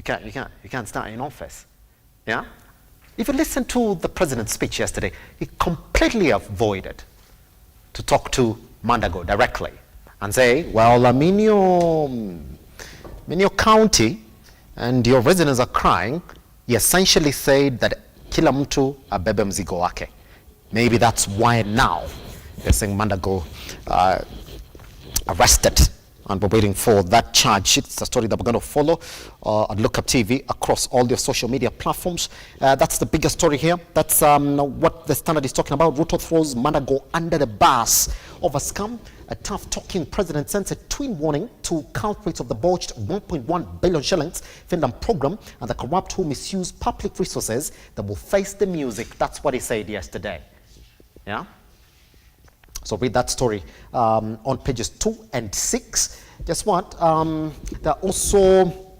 You can't start in office. Yeah? If you listen to the president's speech yesterday, he completely avoided to talk to Mandago directly and say, well, I'm in your county and your residents are crying. He essentially said that kila mtu abebe mzigo wake. Maybe that's why now they're saying Mandago arrested, and we're waiting for that charge. It's a story that we're going to follow on Lookuptv across all your social media platforms. That's the biggest story here. That's what the Standard is talking about. RUTO throws Mandago under the bus of a scam. A tough-talking president sends a twin warning to culprits of the botched 1.1 billion shillings Finland program and the corrupt who misuse public resources that will face the music. That's what he said yesterday. Yeah? So read that story on pages 2 and 6. Guess what? There are also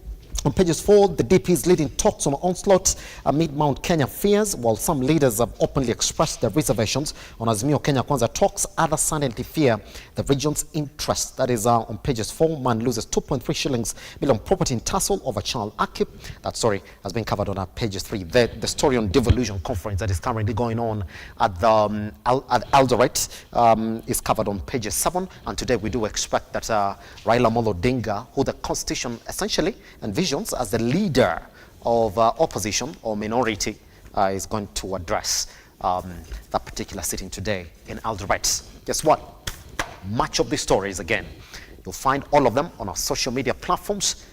on pages 4, the DP is leading talks on onslaught amid Mount Kenya fears, while some leaders have openly expressed their reservations on Azimio Kenya Kwanza talks. Others silently fear the region's interest. That is on pages 4. Man loses 2.3 shillings million property in tussle over child upkeep. That story has been covered on pages 3. The story on Devolution conference that is currently going on at the Eldoret is covered on pages 7. And today we do expect that Raila Amolo Odinga, who the Constitution essentially envisions as the leader of opposition or minority, is going to address that particular sitting today in Eldoret. Guess what? Much of these stories, again, you'll find all of them on our social media platforms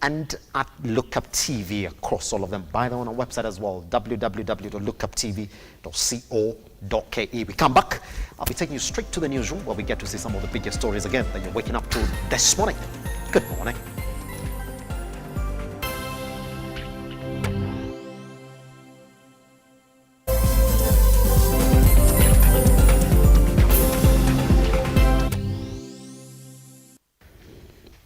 and at Lookuptv across all of them. By the way, on our website as well, www.lookuptv.co.ke. We come back, I'll be taking you straight to the newsroom where we get to see some of the biggest stories again that you're waking up to this morning. Good morning.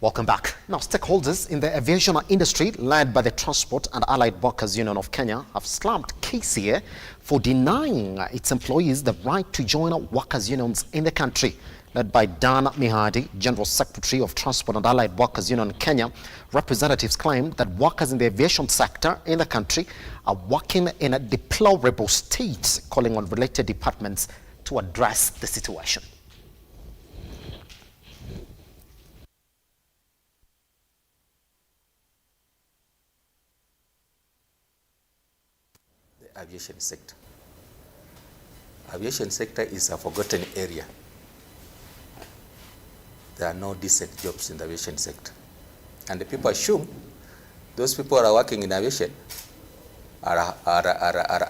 Welcome back. Now, stakeholders in the aviation industry, led by the Transport and Allied Workers Union of Kenya, have slammed KCA for denying its employees the right to join workers' unions in the country. Led by Dan Mihadi, General Secretary of Transport and Allied Workers Union in Kenya, representatives claimed that workers in the aviation sector in the country are working in a deplorable state, calling on related departments to address the situation. Aviation sector. Aviation sector is a forgotten area. There are no decent jobs in the aviation sector. And the people assume those people who are working in aviation are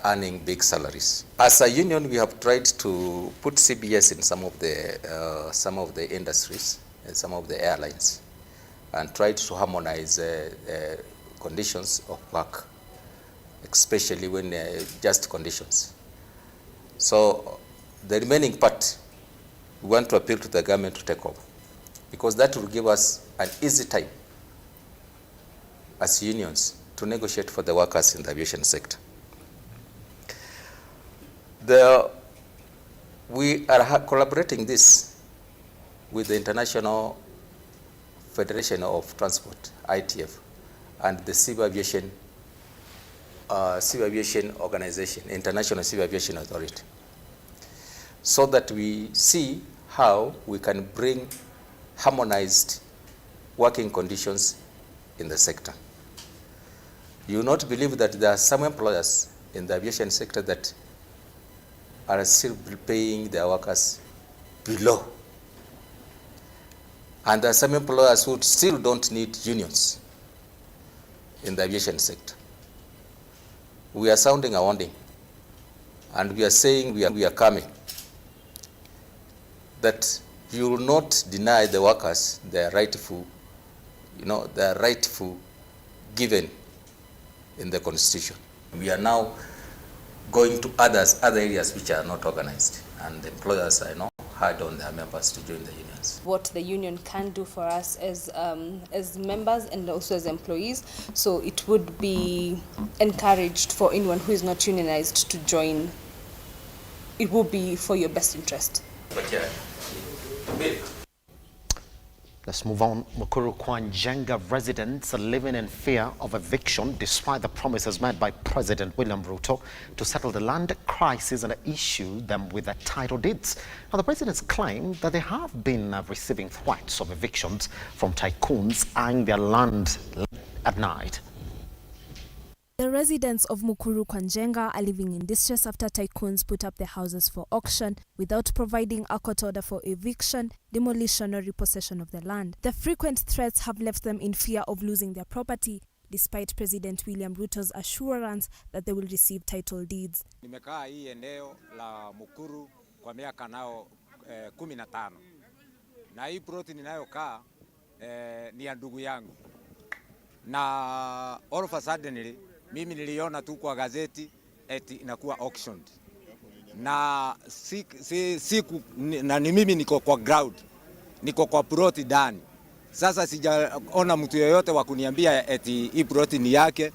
earning big salaries. As a union, we have tried to put CBS in some of the industries and some of the airlines and tried to harmonize conditions of work, especially when just conditions. So the remaining part, we want to appeal to the government to take over, because that will give us an easy time as unions to negotiate for the workers in the aviation sector. We are collaborating this with the International Federation of Transport, ITF, and the Civil Aviation Organization, International Civil Aviation Authority, so that we see how we can bring harmonized working conditions in the sector. You will not believe that there are some employers in the aviation sector that are still paying their workers below. And there are some employers who still don't need unions in the aviation sector. We are sounding a warning, and we are saying we are coming, that you will not deny the workers their rightful given in the Constitution. We are now going to other areas which are not organized, and the employers are hard on their members to join the unions. What the union can do for us as members and also as employees, so it would be encouraged for anyone who is not unionized to join. It will be for your best interest. Let's move on. Mukuru Kwanjenga residents are living in fear of eviction despite the promises made by President William RUTO to settle the land crisis and issue them with the title deeds. Now, the presidents claim that they have been receiving threats of evictions from tycoons eyeing their land at night. The residents of Mukuru Kwanjenga are living in distress after tycoons put up their houses for auction without providing a court order for eviction, demolition or repossession of the land. The frequent threats have left them in fear of losing their property, despite President William Ruto's assurance that they will receive title deeds. Nimekaa hii eneo la Mukuru kwa miaka nao 15. Na hii ploti ninayokaa ni ya ndugu yangu. Na all of a sudden mimi niliona tu kwa gazeti eti inakuwa auctioned. Na ni mimi niko kwa ground. Niko kwa ploti ndani. Sasa sijaona mtu yeyote wa kuniambia eti hii ploti ni yake.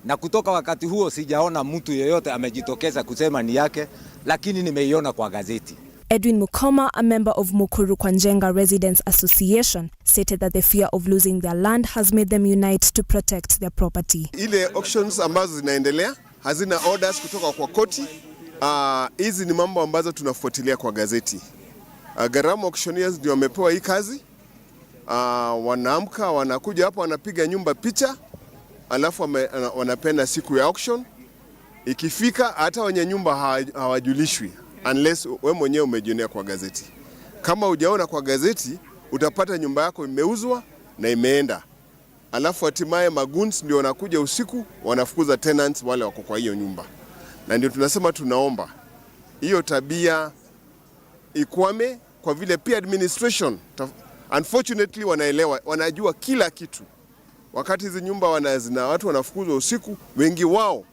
Na kutoka wakati huo sijaona mtu yeyote amejitokeza kusema ni yake, lakini nimeiona kwa gazeti. Edwin Mukoma, a member of Mukuru Kwanjenga Residents Association, stated that the fear of losing their land has made them unite to protect their property. Ile auctions ambazo zinaendelea hazina orders kutoka kwa koti. Hizi ni mambo ambazo tunafuatilia kwa gazeti. Gharama auctioneers ndio wamepewa hii kazi. Wanaamka, wanakuja hapa, wanapiga nyumba picha, alafu wanapenda siku ya auction. Ikifika hata wenye nyumba hawajulishwi unless we mwenyewe umejionea kwa gazeti. Kama hujaona kwa gazeti, utapata nyumba yako imeuzwa na imeenda. Alafu hatimaye magoons ndio wanakuja usiku, wanafukuza tenants wale wako kwa hiyo nyumba. Na ndio tunasema tunaomba hiyo tabia ikwame, kwa vile pia administration unfortunately wanaelewa, wanajua kila kitu. Wakati hizi nyumba watu wanafukuzwa usiku, wengi wao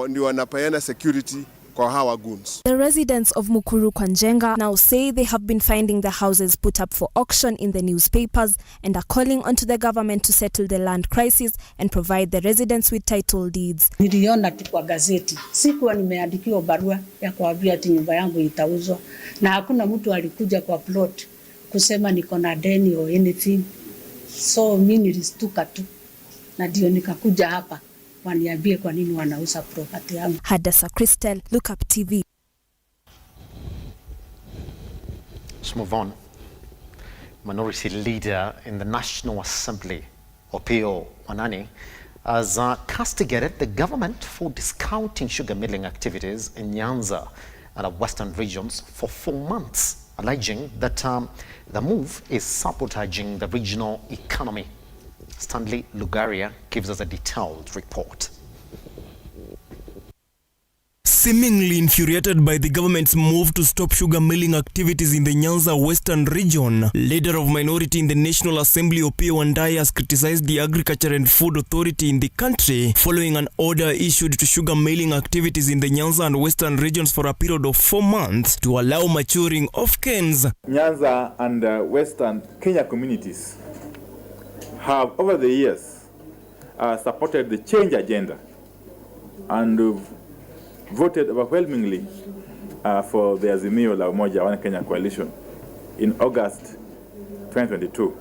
ndio wanapayana security kwa hawa goons. The residents of Mukuru Kwanjenga now say they have been finding the houses put up for auction in the newspapers and are calling onto the government to settle the land crisis and provide the residents with title deeds. Niliona tu kwa gazeti. Sikuwa nimeandikiwa barua ya kuambia ati nyumba yangu itauzwa, na hakuna mtu alikuja kwa plot kusema niko na deni or anything. So mimi nilistuka tu na ndio nikakuja hapa waniambie kwa nini wanauza property yangu. Hadasa Crystal, Lookuptv. Let's move on. Minority leader in the National Assembly, Opiyo Wanani, has castigated the government for discounting sugar milling activities in Nyanza and the western regions for 4 months, alleging that the move is sabotaging the regional economy. Stanley Lugaria gives us a detailed report. Seemingly infuriated by the government's move to stop sugar milling activities in the Nyanza Western region, leader of minority in the National Assembly Opiyo Wanani has criticized the Agriculture and Food Authority in the country following an order issued to sugar milling activities in the Nyanza and Western regions for a period of 4 months to allow maturing of canes. Nyanza and Western Kenya communities have over the years supported the change agenda and voted overwhelmingly for the azimio la Umoja One Kenya coalition in August 2022.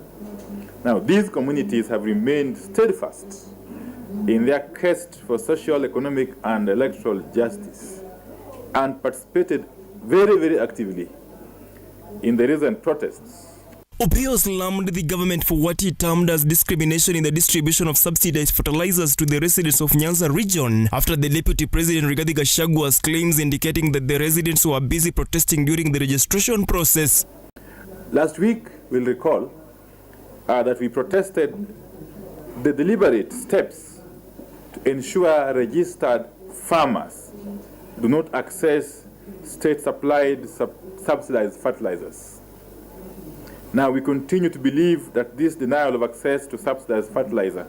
Now, these communities have remained steadfast in their quest for social, economic, and electoral justice and participated very, very actively in the recent protests. Opiyo slammed the government for what he termed as discrimination in the distribution of subsidized fertilizers to the residents of Nyanza region after the Deputy President Rigathi Gachagua's claims indicating that the residents were busy protesting during the registration process. Last week, we'll recall that we protested the deliberate steps to ensure registered farmers do not access state-supplied subsidized fertilizers. Now, we continue to believe that this denial of access to subsidized fertilizer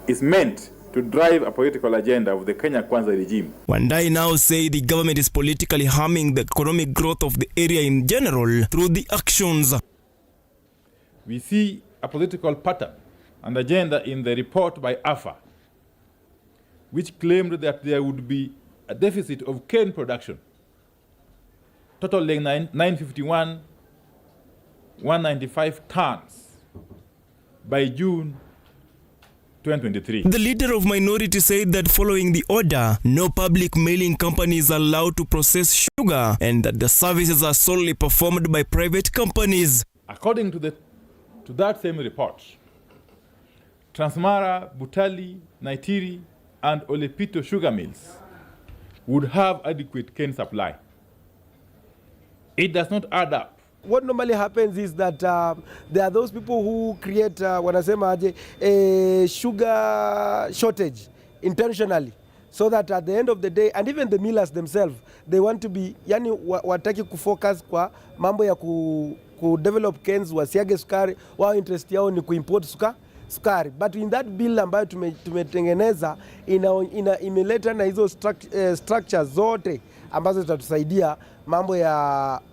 is meant to drive a political agenda of the Kenya Kwanza regime. Wanani now say the government is politically harming the economic growth of the area in general through the actions. We see a political pattern and agenda in the report by AFA, which claimed that there would be a deficit of cane production, totaling 951,195 tons by June 2023. The leader of minority said that following the order, no public mailing company is allowed to process sugar and that the services are solely performed by private companies. According to that same report, Transmara, Butali, Naitiri, and Olepito sugar mills would have adequate cane supply. It does not add up. What normally happens is that there are those people who create wanasema aje a sugar shortage intentionally, so that at the end of the day, and even the millers themselves, they want to be yani wataki kufocus kwa mambo ya ku develop canes wasiage sukari, wao interest yao ni kuimport sukari. But in that bill ambayo tumetengeneza imeleta na hizo structures zote ambazo zitatusaidia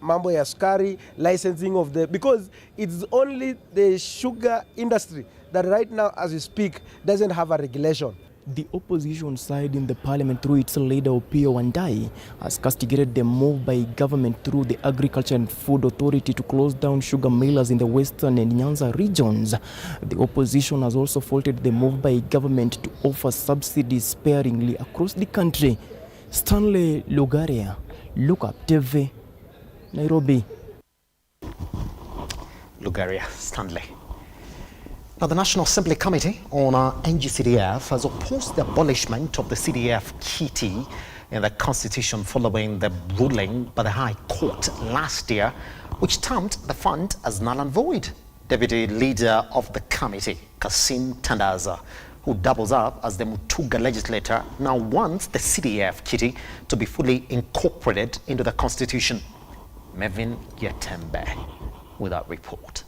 mambo ya sukari, licensing of the, because it's only the sugar industry that right now as we speak doesn't have a regulation. The opposition side in the parliament through its leader Opiyo Wandayi has castigated the move by government through the Agriculture and Food Authority to close down sugar millers in the Western and Nyanza regions. The opposition has also faulted the move by government to offer subsidies sparingly across the country. Stanley Lugaria, Lookuptv, Nairobi. Lugaria, Stanley. Now, the National Assembly Committee on NGCDF has opposed the abolishment of the CDF kitty in the Constitution following the ruling by the High Court last year, which termed the fund as null and void. Deputy Leader of the committee, Kasim Tandaza, who doubles up as the Mutuga legislator, now wants the CDF kitty to be fully incorporated into the Constitution. Mevin Yetembe with that report.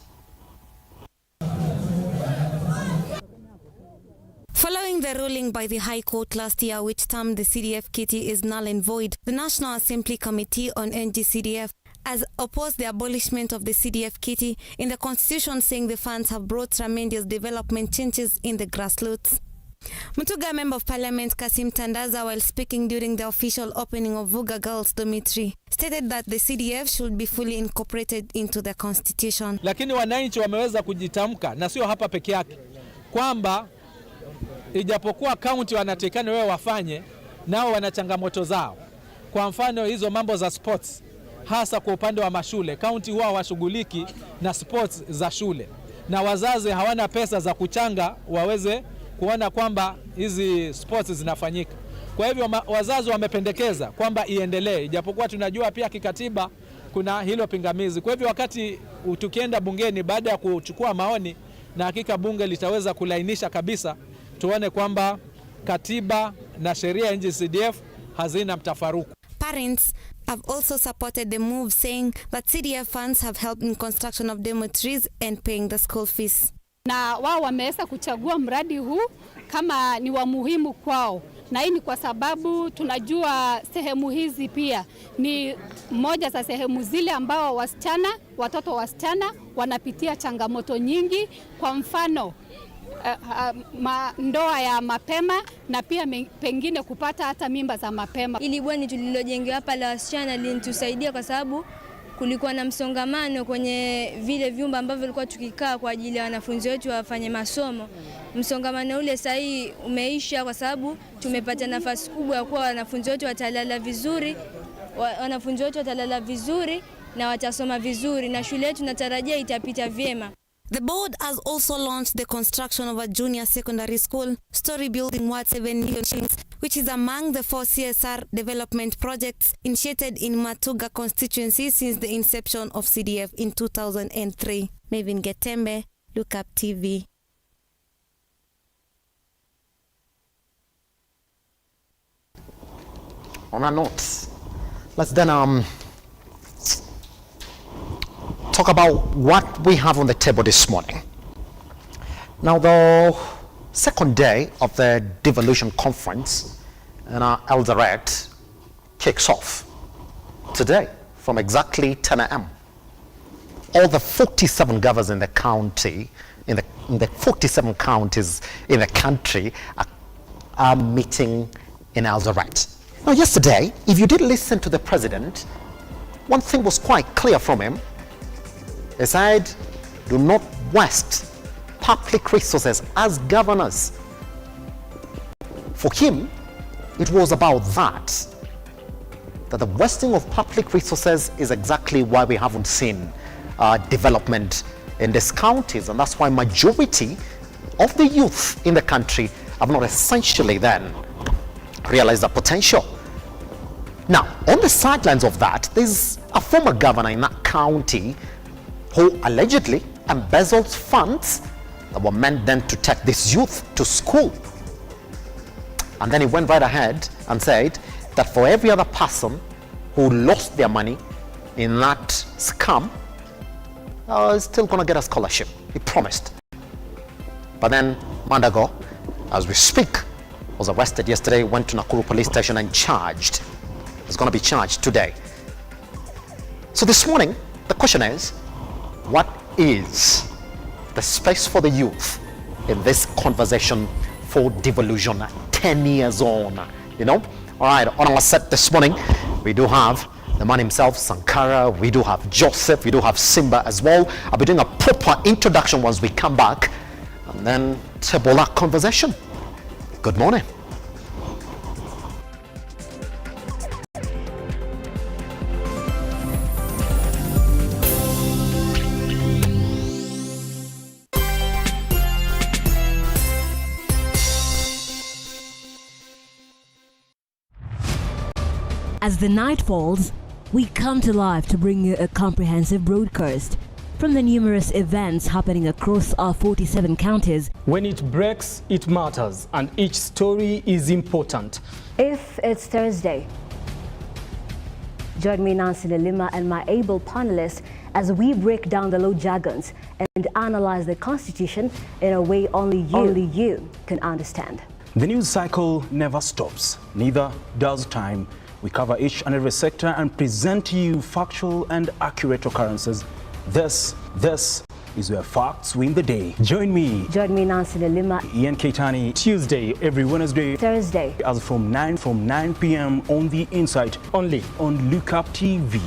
Following the ruling by the High Court last year, which termed the CDF kitty is null and void, the National Assembly Committee on NGCDF has opposed the abolishment of the CDF kitty in the Constitution, saying the funds have brought tremendous development changes in the grassroots. Mutuga Member of Parliament Kasim Tandaza, while speaking during the official opening of Vuga Girls Dormitory, stated that the CDF should be fully incorporated into the Constitution. Lakini wananchi wameweza kujitamka, na sio hapa peke yake, kwamba ijapokuwa county wanatekana wewe wafanye, nao wana changamoto zao. Kwa mfano hizo mambo za sports, hasa kwa upande wa mashule, county huwa washughuliki na sports za shule, na wazazi hawana pesa za kuchanga waweze kuona kwamba hizi sports zinafanyika. Kwa hivyo wazazi wamependekeza kwamba iendelee, ijapokuwa tunajua pia kikatiba kuna hilo pingamizi. Kwa hivyo wakati tukienda bungeni baada ya kuchukua maoni, na hakika bunge litaweza kulainisha kabisa, tuone kwamba katiba na sheria ya NGCDF hazina mtafaruku. Parents have also supported the move, saying that CDF funds have helped in construction of dormitories and paying the school fees. Na wao wameweza kuchagua mradi huu kama ni wa muhimu kwao, na hii ni kwa sababu tunajua sehemu hizi pia ni moja za sehemu zile ambao watoto wasichana wanapitia changamoto nyingi, kwa mfano ndoa ya mapema na pia pengine kupata hata mimba za mapema. Ili bweni tulilojengewa hapa la wasichana linatusaidia kwa sababu kulikuwa na msongamano kwenye vile vyumba ambavyo vilikuwa tukikaa kwa ajili ya wanafunzi wetu wafanye masomo. Msongamano ule sasa umeisha kwa sababu tumepata nafasi kubwa ya kuwa wanafunzi wetu watalala vizuri, na watasoma vizuri, na shule yetu natarajia itapita vyema. The board has also launched the construction of a junior secondary school, story building worth 7 million shillings, which is among the 4 CSR development projects initiated in Matuga constituency since the inception of CDF in 2003. Mevin Getembe, Lookuptv. On a note, let's then talk about what we have on the table this morning. Now, the second day of the Devolution conference in Eldoret kicks off today from exactly 10 a.m. All the 47 governors in the county, in the 47 counties in the country are meeting in Eldoret. Now, yesterday, if you did listen to the president, one thing was quite clear from him. He said, do not waste public resources as governors. For him, it was about that the wasting of public resources is exactly why we haven't seen development in these counties, and that's why majority of the youth in the country have not essentially then realized the potential. Now, on the sidelines of that, there's a former governor in that county who allegedly embezzled funds that were meant then to take this youth to school. And then he went right ahead and said that for every other person who lost their money in that scam, is still going to get a scholarship. He promised. But then Mandago, as we speak, was arrested yesterday, went to Nakuru police station and charged. He's going to be charged today. So this morning, the question is, what is the space for the youth in this conversation for devolution 10 years on? You know? All right, on our set this morning, we do have the man himself, Sankara, we do have Joseph, we do have Simba as well. I'll be doing a proper introduction once we come back, and then table that conversation. Good morning. As the night falls, we come to life to bring you a comprehensive broadcast from the numerous events happening across our 47 counties. When it breaks, it matters, and each story is important. If it's Thursday, join me, Nancy Lima, and my able panelists as we break down the law jargons and analyze the Constitution in a way only you can understand. The news cycle never stops, neither does time. We cover each and every sector and present to you factual and accurate occurrences. This is where facts win the day. Join me, Nancy Lima, Ian Keitani, Tuesday, every Wednesday, Thursday, as from 9 p.m. on The Insight, only on Lookuptv.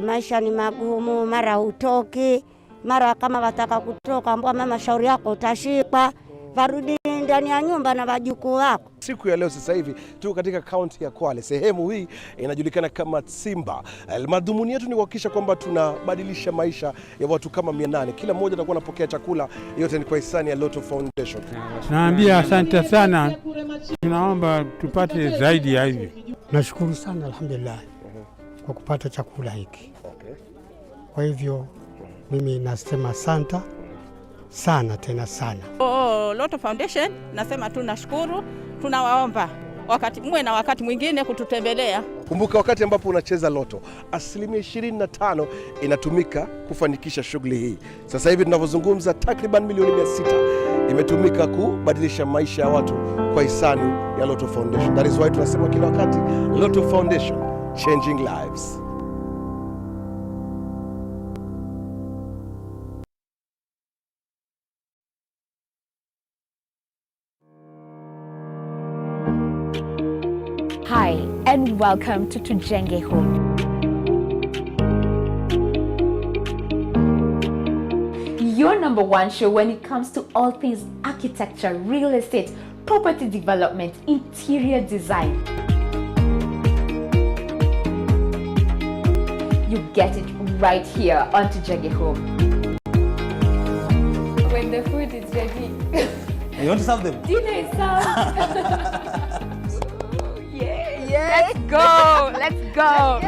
Maisha ni magumu, mara hutoki, mara kama wataka kutoka ambao mama shauri yako utashikwa, varudi ndani ya nyumba na wajukuu wako. Siku ya leo sasa hivi tuko katika kaunti ya Kwale. Sehemu hii inajulikana kama Simba. Madhumuni yetu ni kuhakikisha kwamba tunabadilisha maisha ya watu kama 800. Kila mmoja atakuwa anapokea chakula, yote ni kwa hisani ya RUTO Foundation. Naambia asante sana. Tunaomba tupate zaidi ya hivi. Nashukuru sana alhamdulillah kwa kupata chakula hiki. Kwa hivyo mimi nasema asante sana tena sana. RUTO Foundation nasema tunashukuru, tunawaomba wakati mwingine kututembelea. Kumbuka wakati ambapo unacheza loto, 25% inatumika kufanikisha shughuli hii. Sasa hivi tunavyozungumza takriban milioni 600 imetumika kubadilisha maisha ya watu kwa hisani ya RUTO Foundation. That is why tunasema kila wakati RUTO Foundation, changing lives. Hi, and welcome to Tujenge Home. Your #1 show when it comes to all things architecture, real estate, property development, interior design. You get it right here on Tujenge Home. When the food is ready. You want to serve them? Dinner is served. Yeah. Let's go. Let's go.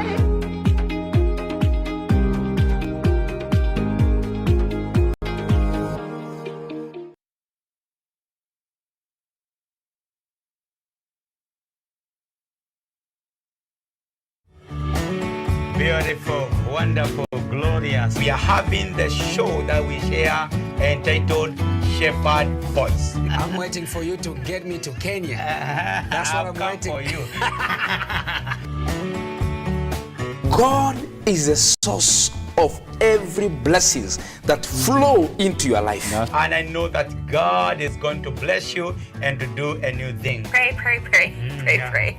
Beautiful, wonderful, glorious. We are having the show that we share entitled Shepherd Voice. I'm waiting for you to get me to Kenya. That's what I'm waiting for you. God is the source of every blessings that flow into your life. And I know that God is going to bless you and to do a new thing. Pray, pray, pray, pray.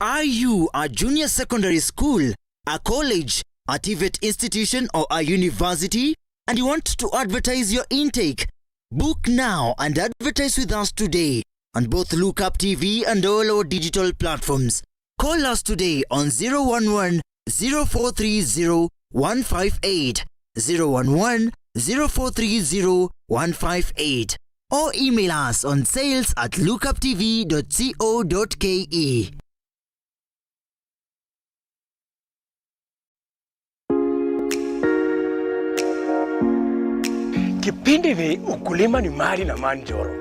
Are you a junior secondary school, a college, a TVET institution or a university and you want to advertise your intake? Book now and advertise with us today on both Lookuptv and all our digital platforms. Call us today on 011 0430 158, 011 0430 158 or email us on sales@lookuptv.co.ke. Kipindi ni ukulima ni mali na manjoro.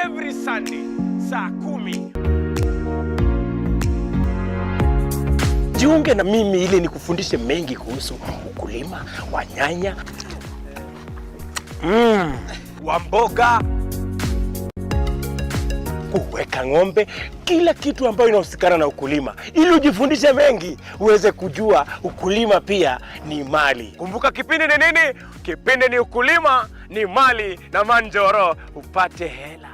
Every Sunday saa 10. Jiunge na mimi ili nikufundishe mengi kuhusu ukulima wa nyanya, wa mboga, kuweka ng'ombe, kila kitu ambayo inahusikana na ukulima, ili ujifundishe mengi uweze kujua ukulima pia ni mali. Kumbuka kipindi ni nini? Kipindi ni ukulima ni mali na manjoro, upate hela.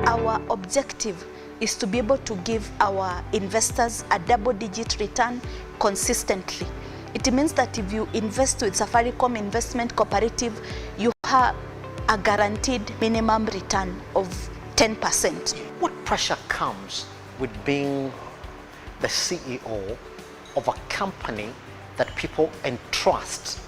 Our objective is to be able to give our investors a double-digit return consistently. It means that if you invest with Safaricom Investment Cooperative, you have a guaranteed minimum return of 10%. What pressure comes with being the CEO of a company that people entrust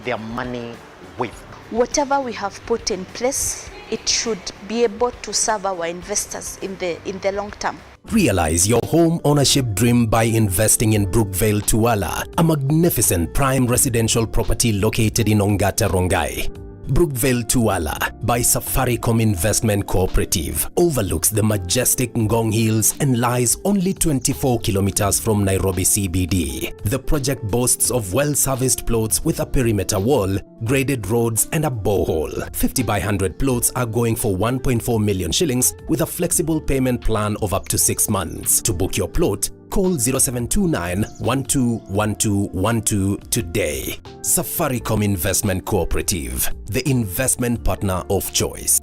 their money with? Whatever we have put in place, it should be able to serve our investors in the long term. Realize your home ownership dream by investing in Brookvale Tuala, a magnificent prime residential property located in Ongata Rongai. Brookvale Tuala by Safaricom Investment Cooperative overlooks the majestic Ngong Hills and lies only 24 kilometers from Nairobi CBD. The project boasts of well-serviced plots with a perimeter wall, graded roads and a borehole. 50 by 100 plots are going for 1.4 million shillings with a flexible payment plan of up to 6 months. To book your plot, call 0729 121212 today. Safaricom Investment Cooperative, the investment partner of choice.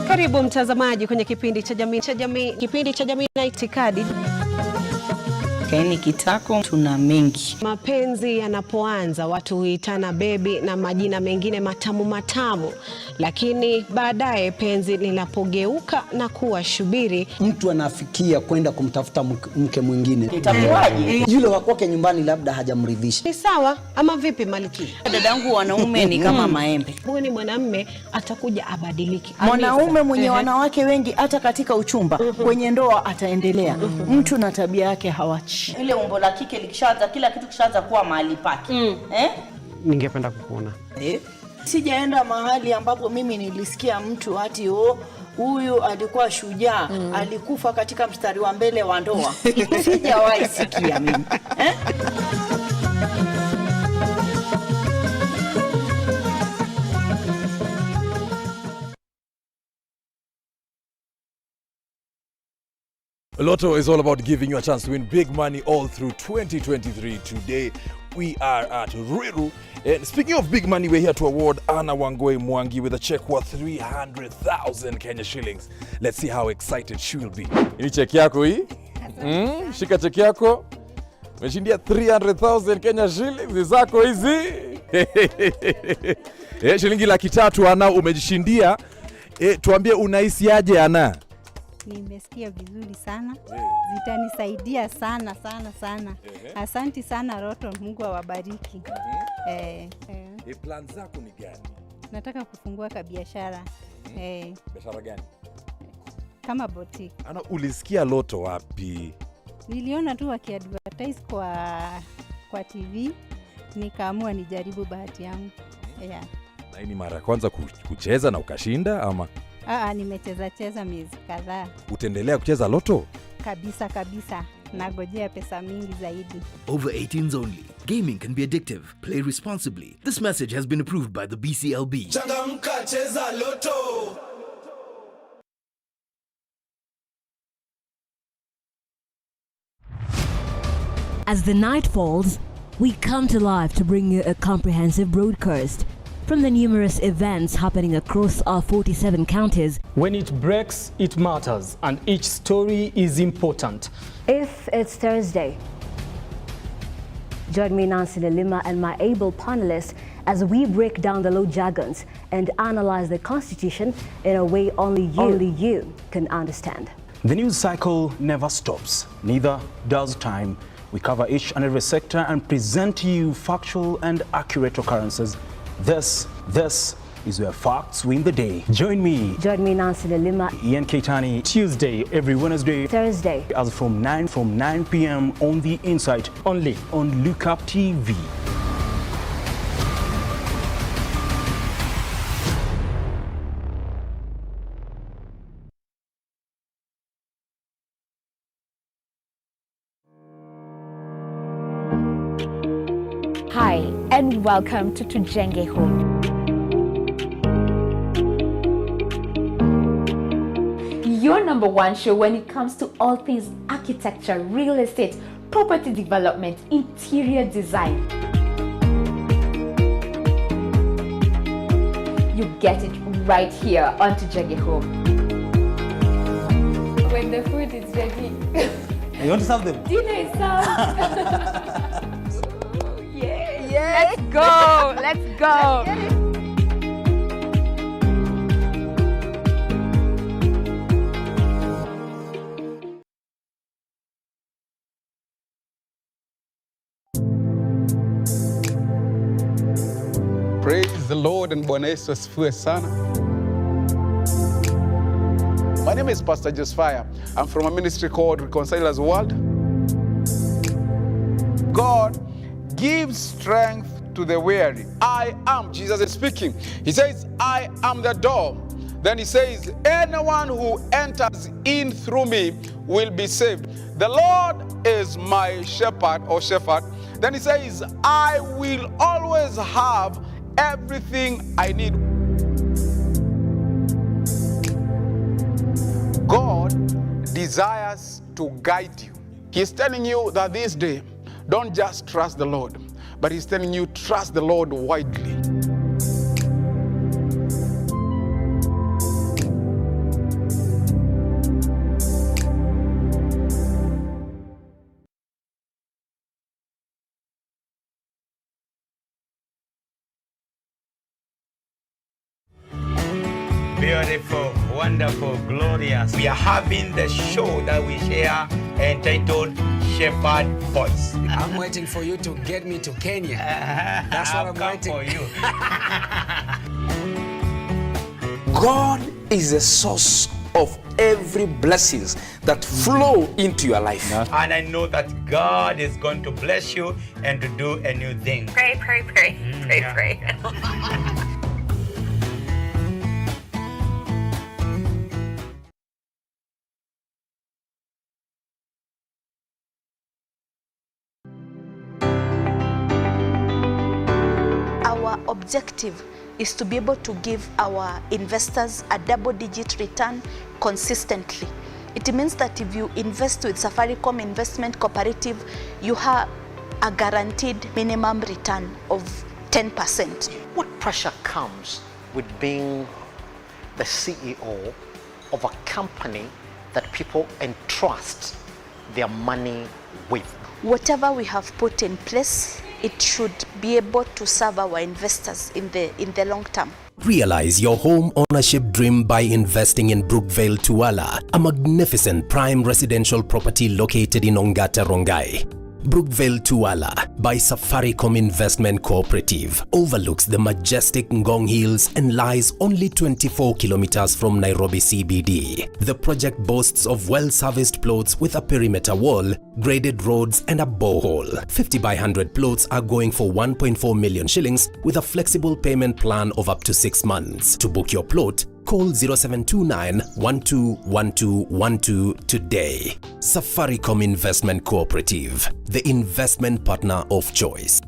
Karibu mtazamaji kwenye kipindi cha jamii na itikadi. Kaini kitako tuna mengi. Mapenzi yanapoanza watu huitana bebi na majina mengine matamu, lakini baadaye penzi linapogeuka na kuwa shubiri, mtu anafikia kwenda kumtafuta mke mwingine. Itakuwaje? Yule wa kwake nyumbani labda hajamridhisha. Ni sawa ama vipi Malkia? Dadangu, wanaume ni kama maembe. Huyu ni mwanamume atakuja abadiliki. Mwanaume mwenye wanawake wengi hata katika uchumba, kwenye ndoa ataendelea. Mtu na tabia yake hawachi. Ile umbo la kike likishaanza, kila kitu kishaanza kuwa mahali pake. Ningependa kukuona. Sijaenda mahali ambapo mimi nilisikia mtu ati huyu alikuwa shujaa, alikufa katika mstari wa mbele wa ndoa. Sijawahi sikia mimi. Lotto is all about giving you a chance to win big money all through 2023. Today, we are at Ruiru. And speaking of big money, we're here to award Anna Wangoi Mwangi with a check worth 300,000 Kenya shillings. Let's see how excited she will be. Ini check yako hii? Shika check yako. Umeshindia 300,000 Kenya shillings zako hizi. Shilingi 300,000 Anna umejishindia. Tuambie unahisi aje Anna? Nimesikia vizuri sana. Zitanisaidia sana. Asante sana Roto, Mungu awabariki. Plan zako ni gani? Nataka kufungua biashara. Biashara gani? Kama boutique. Ana ulisikia Lotto wapi? Niliona tu wakiadvertise kwa TV, nikaamua nijaribu bahati yangu. Yeah. Na hii ni mara ya kwanza kucheza na ukashinda ama? Nimecheza miezi kadhaa. Utaendelea kucheza loto? Kabisa. Nagojea pesa mingi zaidi. Over 18s only. Gaming can be addictive. Play responsibly. This message has been approved by the BCLB. Changamka, cheza loto. As the night falls, we come to life to bring you a comprehensive broadcast from the numerous events happening across our 47 counties. When it breaks, it matters, and each story is important. If it's Thursday, join me, Nancy Lima, and my able panelists as we break down the law jargons and analyze the Constitution in a way only you can understand. The news cycle never stops, neither does time. We cover each and every sector and present to you factual and accurate occurrences. This is where facts win the day. Join me, Nancy Lima, Ian Keitani, Tuesday, every Wednesday, Thursday, as from 9 p.m. on The Insight, only on Lookuptv. Hi, and welcome to Tujenge Home. Your number one show when it comes to all things architecture, real estate, property development, interior design. You get it right here on Tujenge Home. When the food is ready. You want to serve them? Dinner is served. Yeah. Let's go. Praise the Lord and Bwana Yesu asifiwe sana. My name is Pastor Joseph. I'm from a ministry called Reconcilers World. God gives strength to the weary. I am, Jesus is speaking. He says, I am the door. Then he says, anyone who enters in through me will be saved. The Lord is my shepherd or shepherd. Then he says, I will always have everything I need. God desires to guide you. He's telling you that this day, don't just trust the Lord, but he's telling you, trust the Lord widely. Beautiful, wonderful, glorious. We are having the show that we share entitled Shepherd Voice. I'm waiting for you to get me to Kenya. That's what I'm waiting for you. God is the source of every blessings that flow into your life. And I know that God is going to bless you and to do a new thing. Pray. Our objective is to be able to give our investors a double-digit return consistently. It means that if you invest with Safaricom Investment Cooperative, you have a guaranteed minimum return of 10%. What pressure comes with being the CEO of a company that people entrust their money with? Whatever we have put in place, it should be able to serve our investors in the long term. Realize your home ownership dream by investing in Brookvale Tuala, a magnificent prime residential property located in Ongata Rongai. Brookvale Tuala by Safaricom Investment Cooperative overlooks the majestic Ngong Hills and lies only 24 kilometers from Nairobi CBD. The project boasts of well-serviced plots with a perimeter wall, graded roads and a borehole. 50 by 100 plots are going for 1.4 million shillings with a flexible payment plan of up to 6 months. To book your plot, call 0729 121212 today. Safaricom Investment Cooperative, the investment partner of choice.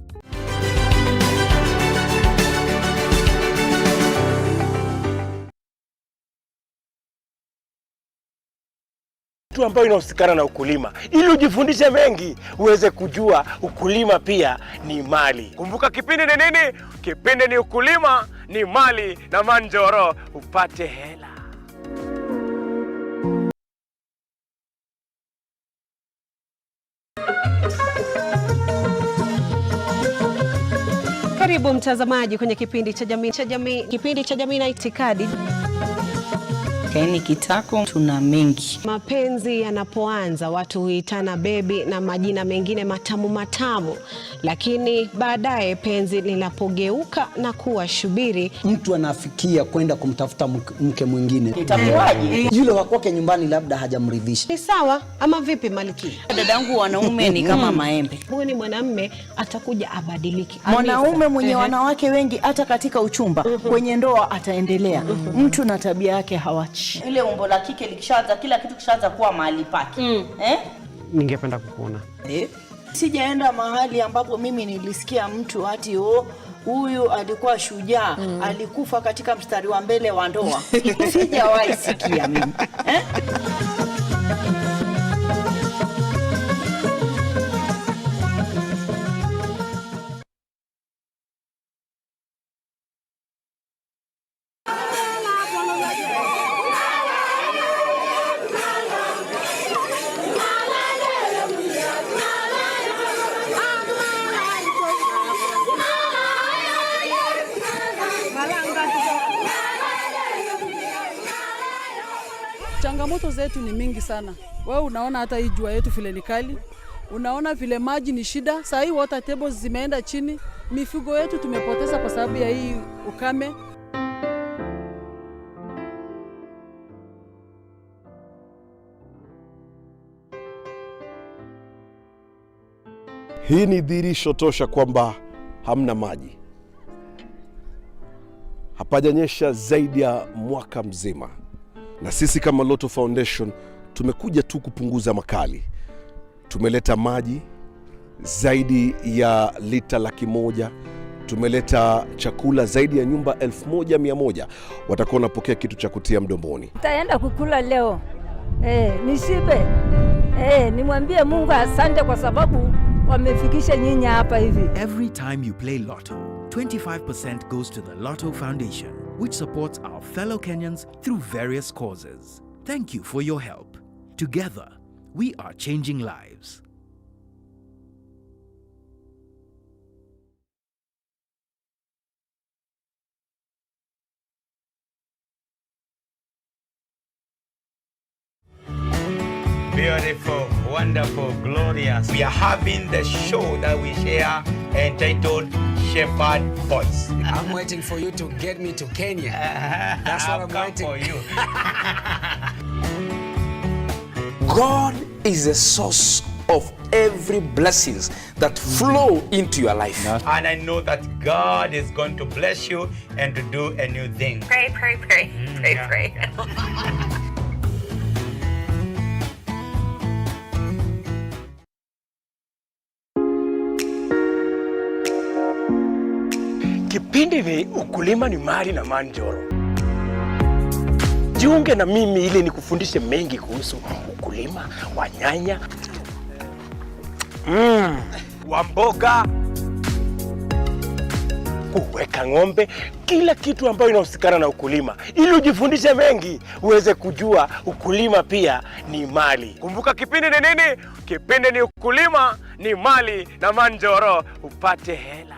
Tu ambayo inahusikana na ukulima ili ujifundishe mengi uweze kujua ukulima pia ni mali. Kumbuka kipindi ni nini? Kipindi ni ukulima ni mali na Manjoro upate hela. Karibu mtazamaji kwenye kipindi cha jamii na itikadi. Kaini kitako tuna mengi. Mapenzi yanapoanza watu huitana bebi na majina mengine matamu, lakini baadaye penzi linapogeuka na kuwa shubiri, mtu anafikia kwenda kumtafuta mke mwingine. Itakuwaje? Yule wa kwake nyumbani labda hajamridhisha. Ni sawa ama vipi Maliki? Dadangu, wanaume ni kama maembe. Huyu ni mwanamume atakuja abadiliki. Mwanaume mwenye wanawake wengi hata katika uchumba, kwenye ndoa ataendelea. Mtu na tabia yake hawachi. Ile umbo la kike likishaanza, kila kitu kishaanza kuwa mahali pake. Ningependa kukuona. Sijaenda mahali ambapo mimi nilisikia mtu ati huyu alikuwa shujaa, alikufa katika mstari wa mbele wa ndoa. Sijawahi sikia mimi. Changamoto zetu ni mingi sana. Wewe unaona hata hii jua yetu vile ni kali. Unaona vile maji ni shida. Sasa hii water tables zimeenda chini. Mifugo yetu tumepoteza kwa sababu ya hii ukame. Hii ni dhihirisho tosha kwamba hamna maji. Hapajanyesha zaidi ya mwaka mzima. Na sisi kama RUTO Foundation tumekuja tu kupunguza makali. Tumeleta maji zaidi ya lita 100,000. Tumeleta chakula zaidi ya nyumba 1100 watakuwa wanapokea kitu cha kutia mdomoni. Nitaenda kukula leo. Nishibe. Nimwambie Mungu asante kwa sababu wamefikisha nyinyi hapa hivi. Every time you play Lotto, 25% goes to the RUTO Foundation, which supports our fellow Kenyans through various causes. Thank you for your help. Together, we are changing lives. Beautiful, wonderful, glorious. We are having the show that we share entitled Shepherd Voice. I'm waiting for you to get me to Kenya. That's what I'm waiting for you. God is the source of every blessings that flow into your life. And I know that God is going to bless you and to do a new thing. Pray, pray, pray, pray. Kipindi ni ukulima ni mali na Manjoro. Jiunge na mimi ili nikufundishe mengi kuhusu ukulima wa nyanya, wa mboga, kuweka ng'ombe, kila kitu ambayo inahusikana na ukulima. Ili ujifundishe mengi uweze kujua ukulima pia ni mali. Kumbuka kipindi ni nini? Kipindi ni ukulima ni mali na Manjoro upate hela.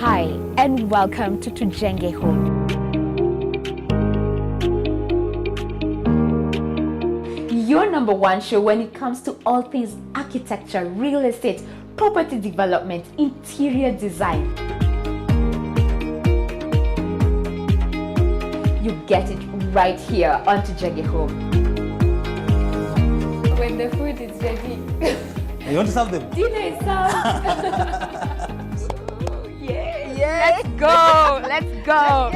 Hi, and welcome to Tujenge Home. Your number one show when it comes to all things architecture, real estate, property development, interior design. You get it right here on Tujenge Home. When the food is ready. You want to serve them? Dinner is served. Yeah. Let's go. Let's go.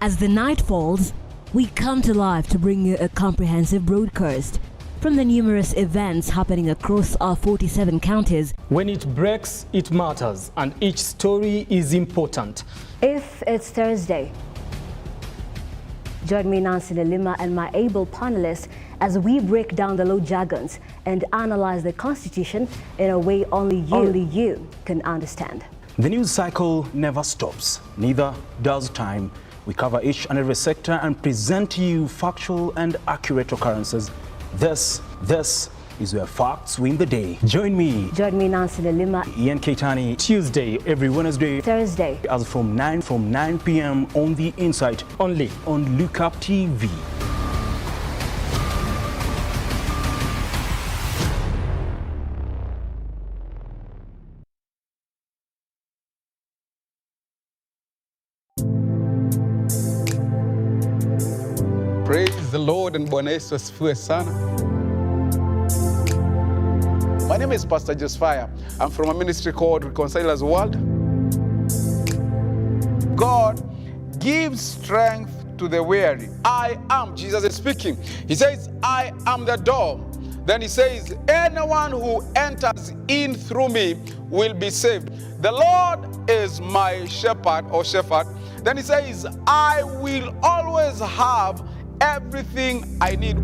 As the night falls, we come to life to bring you a comprehensive broadcast from the numerous events happening across our 47 counties. When it breaks, it matters, and each story is important. If it's Thursday, join me, Nancy Lima, and my able panelists as we break down the law jargons and analyze the Constitution in a way only you can understand. The news cycle never stops, neither does time. We cover each and every sector and present to you factual and accurate occurrences. This is where facts win the day. Join me, Nancy Lima, Ian Keitani, Tuesday, every Wednesday, Thursday, as from 9 p.m. on The Insight, only on Lookuptv. Praise the Lord and Bwana Yesu asifiwe sana. My name is Pastor Joseph. I'm from a ministry called Reconcilers World. God gives strength to the weary. I am, Jesus is speaking. He says, I am the door. Then he says, anyone who enters in through me will be saved. The Lord is my shepherd or shepherd. Then he says, I will always have everything I need.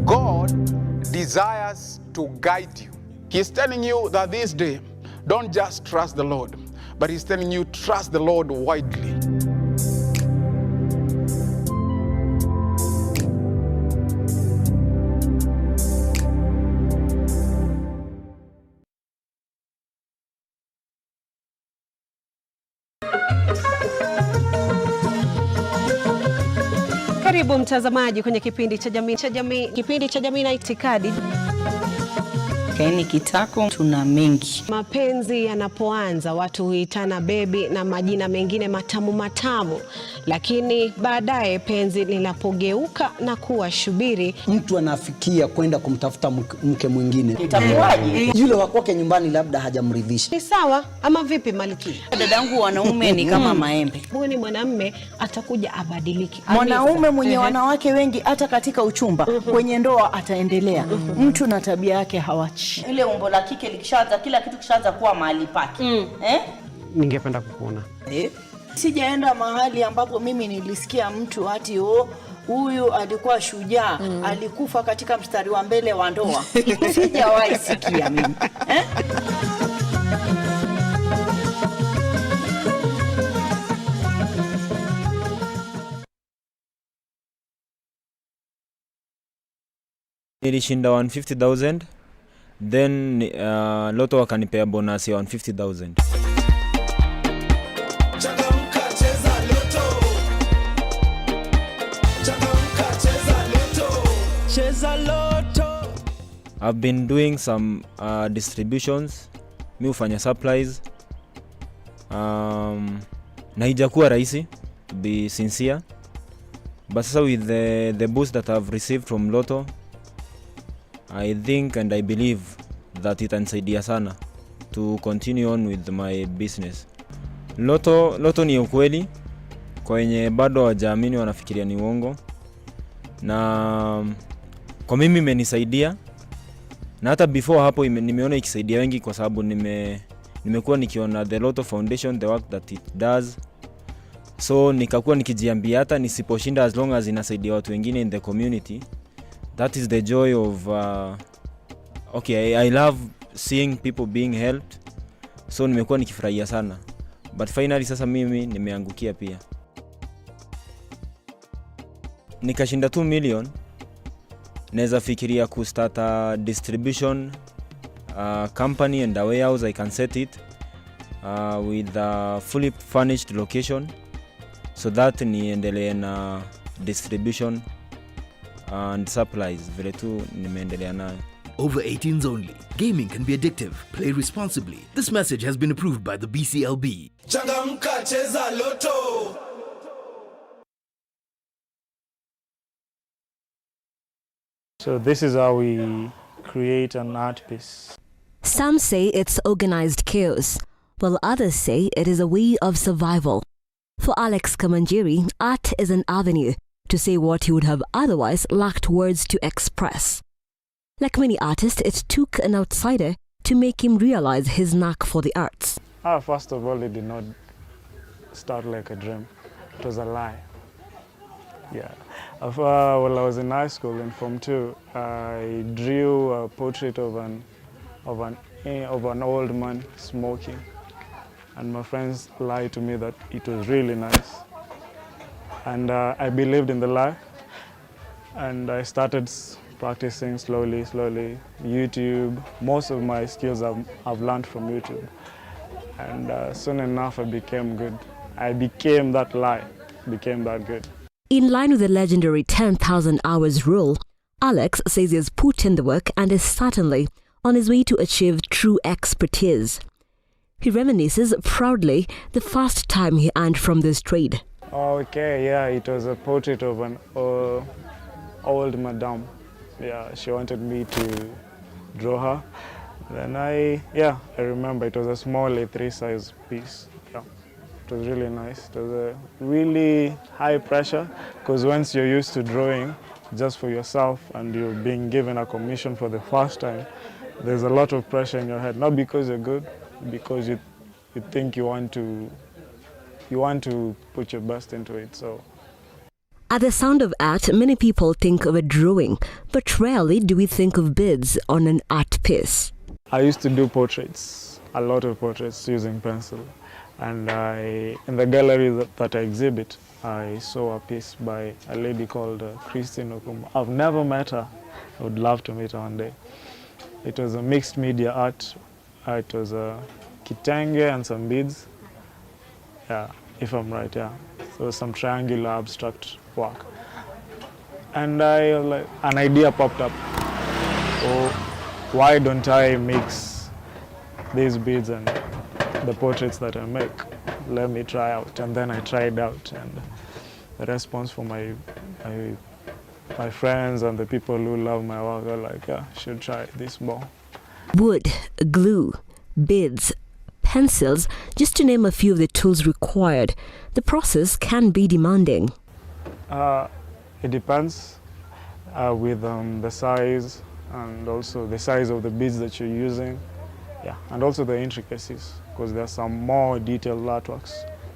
God desires to guide you. He's telling you that this day, don't just trust the Lord, but he's telling you, trust the Lord widely. Karibu mtazamaji kwenye kipindi cha jamii na itikadi. Kaini kitako tuna mengi. Mapenzi yanapoanza watu huitana bebi na majina mengine matamu, lakini baadaye penzi linapogeuka na kuwa shubiri, mtu anafikia kwenda kumtafuta mke mwingine. Itakuwaje? Yule wa kwake nyumbani labda hajamridhisha. Ni sawa ama vipi Malkia? Dadangu, wanaume ni kama maembe. Huyu ni mwanamume atakuja abadiliki. Mwanaume mwenye wanawake wengi hata katika uchumba, kwenye ndoa ataendelea. Mtu na tabia yake hawachi. Ile umbo la kike likishaanza, kila kitu kishaanza kuwa mahali pake. Ningependa kukuona. Sijaenda mahali ambapo mimi nilisikia mtu ati huyu alikuwa shujaa, alikufa katika mstari wa mbele wa ndoa. Sijawahi sikia mimi. Nilishinda 150,000, then Loto wakanipea bonus ya 150,000. I've been doing some distributions. Mi hufanya supplies. Na haijakuwa rahisi, to be sincere. But sasa with the boost that I've received from Loto, I think and I believe that itanisaidia sana to continue on with my business. Loto ni ukweli, kwa wenye bado hawajaamini wanafikiria ni uongo. Na kwa mimi imenisaidia, na hata before hapo nimeona ikisaidia wengi, kwa sababu nimekuwa nikiona the Loto Foundation, the work that it does. So nikakuwa nikijiambia hata nisiposhinda, as long as inasaidia watu wengine in the community, that is the joy of I love seeing people being helped. So nimekuwa nikifurahia sana. but finally sasa mimi nimeangukia pia. Nikashinda 2 million, naweza fikiria kustart a distribution company and a warehouse. I can set it with a fully furnished location, so that niendelee na distribution and supplies vile tu nimeendelea nayo. Over 18s only. Gaming can be addictive. Play responsibly. This message has been approved by the BCLB. Changamka, cheza Loto. So this is how we create an art piece. Some say it's organized chaos, while others say it is a way of survival. For Alex Kamanjiri, art is an avenue to say what he would have otherwise lacked words to express. Like many artists, it took an outsider to make him realize his knack for the arts. First of all, it did not start like a dream. It was a lie. Yeah. While I was in high school in Form 2, I drew a portrait of an old man smoking, and my friends lied to me that it was really nice, and I believed in the lie, and I started practicing slowly. YouTube, most of my skills I've learned from YouTube, and soon enough I became good. I became that lie, became that good. In line with the legendary 10,000 hours rule, Alex says he has put in the work and is certainly on his way to achieve true expertise. He reminisces proudly the first time he earned from this trade. Okay, yeah, it was a portrait of an old madam. Yeah, she wanted me to draw her. Then I remember it was a small A3 size piece. Yeah, it was really nice. It was a really high pressure, because once you're used to drawing just for yourself and you're being given a commission for the first time, there's a lot of pressure in your head. Not because you're good, because you think you want to put your best into it. So. At the sound of art, many people think of a drawing, but rarely do we think of bids on an art piece. I used to do portraits, a lot of portraits using pencil. And in the gallery that I exhibit, I saw a piece by a lady called Christine Okuma. I've never met her. I would love to meet her one day. It was a mixed media art. It was a kitenge and some beads. Yeah, if I'm right, yeah. So some triangular abstract work. And an idea popped up. So why don't I mix these beads and the portraits that I make? Let me try out. And then I tried out, and the response from my friends and the people who love my work are like, yeah, you should try this more. Wood, glue, beads, pencils, just to name a few of the tools required. The process can be demanding. It depends with the size, and also the size of the beads that you're using. Yeah, and also the intricacies, because there are some more detailed artworks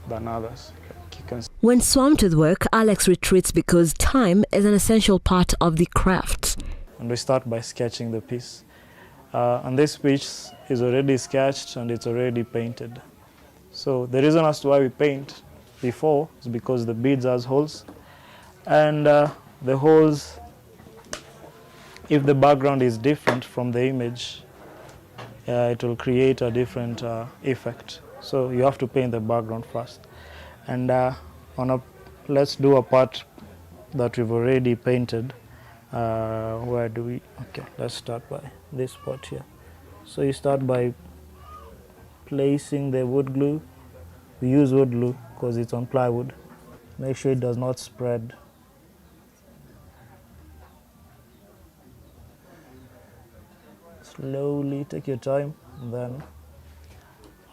than others. When swamped with work, Alex retreats because time is an essential part of the craft. And we start by sketching the piece. And this piece is already sketched and it's already painted. So the reason as to why we paint before is because the beads has holes. And the holes, if the background is different from the image, it will create a different effect. So you have to paint the background first. And let's do a part that we've already painted. Where do we? Okay, let's start by this part here. So you start by placing the wood glue. We use wood glue because it's on plywood. Make sure it does not spread. Slowly, take your time. And then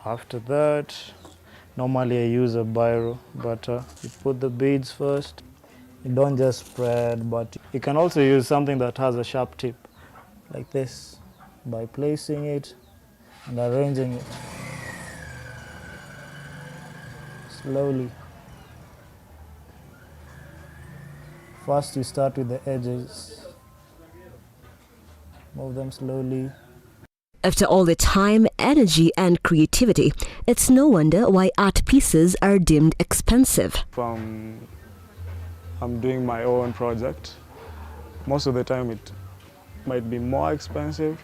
after that, normally I use a biro, but you put the beads first. You don't just spread, but you can also use something that has a sharp tip, like this, by placing it and arranging it slowly. First, you start with the edges. Move them slowly. After all the time, energy and creativity, it's no wonder why art pieces are deemed expensive. I'm doing my own project. Most of the time it might be more expensive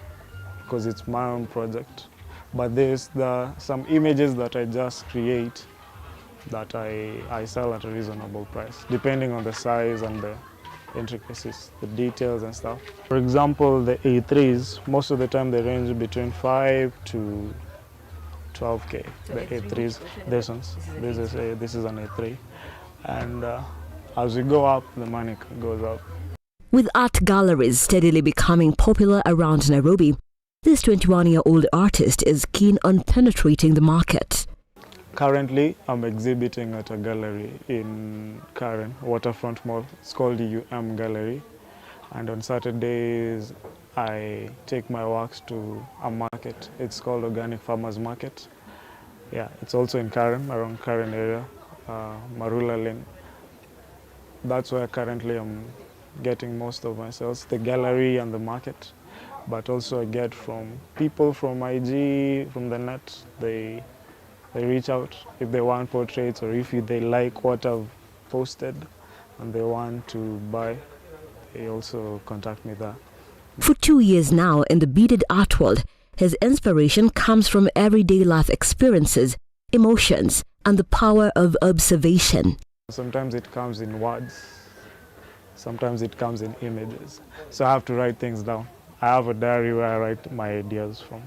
because it's my own project. But there's some images that I just create that I sell at a reasonable price, depending on the size and the intricacies, the details and stuff. For example, the A3s, most of the time they range between 5 to 12K. The A3s, this is an A3. And as we go up, the money goes up. With art galleries steadily becoming popular around Nairobi, this 21-year-old artist is keen on penetrating the market. Currently, I'm exhibiting at a gallery in Karen, Waterfront Mall. It's called the UM Gallery. And on Saturdays, I take my works to a market. It's called Organic Farmers Market. Yeah, it's also in Karen, around Karen area, Marula Lane. That's where currently I'm getting most of my sales, the gallery and the market. But also I get from people from IG, from the net. They reach out if they want portraits or if they like what I've posted and they want to buy, they also contact me there. For 2 years now in the beaded art world, his inspiration comes from everyday life experiences, emotions, and the power of observation. Sometimes it comes in words, sometimes it comes in images. So I have to write things down. I have a diary where I write my ideas from.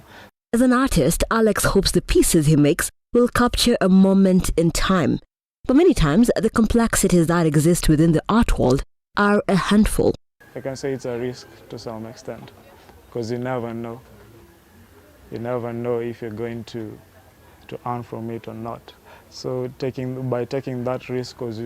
As an artist, Alex hopes the pieces he makes will capture a moment in time. But many times, the complexities that exist within the art world are a handful. I can say it's a risk to some extent, because you never know. You never know if you're going to earn from it or not. So by taking that risk, because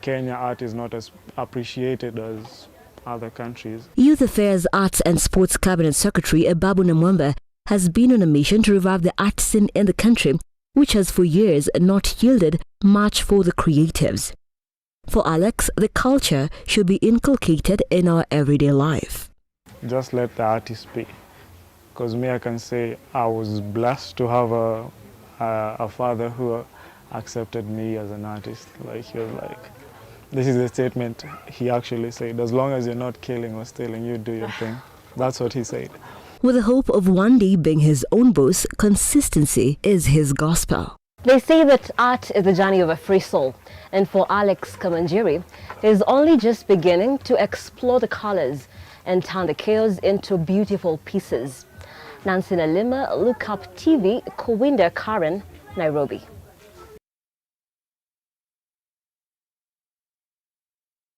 Kenya art is not as appreciated as other countries. Youth Affairs, Arts and Sports Cabinet Secretary Babu Namwamba has been on a mission to revive the art scene in the country, which has for years not yielded much for the creatives. For Alex, the culture should be inculcated in our everyday life. Just let the artist be. Because me, I can say I was blessed to have a father who accepted me as an artist. Like, he was like, this is a statement he actually said, as long as you're not killing or stealing, you do your thing. That's what he said. With the hope of one day being his own boss, consistency is his gospel. They say that art is the journey of a free soul. And for Alex Kamanjiri, he's only just beginning to explore the colors and turn the chaos into beautiful pieces. Nancy Nalima, Lookuptv, Kowinda, Karen, Nairobi.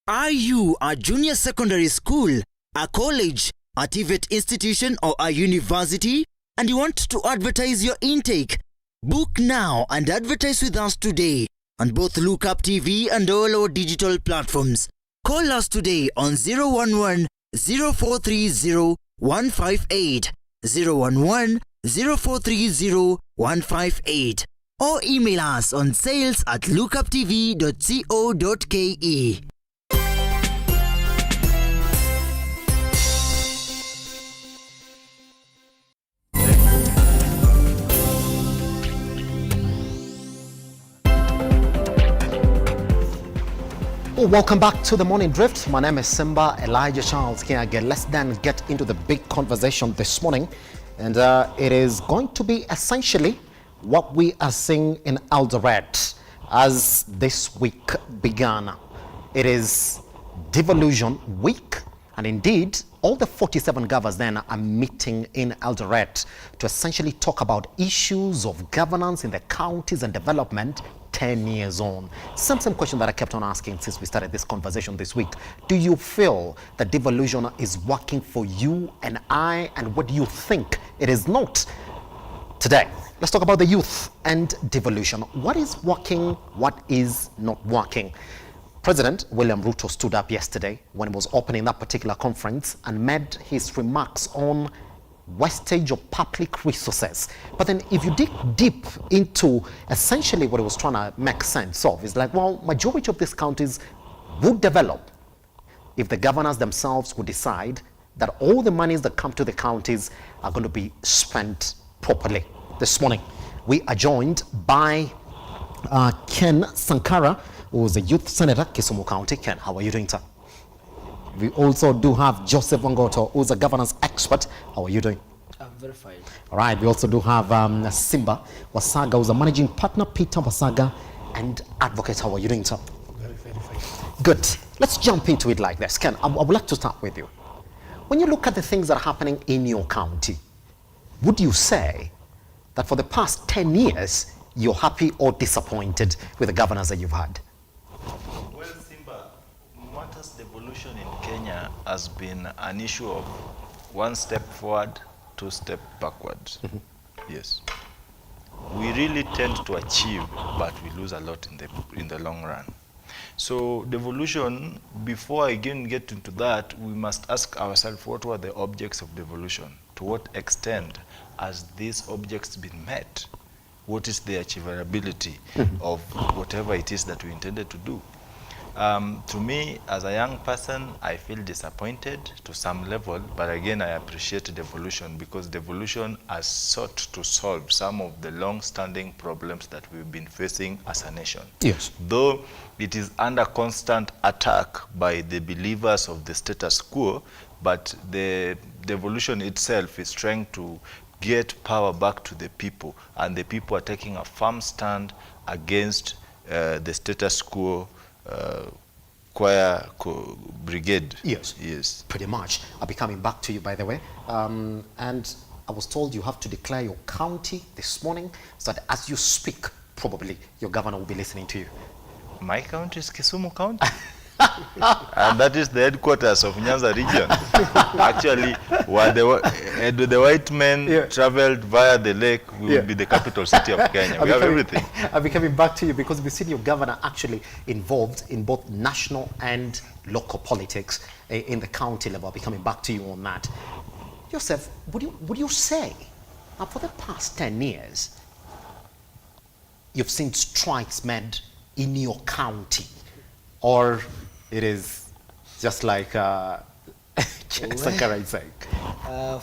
Are you a junior secondary school, a college, a TVET institution or a university, and you want to advertise your intake? Book now and advertise with us today on both Lookuptv and all our digital platforms. Call us today on 011 0430 158, 011 0430 158, or email us on sales@lookuptv.co.ke. Welcome back to the Morning Drift. My name is Simba Kiage. Let's then get into the big conversation this morning. And it is going to be essentially what we are seeing in Eldoret as this week began. It is Devolution week. And indeed, all the 47 governors then are meeting in Eldoret to essentially talk about issues of governance in the counties and development 10 years on. Same question that I kept on asking since we started this conversation this week. Do you feel that devolution is working for you and I, and what do you think it is not? Today, let's talk about the youth and devolution. What is working? What is not working? President William RUTO stood up yesterday when he was opening that particular conference and made his remarks on wastage of public resources. But then if you dig deep into essentially what he was trying to make sense of, is like, well, majority of these counties would develop if the governors themselves would decide that all the monies that come to the counties are going to be spent properly. This morning, we are joined by Ken Sankara, who is a youth senator, Kisumu County. Ken, how are you doing, sir? We also do have Joseph Wangoto, who is a governance expert. How are you doing? I'm very fine. All right, we also do have Simba Wasaga, who's a managing partner, Peter Wasaga, and advocate. How are you doing, sir? Very fine. Good. Let's jump into it like this. Ken, I would like to start with you. When you look at the things that are happening in your county, would you say that for the past 10 years, you're happy or disappointed with the governors that you've had? Well, Simba, matters devolution in Kenya has been an issue of one step forward, two step backwards. Yes. We really tend to achieve, but we lose a lot in the long run. So devolution, before I again get into that, we must ask ourselves what were the objects of devolution? To what extent has these objects been met? What is the achievability of whatever it is that we intended to do? To me, as a young person, I feel disappointed to some level, but again, I appreciate devolution because devolution has sought to solve some of the long-standing problems that we've been facing as a nation. Yes. Though it is under constant attack by the believers of the status quo, but the devolution itself is trying to get power back to the people, and the people are taking a firm stand against the status quo choir brigade. Yes. Yes. Pretty much. I'll be coming back to you, by the way. And I was told you have to declare your county this morning, so that as you speak, probably your governor will be listening to you. My county is Kisumu County. And that is the headquarters of Nyanza region. Actually, where the white men traveled via the lake, will be the capital city of Kenya. We have everything. I'll be coming back to you because we've seen your governor actually involved in both national and local politics in the county level. I'll be coming back to you on that. Joseph, would you say that for the past 10 years, you've seen strides made in your county? Or it is just like Sankara is saying?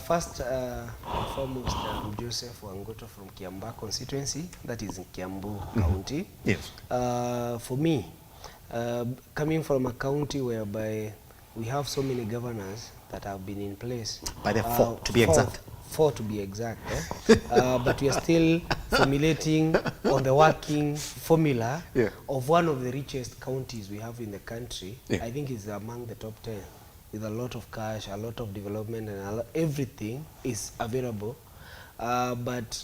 First foremost, I'm Joseph Wangoto from Kiamba constituency, that is in Kiambu County. Yes. For me, coming from a county whereby we have so many governors that have been in place. By the four, to be exact. Four to be exact. But we are still formulating on the working formula of one of the richest counties we have in the country. I think it's among the top 10 with a lot of cash, a lot of development, and everything is available. But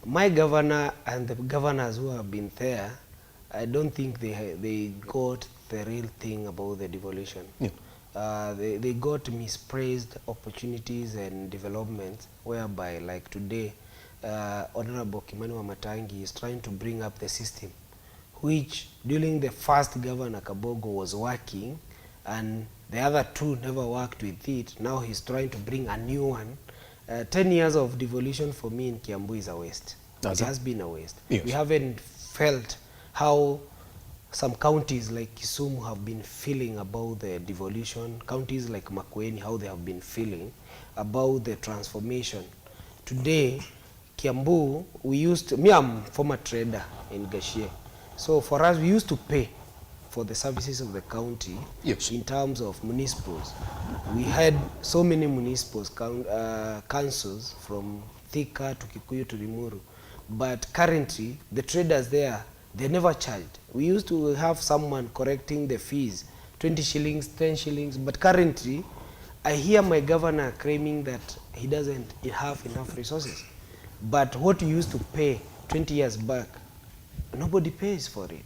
my governor and the governors who have been there, I don't think they got the real thing about the devolution. They got mispraised opportunities and developments whereby, like today, Honorable Kimani Wamatangi is trying to bring up the system, which during the first Governor Kabogo was working, and the other two never worked with it. Now he's trying to bring a new one. 10 years of devolution for me in Kiambu is a waste. It has been a waste. Yes. We haven't felt how some counties like Kisumu have been feeling about the devolution, counties like Makueni, how they have been feeling about the transformation. Today, Kiambu, I'm a former trader in Gashie. So for us, we used to pay for the services of the county in terms of municipals. We had so many municipals, councils from Thika to Kikuyu to Limuru. But currently, the traders there, they never charged. We used to have someone correcting the fees, 20 shillings, 10 shillings, but currently, I hear my governor claiming that he doesn't have enough resources. But what we used to pay 20 years back, nobody pays for it.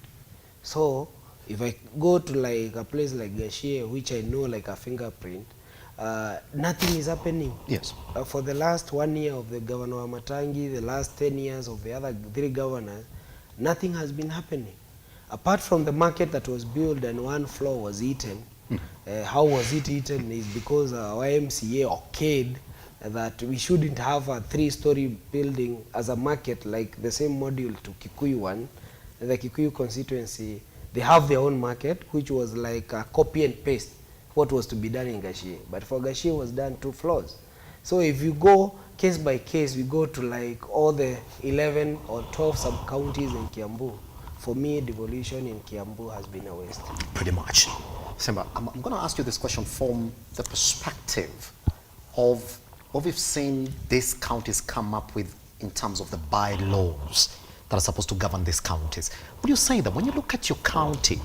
So, if I go to like a place like Gashie, which I know like a fingerprint, nothing is happening. Yes. For the last 1 year of the Governor Wamatangi, the last 10 years of the other 3 governors, nothing has been happening. Apart from the market that was built and one floor was eaten. How was it eaten is because YMCA okayed that we shouldn't have a 3-story building as a market like the same module to Kikuyu one. The Kikuyu constituency, they have their own market, which was like a copy and paste what was to be done in Gashie. But for Gashie was done 2 floors. So if you go case by case, we go to like all the 11 or 12 sub-counties in Kiambu. For me, devolution in Kiambu has been a waste. Pretty much. Simba, I'm going to ask you this question from the perspective of what we've seen these counties come up with in terms of the bylaws that are supposed to govern these counties. Would you say that when you look at your county,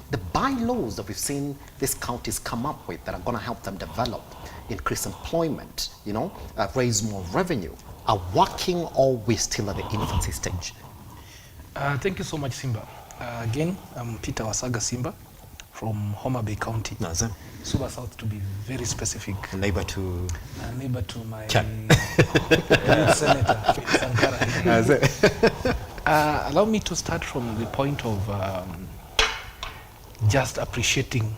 the bylaws that we've seen these counties come up with that are going to help them develop, increase employment, you know, raise more revenue, are working, or we're still at the infancy stage? Thank you so much, Simba. Again, I'm Peter Wasaga Simba from Homa Bay County. Suba South, to be very specific. A neighbor to my Senator Sankara. Allow me to start from the point of just appreciating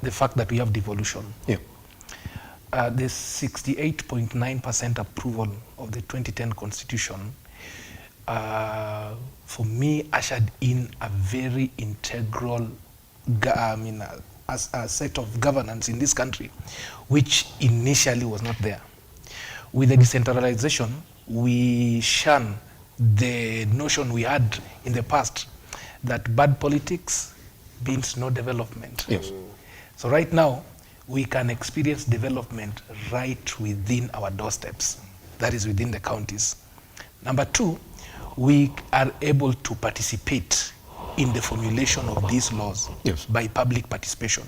the fact that we have devolution. Yeah. The 68.9% approval of the 2010 Constitution for me ushered in a very integral a set of governance in this country, which initially was not there. With the decentralization, we shun the notion we had in the past that bad politics means no development. Yes. So right now, we can experience development right within our doorsteps, that is within the counties. Number 2, we are able to participate in the formulation of these laws by public participation,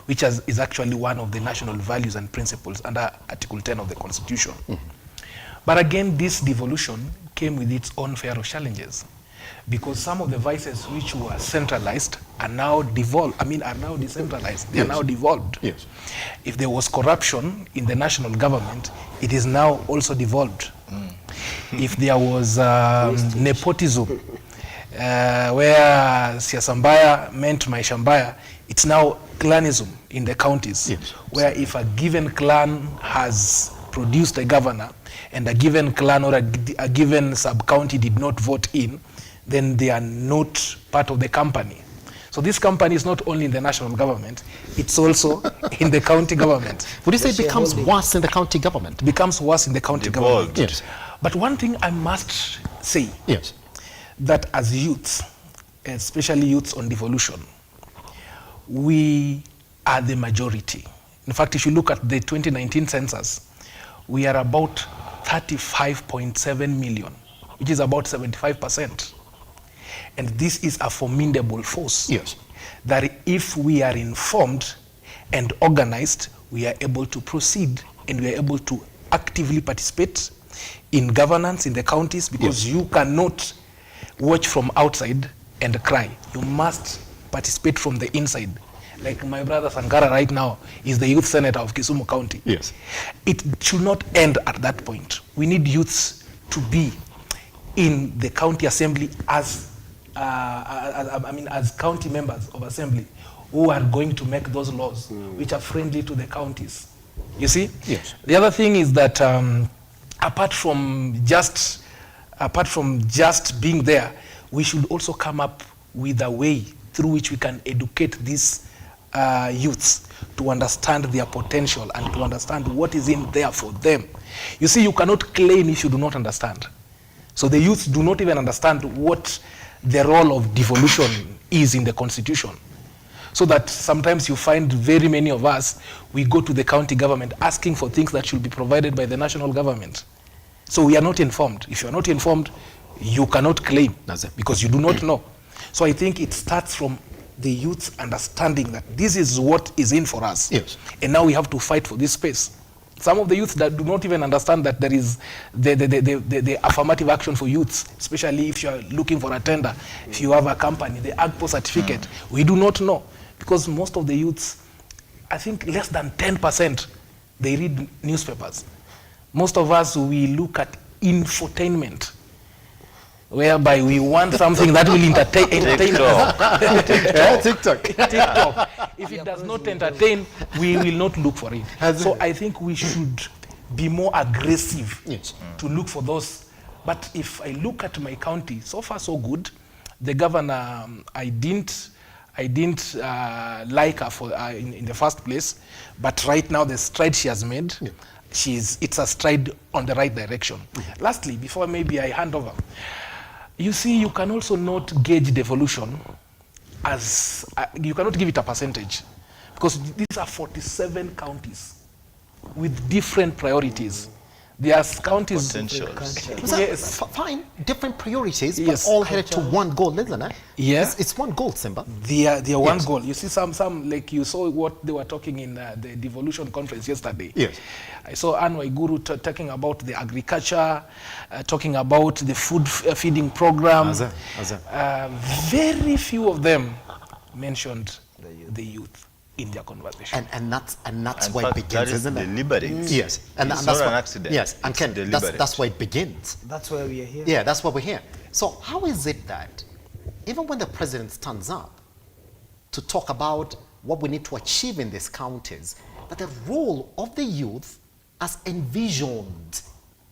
which is actually one of the national values and principles under Article 10 of the Constitution. But again, this devolution came with its own fair of challenges, because some of the vices which were centralized are now decentralized. They are now devolved. Yes. If there was corruption in the national government, it is now also devolved. If there was nepotism, where Siasambaya meant Maishambaya, it's now clanism in the counties, where if a given clan has produced a governor and a given clan or a given sub-county did not vote in, then they are not part of the company. So this company is not only in the national government, it's also in the county government. Would you say it becomes worse in the county government? It becomes worse in the county government. Yes. But one thing I must say, that as youths, especially youths on devolution, we are the majority. In fact, if you look at the 2019 census, we are about 35.7 million, which is about 75%. And this is a formidable force. That if we are informed and organized, we are able to proceed and we are able to actively participate in governance in the counties, because you cannot watch from outside and cry. You must participate from the inside. Like my brother Sankara right now is the youth senator of Kisumu County. It should not end at that point. We need youths to be in the county assembly as county members of assembly who are going to make those laws which are friendly to the counties. You see? The other thing is that apart from just being there, we should also come up with a way through which we can educate these youths to understand their potential and to understand what is in there for them. You see, you cannot claim if you do not understand. So the youths do not even understand what the role of devolution is in the Constitution. So that sometimes you find very many of us, we go to the county government asking for things that should be provided by the national government. So we are not informed. If you are not informed, you cannot claim because you do not know. So I think it starts from the youths understanding that this is what is in for us. And now we have to fight for this space. Some of the youth that do not even understand that there is the affirmative action for youths, especially if you are looking for a tender, if you have a company, the AGPO certificate, we do not know. Because most of the youths, I think less than 10%, they read newspapers. Most of us, we look at infotainment, whereby we want something that will entertain us. TikTok. If it does not entertain, we will not look for it. So I think we should be more aggressive to look for those. But if I look at my county, so far so good. The governor, I didn't I didn't like her for in the first place, but right now the stride she has made, it's a stride on the right direction. Lastly, before maybe I hand over, you see, you can also not gauge devolution as, you cannot give it a percentage, because these are 47 counties with different priorities. There are counties. Yes. Fine, different priorities, but all headed to one goal, isn't it? Yes. It's one goal, Simba. They are one goal. You see, some like you saw what they were talking in the Devolution conference yesterday. Yes. I saw Anne Waiguru talking about the agriculture, talking about the food feeding program. Very few of them mentioned the youth in their conversation. And that's why it begins, isn't it? Deliberate. Yes. And it's that's not why, an accident. Yes, and Ken, that's why it begins. That's why we are here. Yeah, that's why we're here. So how is it that even when the president stands up to talk about what we need to achieve in these counties, that the role of the youth as envisioned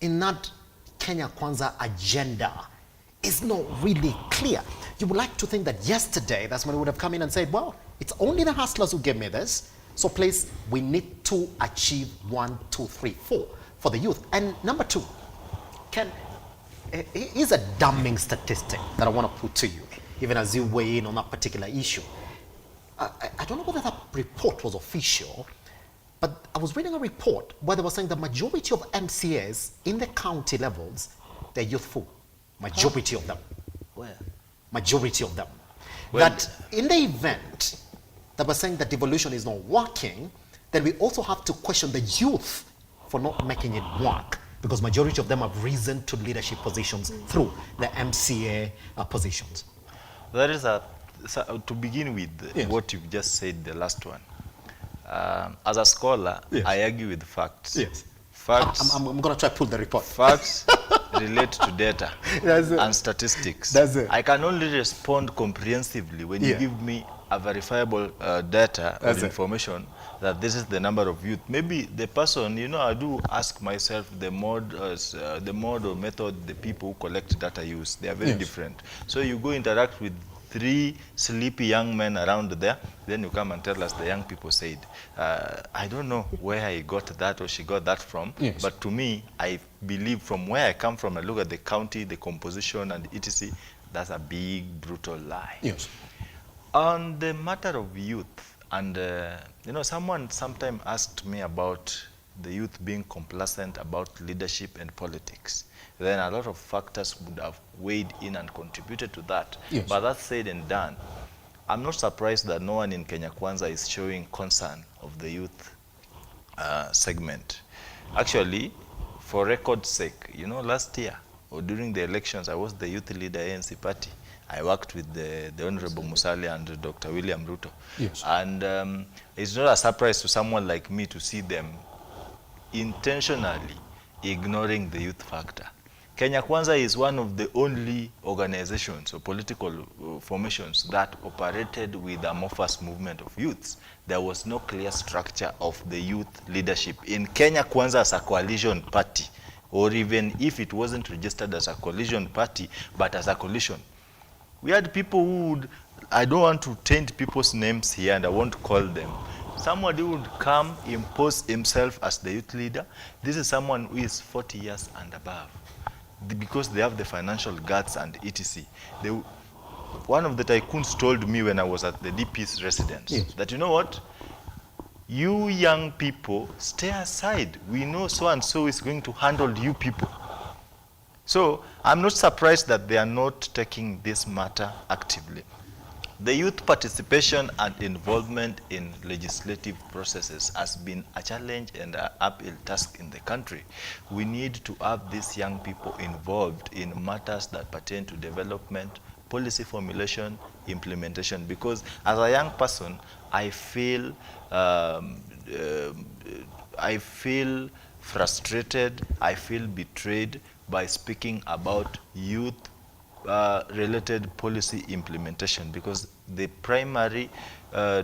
in that Kenya Kwanza agenda is not really clear? You would like to think that yesterday, that's when we would have come in and said, well, it's only the hustlers who gave me this, so please, we need to achieve 1, 2, 3, 4 for the youth. And number two, Ken, here's a damning statistic that I want to put to you, even as you weigh in on that particular issue. I don't know whether that report was official, but I was reading a report where they were saying the majority of MCAs in the county levels, they're youthful. Majority of them. Where? Majority of them. Well, that in the event that we're saying that devolution is not working, then we also have to question the youth for not making it work, because majority of them have risen to leadership positions through the MCA positions. There is to begin with, what you've just said, the last one. As a scholar, I argue with facts. Yes. Facts. I'm going to try to pull the report. Facts relate to data and statistics. That's it. I can only respond comprehensively when you give me a verifiable data or information that this is the number of youth. Maybe the person, you know, I do ask myself the mode or method the people who collect data use. They are very different. So you go interact with 3 sleepy young men around there, then you come and tell us the young people said. I don't know where he got that or she got that from, but to me, I believe from where I come from, I look at the county, the composition and etc., that's a big, brutal lie. Yes. On the matter of youth, and you know, someone sometime asked me about the youth being complacent about leadership and politics. Then a lot of factors would have weighed in and contributed to that. Yes. But that said and done, I'm not surprised that no one in Kenya Kwanza is showing concern of the youth segment. Actually, for record's sake, you know, last year or during the elections, I was the youth leader ANC party. I worked with the Honorable Musalia and Dr. William RUTO. Yes. And it's not a surprise to someone like me to see them intentionally ignoring the youth factor. Kenya Kwanza is one of the only organizations or political formations that operated with the amorphous movement of youths. There was no clear structure of the youth leadership in Kenya Kwanza as a coalition party, or even if it wasn't registered as a coalition party, but as a coalition. We had people who would, I don't want to taint people's names here and I won't call them. Somebody would come, impose himself as the youth leader. This is someone who is 40 years and above, because they have the financial guts and etc. One of the tycoons told me when I was at the DP's residence that, you know what, you young people, stay aside. We know so-and-so is going to handle you people. So I'm not surprised that they are not taking this matter actively. The youth participation and involvement in legislative processes has been a challenge and an uphill task in the country. We need to have these young people involved in matters that pertain to development, policy formulation, implementation, because as a young person, I feel frustrated, I feel betrayed by speaking about youth related policy implementation, because the primary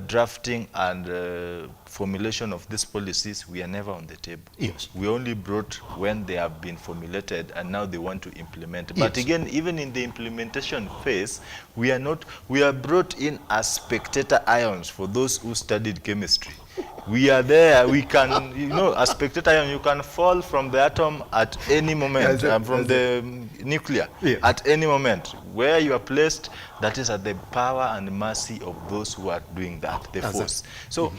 drafting and formulation of these policies, we are never on the table. Yes. We only brought when they have been formulated and now they want to implement. But again, even in the implementation phase, we are brought in as spectator ions for those who studied chemistry. We are there, we can, as spectator ion, you can fall from the atom at any moment, from the nuclear, at any moment. Where you are placed, that is at the power and mercy of those who are doing that, the force. So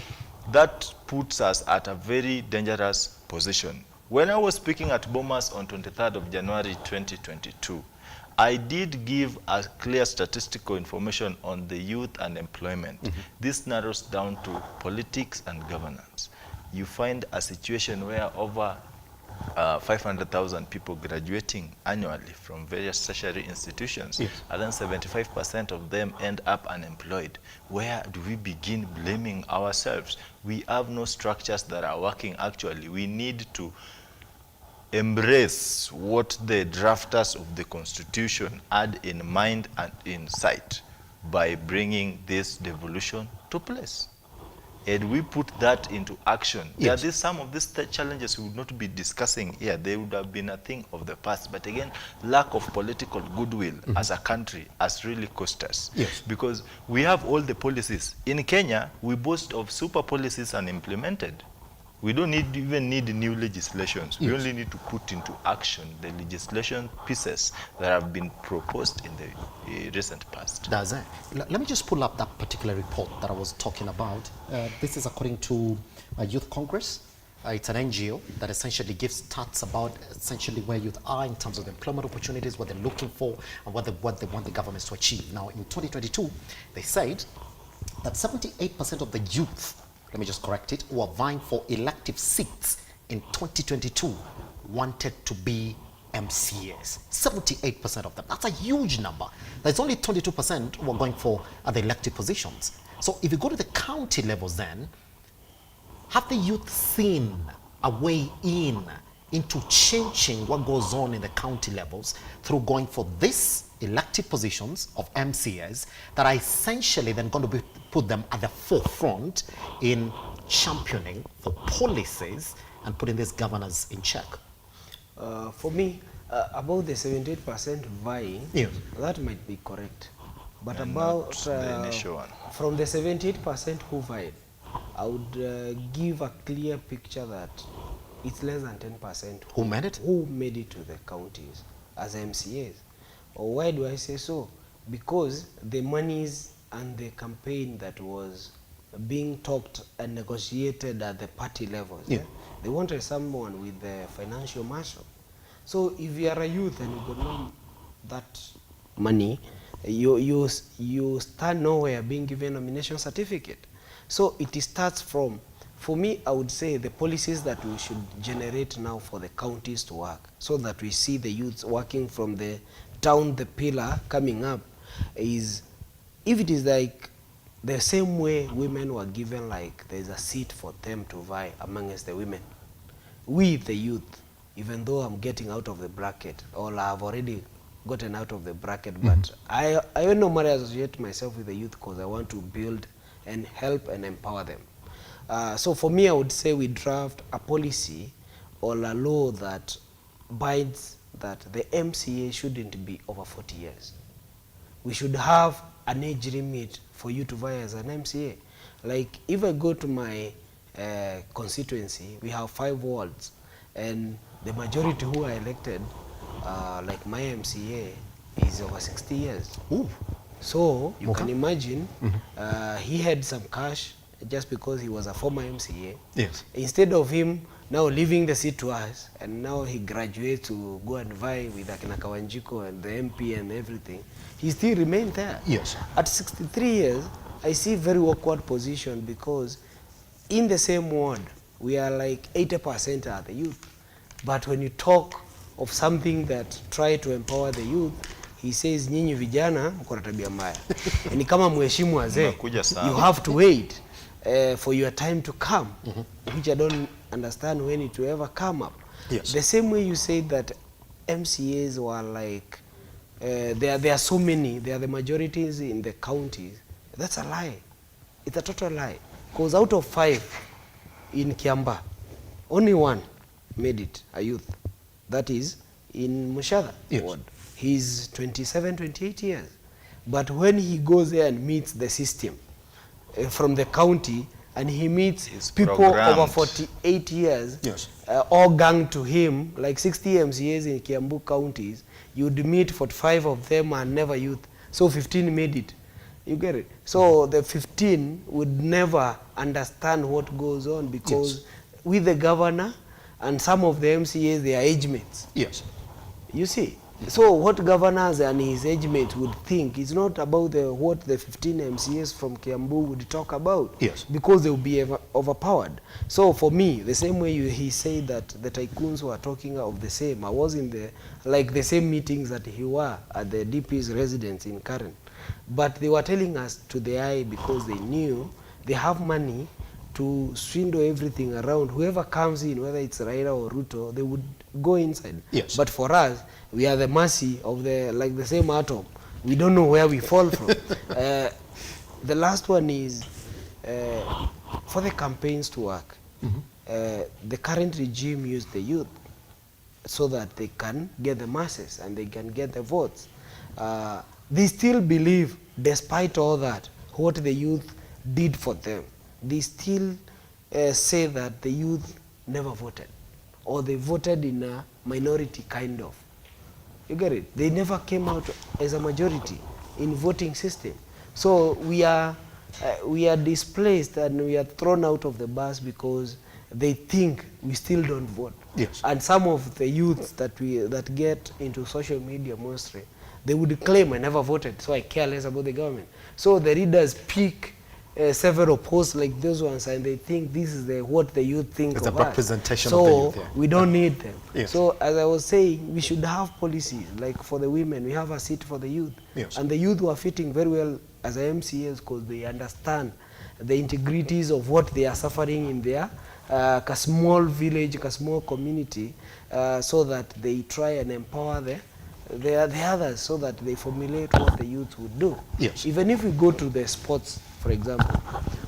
that puts us at a very dangerous position. When I was speaking at Bomas on 23rd of January 2022, I did give a clear statistical information on the youth and employment. This narrows down to politics and governance. You find a situation where over 500,000 people graduating annually from various tertiary institutions, and then 75% of them end up unemployed. Where do we begin blaming ourselves? We have no structures that are working actually. We need to embrace what the drafters of the Constitution had in mind and in sight by bringing this devolution to place. And we put that into action. There are some of these challenges we would not be discussing here. They would have been a thing of the past. But again, lack of political goodwill as a country has really cost us. Because we have all the policies. In Kenya, we boast of super policies unimplemented. We don't even need new legislations. We only need to put into action the legislation pieces that have been proposed in the recent past. That's it. Let me just pull up that particular report that I was talking about. This is according to Youth Congress. It's an NGO that essentially gives stats about essentially where youth are in terms of employment opportunities, what they're looking for, and what they want the governments to achieve. Now, in 2022, they said that 78% of the youth, let me just correct it, who are vying for elective seats in 2022 wanted to be MCAs. 78% of them. That's a huge number. There's only 22% who are going for the elective positions. So if you go to the county levels then, have the youth seen a way into changing what goes on in the county levels through going for these elective positions of MCAs that are essentially then going to put them at the forefront in championing for policies and putting these governors in check? For me, about the 78% vying, that might be correct. But and about the initial one. From the 78% who vied, I would give a clear picture that it's less than 10% who made it? Who made it to the counties as MCAs. Or why do I say so? Because the monies and the campaign that was being talked and negotiated at the party levels, they wanted someone with the financial muscle. So if you are a youth and you got no that money, you stand nowhere being given a nomination certificate. So it starts from, for me, I would say the policies that we should generate now for the counties to work, so that we see the youths working from the down the pillar coming up, is if it is like the same way women were given, like there's a seat for them to vie amongst the women. We, the youth, even though I'm getting out of the bracket, or I've already gotten out of the bracket, but I don't normally associate myself with the youth because I want to build and help and empower them. So for me, I would say we draft a policy or a law that binds that the MCA shouldn't be over 40 years. We should have an age limit for you to vie as an MCA. Like if I go to my constituency, we have 5 wards, and the majority who are elected, like my MCA, is over 60 years. Ooh. So you can imagine he had some cash just because he was a former MCA. Yes. Instead of him now leaving the seat to us, and now he graduates to go and vie with Akina Kawanjiko and the MP and everything, he still remained there. Yes. At 63 years, I see very awkward position, because in the same ward, we are like 80% are the youth. But when you talk of something that try to empower the youth, he says, nyinyi vijana mko na tabia mbaya. Ni kama mheshimu wazee, you have to wait for your time to come, which I don't understand when it will ever come up. Yes. The same way you said that MCAs were like there are so many, they are the majorities in the counties. That's a lie. It's a total lie. Because out of 5 in Kiamba, only 1 made it, a youth. That is in Mushada ward. He's 27, 28 years. But when he goes there and meets the system from the county, and he meets people over 48 years, all gang to him, like 60 MCAs in Kiambu counties, you'd meet 45 of them and never youth. So 15 made it. You get it? So the 15 would never understand what goes on because with the governor and some of the MCAs, they are age mates. Yes. You see? So what governors and his age mates would think is not about what the 15 MCAs from Kiambu would talk about. Yes. Because they will be overpowered. So for me, the same way he said that the tycoons were talking of the same, I was in the same meetings that he were at the DP's residence in Karen. But they were telling us to the eye because they knew they have money to swindle everything around. Whoever comes in, whether it's Raila or Ruto, they would go inside. Yes. But for us, we are the mercy of the same atom. We don't know where we fall from. The last one is for the campaigns to work. The current regime used the youth so that they can get the masses and they can get the votes. They still believe, despite all that, what the youth did for them. They still say that the youth never voted, or they voted in a minority kind of. You get it? They never came out as a majority in voting system. So we are displaced and we are thrown out of the bus because they think we still don't vote. Yes. And some of the youths that get into social media mostly, they would claim I never voted, so I care less about the government. So the readers pick several posts like those ones, and they think this is what the youth think it's of a us. representation So of the youth. Yeah. we don't need them. Yes. So as I was saying, we should have policies like for the women. We have a seat for the youth, Yes. and the youth were fitting very well as MCAs because they understand the integrities of what they are suffering in their a small village, a small community, so that they try and empower the others so that they formulate what the youth would do. Yes. Even if we go to the sports, for example,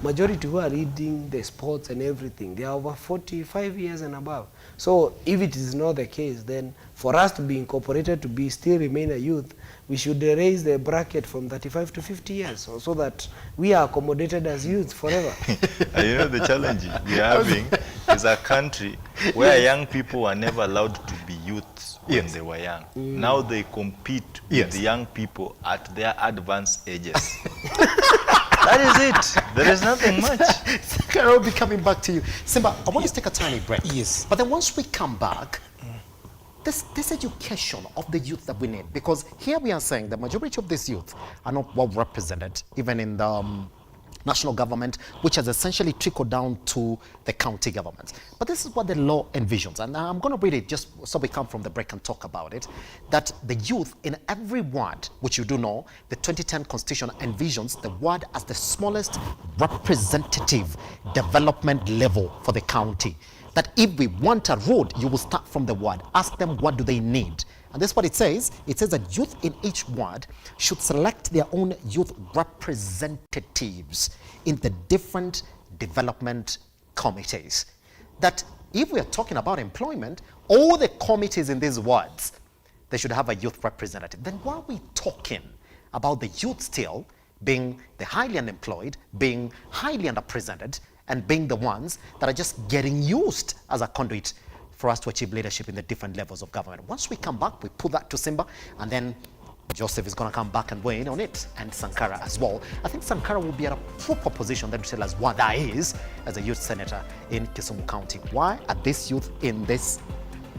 majority who are reading the sports and everything, they are over 45 years and above. So if it is not the case, then for us to be incorporated to still remain a youth, we should raise the bracket from 35 to 50 years so that we are accommodated as youth forever. And you know the challenge we are having is a country where young people were never allowed to be youths when they were young. Now they compete with the young people at their advanced ages. That is it. There is nothing much. I'll be coming back to you. Simba, I want to take a tiny break. Yes. But then once we come back, this education of the youth that we need, because here we are saying the majority of these youth are not well represented, even in the national government, which has essentially trickled down to the county governments. But this is what the law envisions, and I'm going to read it just so we come from the break and talk about it, that the youth in every ward, which you do know, the 2010 Constitution envisions the ward as the smallest representative development level for the county. That if we want a road, you will start from the ward. Ask them what do they need. And that's what it says. It says that youth in each ward should select their own youth representatives in the different development committees. That if we are talking about employment, all the committees in these wards, they should have a youth representative. Then why are we talking about the youth still being the highly unemployed, being highly underrepresented, and being the ones that are just getting used as a conduit for us to achieve leadership in the different levels of government? Once we come back, we put that to Simba, and then Joseph is going to come back and weigh in on it, and Sankara as well. I think Sankara will be at a proper position then to tell us what that is as a youth senator in Kisumu County. Why are these youth in these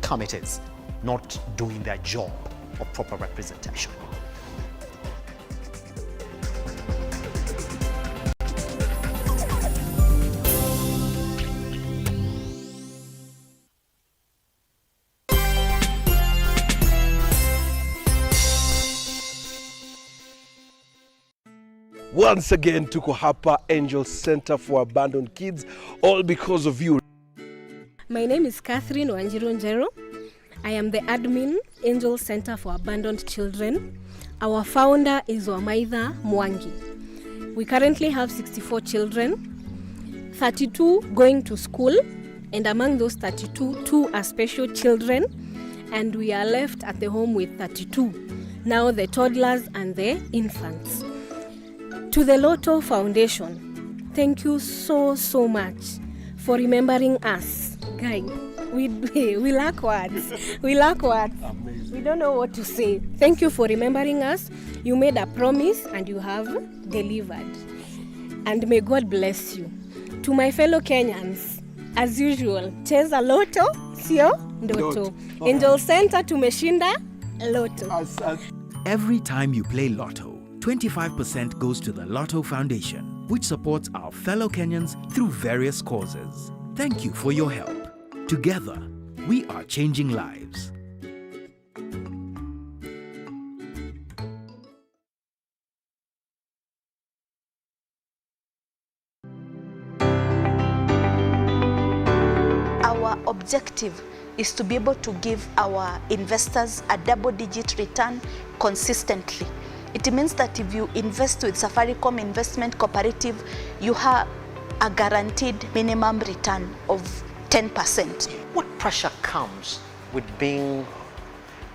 committees not doing their job of proper representation? Once again, tuko hapa Angel Center for Abandoned Kids, all because of you. My name is Catherine Wanjiru Njero, I am the admin, Angel Center for Abandoned Children. Our founder is Wamaitha Mwangi. We currently have 64 children, 32 going to school, and among those 32, 2 are special children, and we are left at the home with 32. Now the toddlers and the infants. To the LUTO Foundation, thank you so much for remembering us. Guy, we lack words. We lack words. We don't know what to say. Thank you for remembering us. You made a promise and you have delivered. And may God bless you. To my fellow Kenyans, as usual, cheza LUTO, sio ndoto. Angel Center tumeshinda LUTO. Every time you play Lotto, 25% goes to the LUTO Foundation, which supports our fellow Kenyans through various causes. Thank you for your help. Together, we are changing lives. Our objective is to be able to give our investors a double-digit return consistently. It means that if you invest with Safaricom Investment Cooperative, you have a guaranteed minimum return of 10%. What pressure comes with being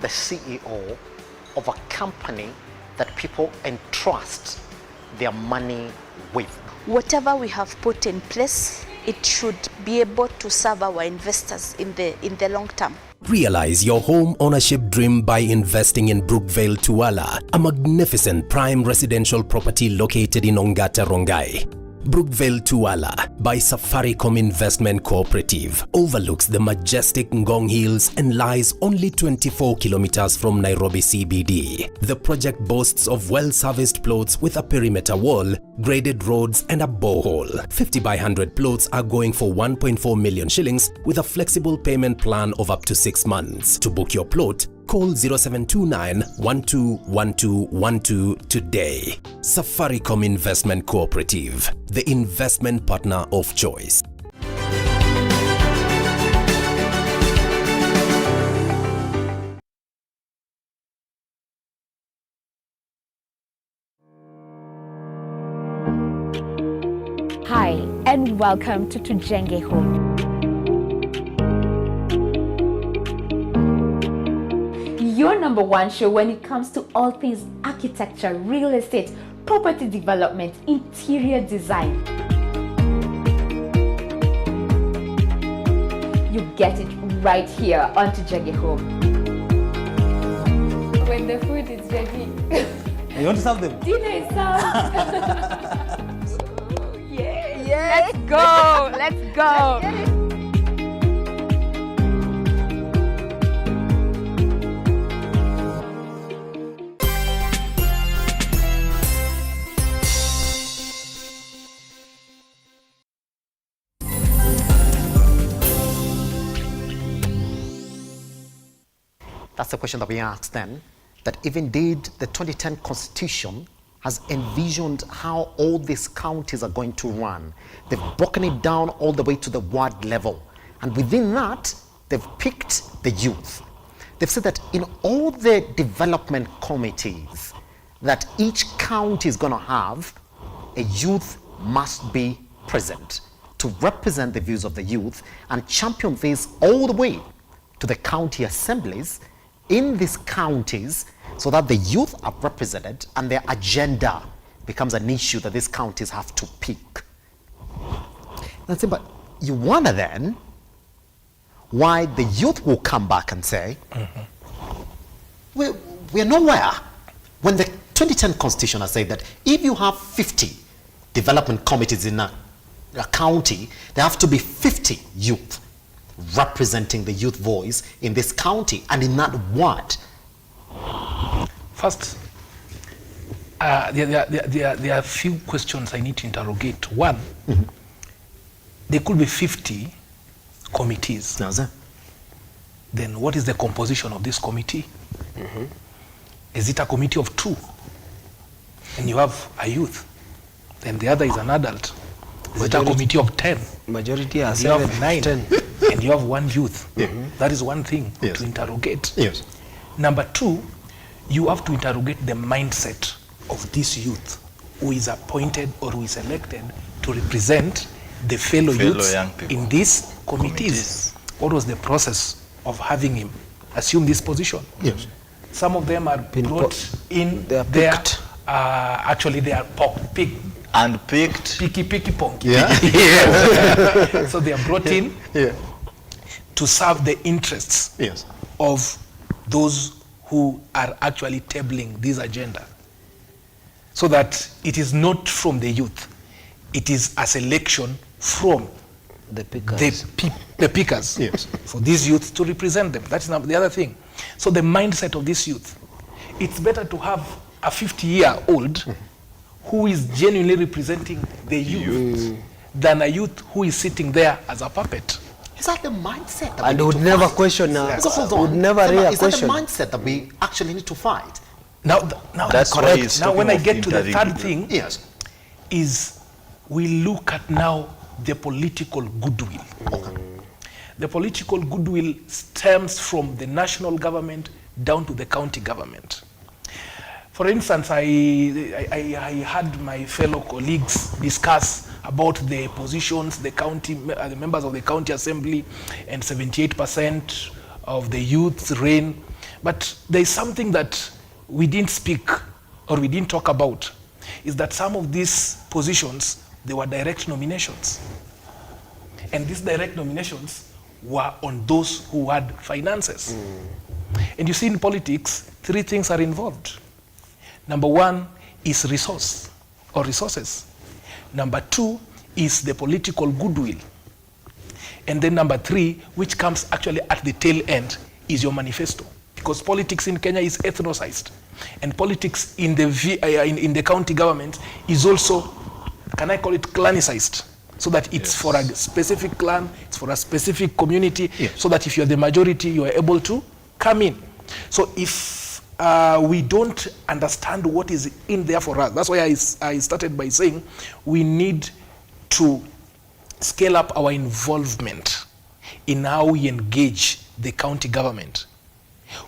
the CEO of a company that people entrust their money with? Whatever we have put in place, it should be able to serve our investors in the long term. Realize your home ownership dream by investing in Brookvale Tuala, a magnificent prime residential property located in Ongata Rongai. Brookvale Tuala by Safaricom Investment Cooperative overlooks the majestic Ngong Hills and lies only 24 kilometers from Nairobi CBD. The project boasts of well-serviced plots with a perimeter wall, graded roads and a borehole. 50 by 100 plots are going for 1.4 million shillings with a flexible payment plan of up to 6 months. To book your plot, call 0729 121212 today. Safaricom Investment Cooperative, the investment partner of choice. Hi, and welcome to Tujenge Home. Your number one show when it comes to all things architecture, real estate, property development, interior design. You get it right here on Tujenge Home. When the food is ready. You want to serve them? Dinner is served. Let's go. Let's go. That's the question that we asked then, that if indeed the 2010 Constitution has envisioned how all these counties are going to run. They've broken it down all the way to the ward level. And within that, they've picked the youth. They've said that in all the development committees that each county is going to have, a youth must be present to represent the views of the youth and champion this all the way to the county assemblies in these counties, so that the youth are represented and their agenda becomes an issue that these counties have to pick. That's it, but you wonder then why the youth will come back and say, we're nowhere. When the 2010 Constitution has said that if you have 50 development committees in a county, there have to be 50 youth representing the youth voice in this county and in that ward. First, there are a few questions I need to interrogate. One, there could be 50 committees. Then what is the composition of this committee? Is it a committee of 2? And you have a youth. Then the other is an adult. Is it a committee of 10? Majority are and you have 9. And and you have one youth, that is one thing to interrogate. Yes. Number two, you have to interrogate the mindset of this youth who is appointed or who is elected to represent the fellow youths young people in these committees. What was the process of having him assume this position? Yes. Some of them are brought in there. Actually, they are picked. And picked. Picky ponky. Yeah. So they are brought in to serve the interests of those who are actually tabling this agenda. So that it is not from the youth. It is a selection from the pickers. The pickers for these youth to represent them. That's the other thing. So the mindset of this youth, it's better to have a 50-year-old who is genuinely representing the youth than a youth who is sitting there as a puppet. Is that the mindset that and we need would to never fight? question would never Simba, rear is question. that the mindset that we actually need to fight? Now that's correct. Now when I get to the interviewing third people. thing, is we look at now the political goodwill. The political goodwill stems from the national government down to the county government. For instance, I had my fellow colleagues discuss about the positions the members of the county assembly and 78% of the youth reign. But there is something that we didn't speak or we didn't talk about, is that some of these positions, they were direct nominations. And these direct nominations were on those who had finances. And you see, in politics, three things are involved. Number one is resources. Number two is the political goodwill. And then number three, which comes actually at the tail end, is your manifesto. Because politics in Kenya is ethnicized. And politics in the county government is also, can I call it, clanicized? So that it's for a specific clan, it's for a specific community, so that if you're the majority, you are able to come in. So if we don't understand what is in there for us, that's why I started by saying we need to scale up our involvement in how we engage the county government.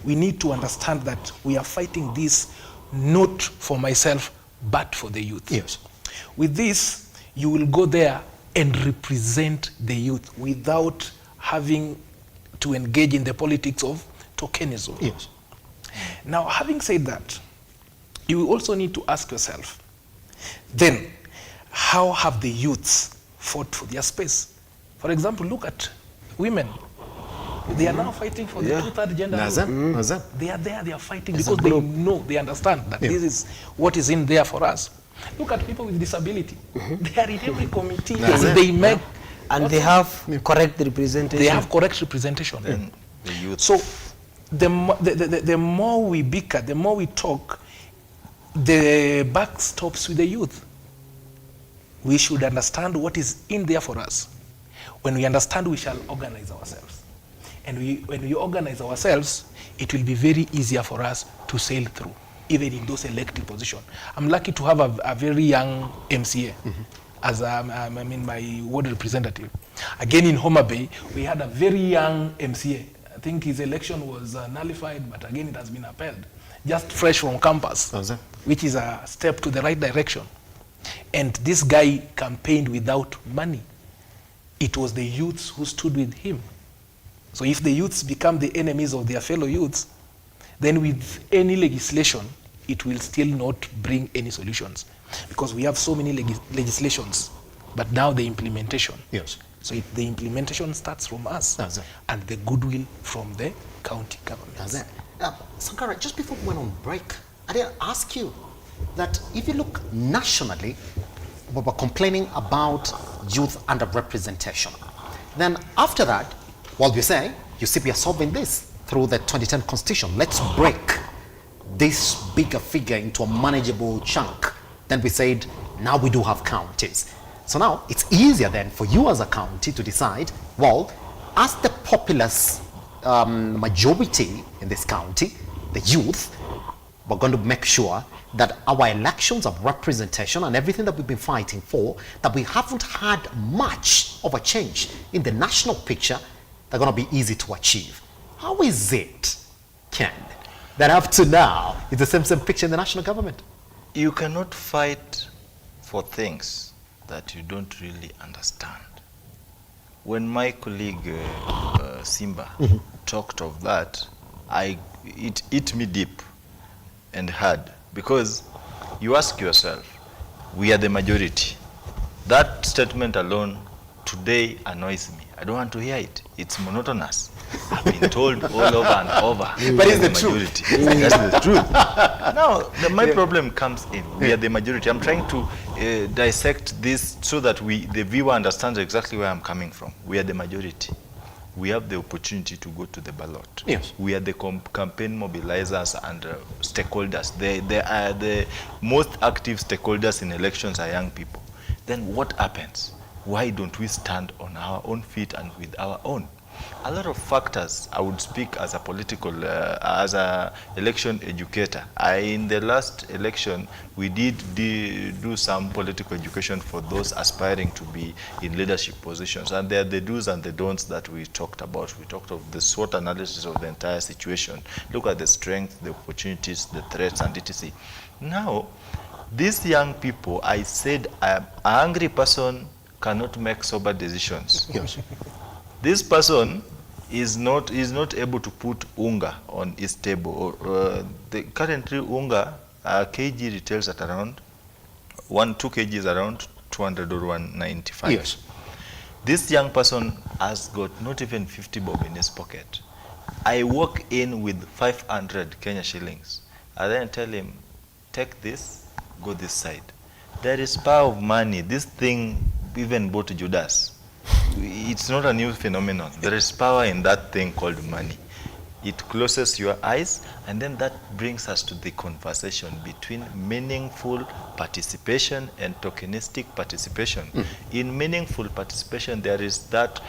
We need to understand that we are fighting this not for myself, but for the youth. Yes. With this, you will go there and represent the youth without having to engage in the politics of tokenism. Yes. Now, having said that, you will also need to ask yourself, then, how have the youths fought for their space? For example, look at women. They are now fighting for the two-third gender role. They are there, they are fighting because they know, they understand that this is what is in there for us. Look at people with disability. They are in every committee. They make, and they have correct representation. They have correct representation. Then the youth. So the more we bicker, the more we talk, the buck stops with the youth. We should understand what is in there for us. When we understand, we shall organize ourselves. And when we organize ourselves, it will be very easier for us to sail through, even in those elected positions. I'm lucky to have a very young MCA as my ward representative. Again, in Homa Bay, we had a very young MCA. I think his election was nullified, but again, it has been upheld. Just fresh from campus, which is a step to the right direction. And this guy campaigned without money. It was the youths who stood with him. So if the youths become the enemies of their fellow youths, then with any legislation, it will still not bring any solutions. Because we have so many legislations, but now the implementation. Yes. So the implementation starts from us and the goodwill from the county government. Sankara, just before we went on break, I did ask you that if you look nationally, we were complaining about youth underrepresentation. Then after that, well, we say, you see, we are solving this through the 2010 Constitution. Let's break this bigger figure into a manageable chunk. Then we said, now we do have counties. So now it's easier then for you as a county to decide, well, as the populace majority in this county, the youth, we're going to make sure that our elections of representation and everything that we've been fighting for, that we haven't had much of a change in the national picture, they're going to be easy to achieve. How is it, Ken, that up to now, it's the same picture in the national government? You cannot fight for things that you don't really understand. When my colleague Simba talked of that, it hit me deep and hard, because you ask yourself, we are the majority. That statement alone today annoys me. I don't want to hear it. It's monotonous. I've been told all over and over. But it's the truth. That's the truth. Now, my problem comes in. We are the majority. I'm trying to dissect this so that the viewer understands exactly where I'm coming from. We are the majority. We have the opportunity to go to the ballot. Yes. We are the campaign mobilizers and stakeholders. The most active stakeholders in elections are young people. Then what happens? Why don't we stand on our own feet and with our own? A lot of factors. I would speak as a political, as a election educator. In the last election, we did do some political education for those aspiring to be in leadership positions. And there are the do's and the don'ts that we talked about. We talked of the SWOT analysis of the entire situation. Look at the strengths, the opportunities, the threats, and etc. Now, these young people, I said, an angry person cannot make sober decisions. Yes. This person is not able to put unga on his table. Currently unga kg retails at around 2 kg is around 200 or 195. Yes. This young person has got not even 50 bob in his pocket. I walk in with 500 Kenya shillings. I then tell him, take this, go this side. There is power of money. This thing even bought Judas. It's not a new phenomenon. There is power in that thing called money. It closes your eyes, and then that brings us to the conversation between meaningful participation and tokenistic participation. In meaningful participation, there is that,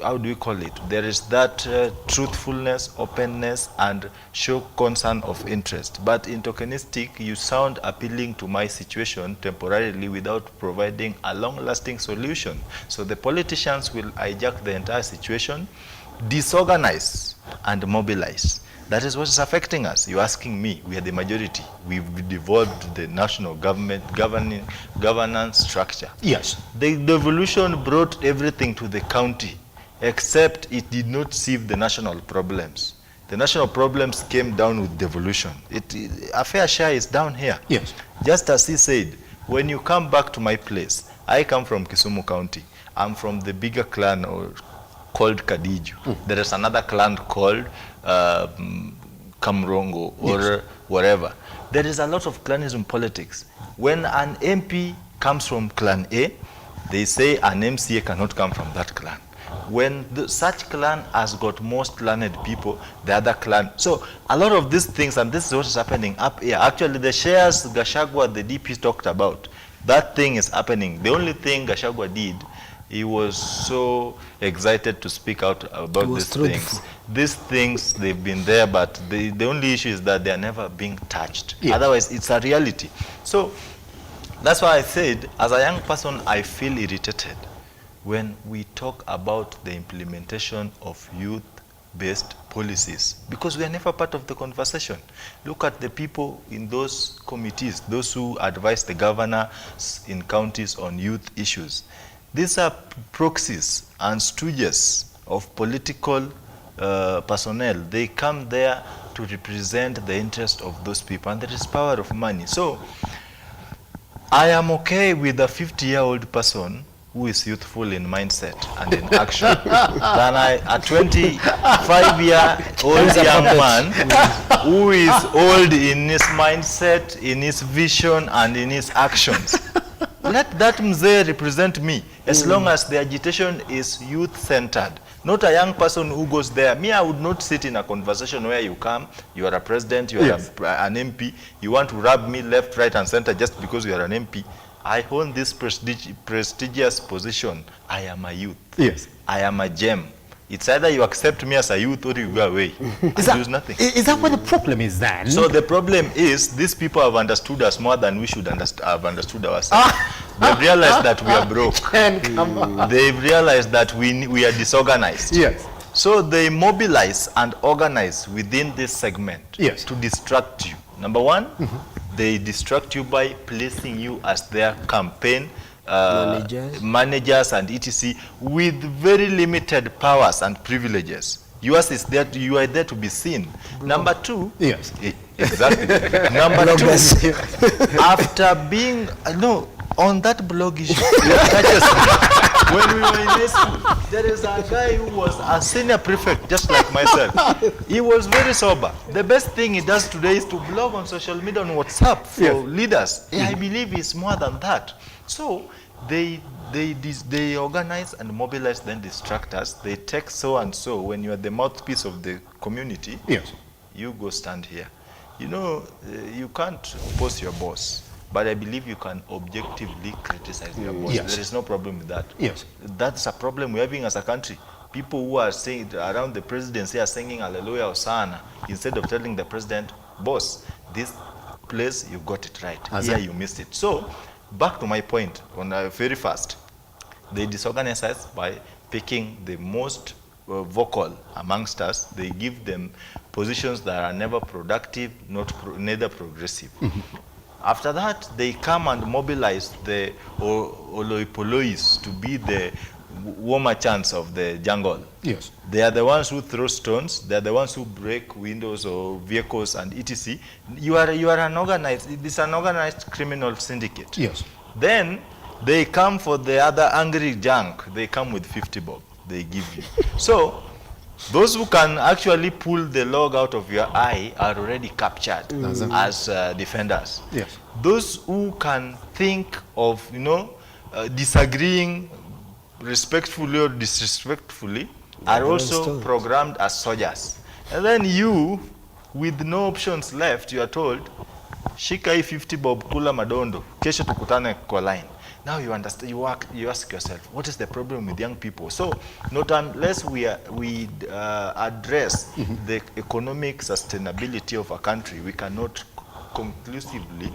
how do we call it? There is that truthfulness, openness, and show concern of interest. But in tokenistic, you sound appealing to my situation temporarily without providing a long-lasting solution. So the politicians will hijack the entire situation, disorganize, and mobilize. That is what is affecting us. You're asking me, we are the majority. We've devolved the national government governance structure. Yes. The devolution brought everything to the county, except it did not solve the national problems. The national problems came down with devolution. A fair share is down here. Yes. Just as he said, when you come back to my place, I come from Kisumu County. I'm from the bigger clan called Kadiju. There is another clan called Kamrongo or whatever. There is a lot of clanism politics. When an MP comes from clan A, they say an MCA cannot come from that clan. When such clan has got most learned people, the other clan. So a lot of these things, and this is what is happening up here. Actually, the shares Gachagua, the DP talked about, that thing is happening. The only thing Gachagua did, he was so excited to speak out about these things. These things, they've been there, but the only issue is that they are never being touched. Yeah. Otherwise, it's a reality. So that's why I said, as a young person, I feel irritated when we talk about the implementation of youth-based policies, because we are never part of the conversation. Look at the people in those committees, those who advise the governors in counties on youth issues. These are proxies and stooges of political personnel. They come there to represent the interest of those people, and there is power of money. So I am okay with a 50-year-old person who is youthful in mindset and in action than a 25-year-old young man who is old in his mindset, in his vision, and in his actions. Let that mzee represent me, as long as the agitation is youth-centered, not a young person who goes there. Me, I would not sit in a conversation where you come, you are a president, you are an MP, you want to rub me left, right, and center just because you are an MP. I hold this prestigious position. I am a youth. Yes. I am a gem. It's either you accept me as a youth or you go away. Use nothing. Is that what the problem is then? So the problem is these people have understood us more than we should have understood ourselves. They've realized that we are broke. Come on. They've realized that we are disorganized. Yes. So they mobilize and organize within this segment Yes. to distract you. Number one, they distract you by placing you as their campaign managers and etc. with very limited powers and privileges. Yours is there. You are there to be seen. Number two, yes, exactly. Number two, after being on that blog issue, when we were in high school, there is a guy who was a senior prefect, just like myself. He was very sober. The best thing he does today is to blog on social media on WhatsApp for leaders. I believe it's more than that. So they organize and mobilize, then distract us. They take so and so. When you are the mouthpiece of the community, yes, you go stand here. You know, you can't post your boss, but I believe you can objectively criticize your boss. Yes. There is no problem with that. Yes. That's a problem we're having as a country. People who are saying around the presidency are singing Hallelujah Hosanna instead of telling the president, boss, this place you got it right. Here you missed it. So back to my point on very fast. They disorganize us by picking the most vocal amongst us. They give them positions that are never productive, neither progressive. After that, they come and mobilize the Oloipolois to be the warmer chants of the jungle. Yes. They are the ones who throw stones. They are the ones who break windows or vehicles and etc. You are an organized. It is an organized criminal syndicate. Yes. Then they come for the other angry junk. They come with 50 bob. They give you. So those who can actually pull the log out of your eye are already captured as defenders. Yes. Those who can think of disagreeing respectfully or disrespectfully are also programmed as soldiers. And then you, with no options left, you are told, shika hii 50 bob, kula madondo, kesho tukutane kwa line. Now you understand, you ask yourself, what is the problem with young people? So not unless we address the economic sustainability of a country, we cannot conclusively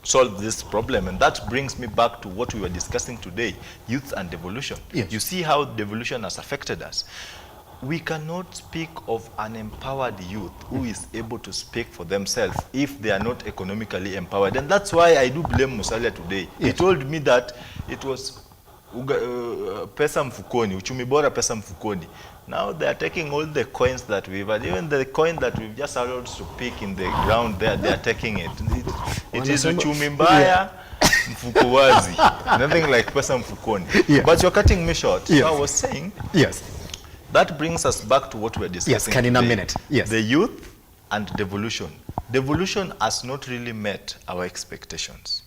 solve this problem. And that brings me back to what we were discussing today, youth and devolution. Yes. You see how devolution has affected us. We cannot speak of an empowered youth who is able to speak for themselves if they are not economically empowered. And that's why I do blame Musalia today. He told me that it was pesa mfukoni, uchumi bora pesa mfukoni. Now they are taking all the coins that we've had, even the coin that we've just allowed to pick in the ground there, they are taking it. It is uchumi mbaya, mfuko wazi. Nothing like pesa mfukoni. But you're cutting me short. So I was saying, that brings us back to what we're discussing. Yes, can in a minute. Yes. The youth and devolution. Devolution has not really met our expectations.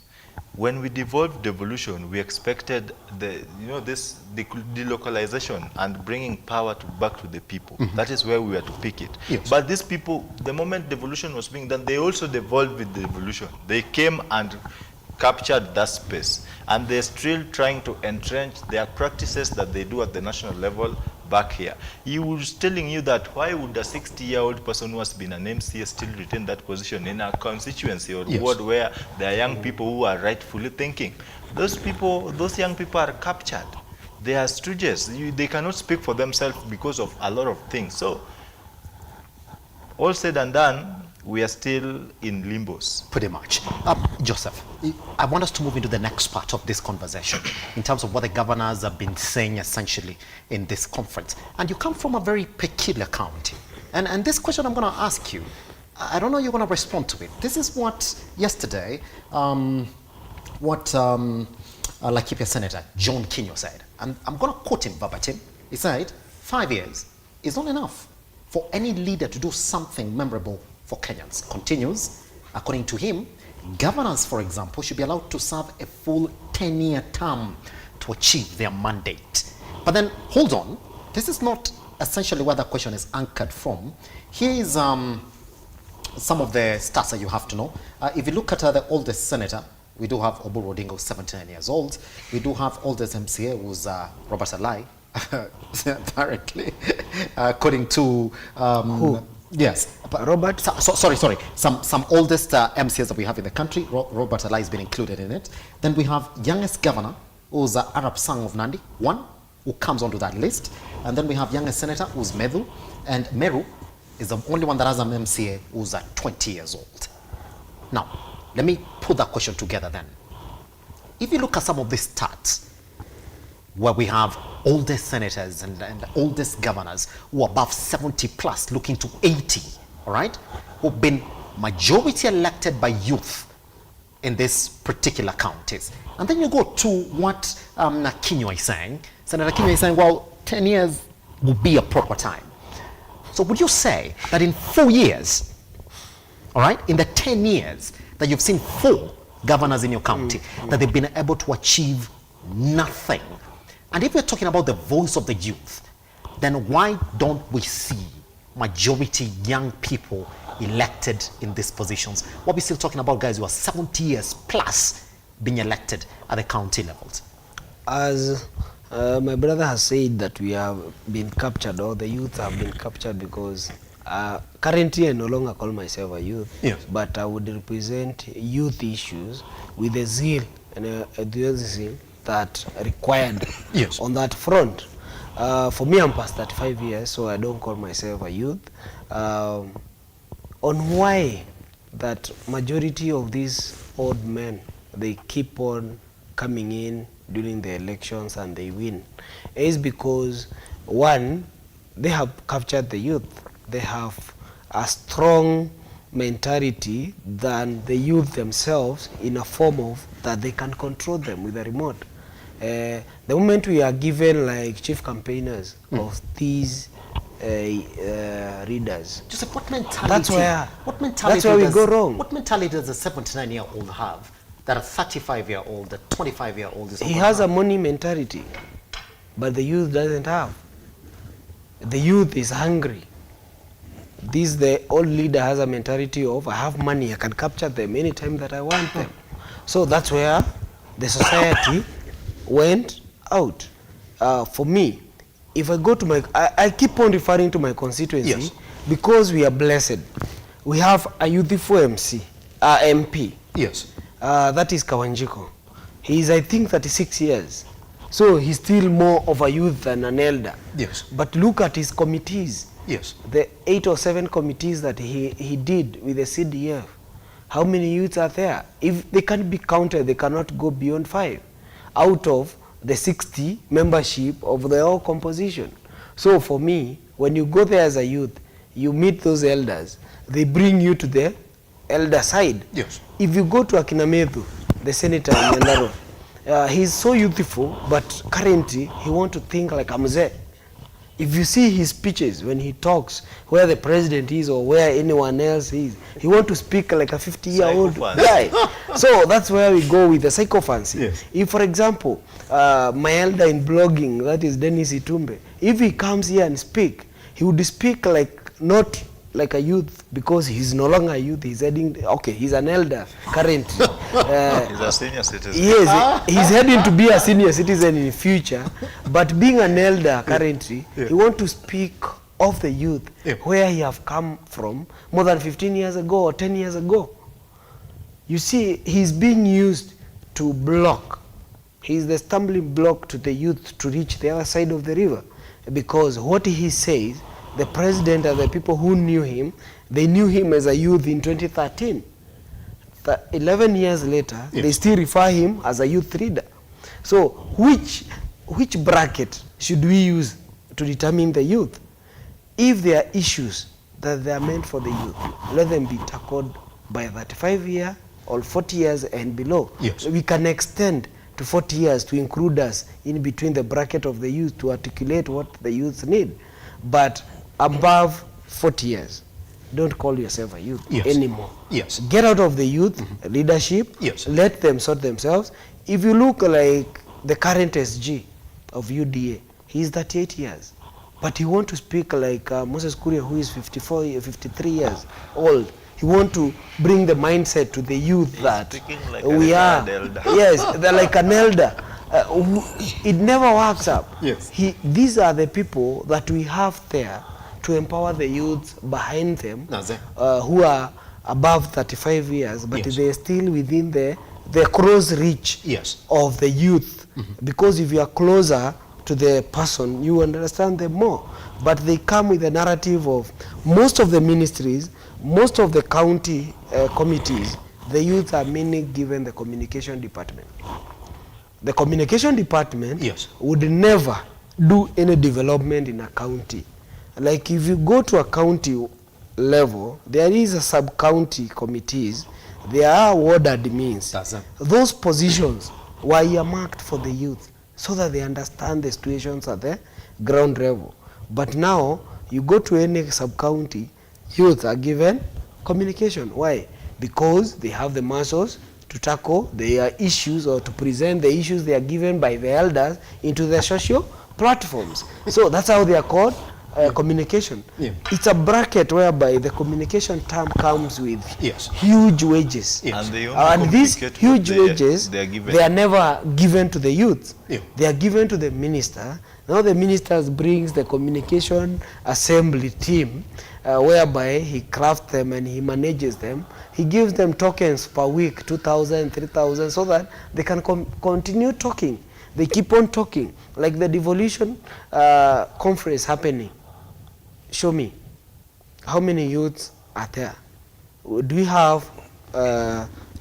When we devolved devolution, we expected this delocalization and bringing power back to the people. That is where we were to pick it. Yes. But these people, the moment devolution was being done, they also devolved with devolution. They came and captured that space, and they're still trying to entrench their practices that they do at the national level back here. He was telling you that why would a 60-year-old person who has been an MCA still retain that position in a constituency or ward where there are young people who are rightfully thinking? Those young people are captured. They are stooges. They cannot speak for themselves because of a lot of things. So, all said and done, we are still in limbos. Pretty much. Joseph, I want us to move into the next part of this conversation in terms of what the governors have been saying essentially in this conference. And you come from a very peculiar county. And this question I'm going to ask you, I don't know you're going to respond to it. This is what yesterday, Laikipia Senator John Kinyo said. And I'm going to quote him verbatim. He said, 5 years is not enough for any leader to do something memorable for Kenyans. Continues, according to him, governors, for example, should be allowed to serve a full 10-year term to achieve their mandate. But then, hold on, this is not essentially where the question is anchored from. Here is some of the stats that you have to know. If you look at the oldest senator, we do have Oburu Odinga, who's 79 years old. We do have oldest MCA, who's Robert Alai, apparently, according to Yes, but Robert. Sorry. Some oldest MCs that we have in the country. Robert Ali has been included in it. Then we have youngest governor, who's Arab Sang of Nandi, one who comes onto that list. And then we have youngest senator, who's Meru, and Meru is the only one that has an MCA who's 20 years old. Now, let me put that question together then. If you look at some of these stats, where we have oldest senators and oldest governors who are above 70 plus, looking to 80, all right, who've been majority elected by youth in these particular counties. And then you go to what Kinyo is saying. Senator Kinyo is saying, well, 10 years would be a proper time. So would you say that in 4 years, all right, in the 10 years that you've seen 4 governors in your county, that they've been able to achieve nothing? And if we're talking about the voice of the youth, then why don't we see majority young people elected in these positions? What we're still talking about guys who are 70 years plus being elected at the county levels. As my brother has said that we have been captured, or the youth have been captured, because currently I no longer call myself a youth, yes, but I would represent youth issues with a zeal and enthusiasm that required, yes, on that front. For me, I'm past 35 years, so I don't call myself a youth. On why that majority of these old men, they keep on coming in during the elections and they win, is because, one, they have captured the youth. They have a strong mentality than the youth themselves, in a form of that they can control them with a remote. The moment we are given like chief campaigners of these readers, Joseph, what mentality that's where we go wrong. What mentality does a 79-year-old have that a 35-year-old, a 25-year-old is? He has a money mentality, but the youth doesn't have. The youth is hungry. The old leader has a mentality of, I have money, I can capture them anytime that I want them. So that's where the society went out. For me, if I go to my, I keep on referring to my constituency, yes, because we are blessed. We have a youthful MP. Yes. That is Kawanjiko. He is, I think, 36 years. So he's still more of a youth than an elder. Yes. But look at his committees. Yes. The 8 or 7 committees that he did with the CDF. How many youths are there? If they can't be counted, they cannot go beyond 5 out of the 60 membership of the whole composition. So for me, when you go there as a youth, you meet those elders, they bring you to the elder side. Yes. If you go to Akinamethu, the senator in Nyandaro, he's so youthful, but currently he wants to think like a mzee. If you see his speeches when he talks, where the president is or where anyone else is, he wants to speak like a 50-year-old guy. So that's where we go with the sycophancy. Yes. If, for example, my elder in blogging, that is Dennis Itumbe, if he comes here and speak, he would speak like, not like a youth, because he's no longer a youth, he's heading, okay, he's an elder currently. He's a senior citizen. Yes, he's heading to be a senior citizen in the future, but being an elder currently, he wants to speak of the youth, where he have come from more than 15 years ago or 10 years ago. You see, he's being used to block. He's the stumbling block to the youth to reach the other side of the river, because what he says, the president and the people who knew him, they knew him as a youth in 2013. 11 years later, they still refer him as a youth leader. So which bracket should we use to determine the youth? If there are issues that they are meant for the youth, let them be tackled by 35 years or 40 years and below. Yes. We can extend to 40 years to include us in between the bracket of the youth to articulate what the youth need. But above 40 years, don't call yourself a youth anymore. Yes. Get out of the youth leadership. Yes. Let them sort themselves. If you look like the current SG of UDA, he is 38 years. But he want to speak like Moses Kuria, who is 53 years old. He want to bring the mindset to the youth that like we are. Yes, they're like an elder. It never works up. Yes. These are the people that we have there to empower the youth behind them who are above 35 years, but they're still within the close reach of the youth. Because if you are closer to the person, you understand them more. But they come with a narrative of most of the ministries, most of the county committees, the youth are mainly given the communication department. The communication department would never do any development in a county. Like if you go to a county level, there is a sub-county committees, there are ward admins. Those positions were earmarked for the youth so that they understand the situations at the ground level. But now, you go to any sub-county, youth are given communication. Why? Because they have the muscles to tackle their issues or to present the issues they are given by the elders into their social platforms. So that's how they are called communication. It's a bracket whereby the communication term comes with huge wages. And these huge wages, they are never given to the youth. They are given to the minister. Now the minister brings the communication assembly team whereby he crafts them and he manages them. He gives them tokens per week, 2,000, 3,000, so that they can continue talking. They keep on talking. Like the Devolution conference happening. Show me, how many youths are there? Do we have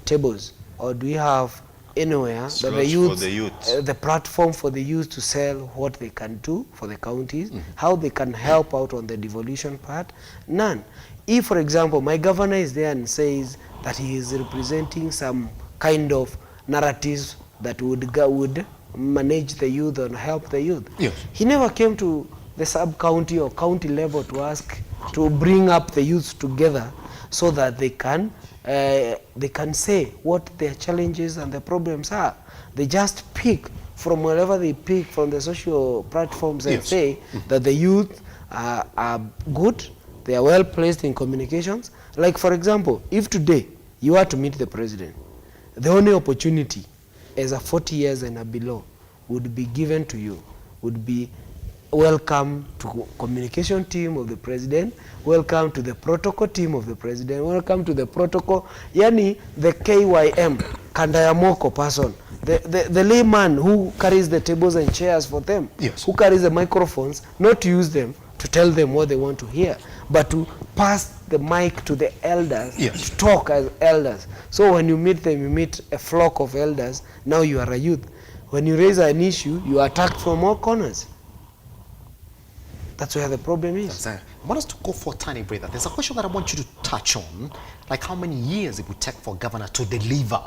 tables, or do we have anywhere that the youth, the platform for the youth to sell what they can do for the counties, how they can help out on the devolution part? None. If, for example, my governor is there and says that he is representing some kind of narratives that would manage the youth and help the youth, he never came to the sub-county or county level to ask to bring up the youth together so that they can say what their challenges and the problems are. They just pick from wherever they pick from the social platforms and say that the youth are good, they are well placed in communications. Like for example, if today you are to meet the president, the only opportunity as a 40 years and below would be given to you, would be welcome to communication team of the president, welcome to the protocol team of the president, welcome to the protocol, yani the KYM, Kandayamoko person, the layman who carries the tables and chairs for them, who carries the microphones, not to use them to tell them what they want to hear, but to pass the mic to the elders, to talk as elders. So when you meet them, you meet a flock of elders, now you are a youth. When you raise an issue, you are attacked from all corners. That's where the problem is. I want us to go for a tiny breather. There's a question that I want you to touch on, like how many years it would take for a governor to deliver.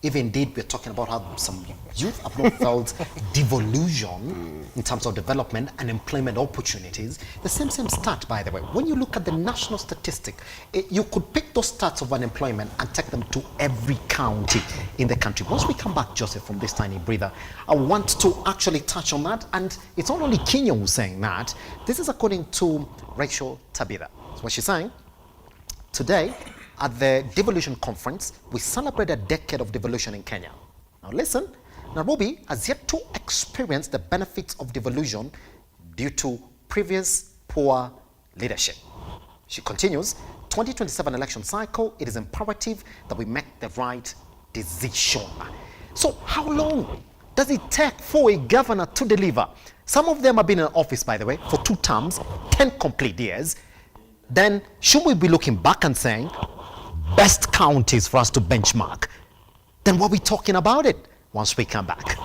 If indeed we're talking about how some youth have not felt devolution in terms of development and employment opportunities. The same stat, by the way. When you look at the national statistic, you could pick those stats of unemployment and take them to every county in the country. Once we come back, Joseph, from this tiny breather, I want to actually touch on that. And it's not only Kenya who's saying that. This is according to Rachel Tabitha. So what she's saying, today, at the Devolution conference, we celebrate a decade of devolution in Kenya. Now listen, Nairobi has yet to experience the benefits of devolution due to previous poor leadership. She continues, 2027 election cycle, it is imperative that we make the right decision. So how long does it take for a governor to deliver? Some of them have been in office, by the way, for 2 terms, 10 complete years. Then should we be looking back and saying, best counties for us to benchmark? Then what are we talking about it once we come back?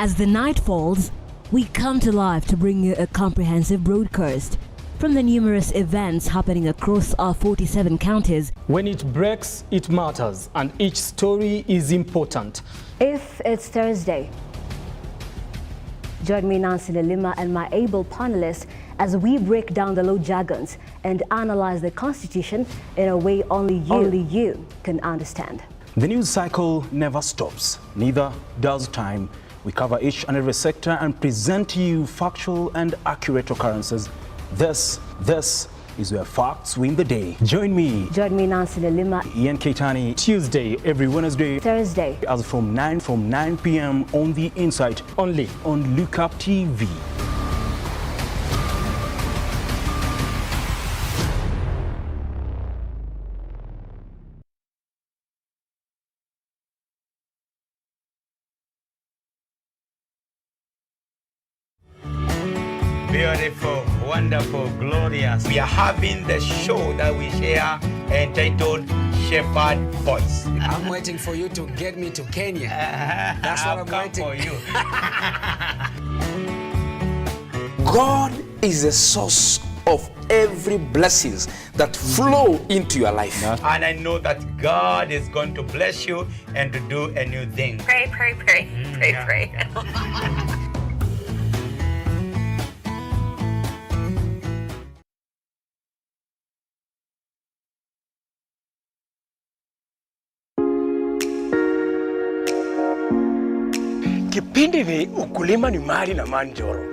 As the night falls, we come to life to bring you a comprehensive broadcast from the numerous events happening across our 47 counties. When it breaks, it matters, and each story is important. If it's Thursday, join me, Nancy Lima, and my able panelists as we break down the law jargons and analyze the Constitution in a way only you can understand. The news cycle never stops, neither does time. We cover each and every sector and present you factual and accurate occurrences. This is where facts win the day. Join me, Nancy Lima, Ian Keitani, Tuesday, every Wednesday, Thursday, as from 9 p.m. on The Insight, only on Lookuptv. Beautiful, wonderful, glorious. We are having the show that we share entitled Shepherd Voice. I'm waiting for you to get me to Kenya. That's what I'm waiting for you. God is the source of every blessings that flow into your life. And I know that God is going to bless you and to do a new thing. Pray. Kipindi ni ukulima ni mali na manjoro.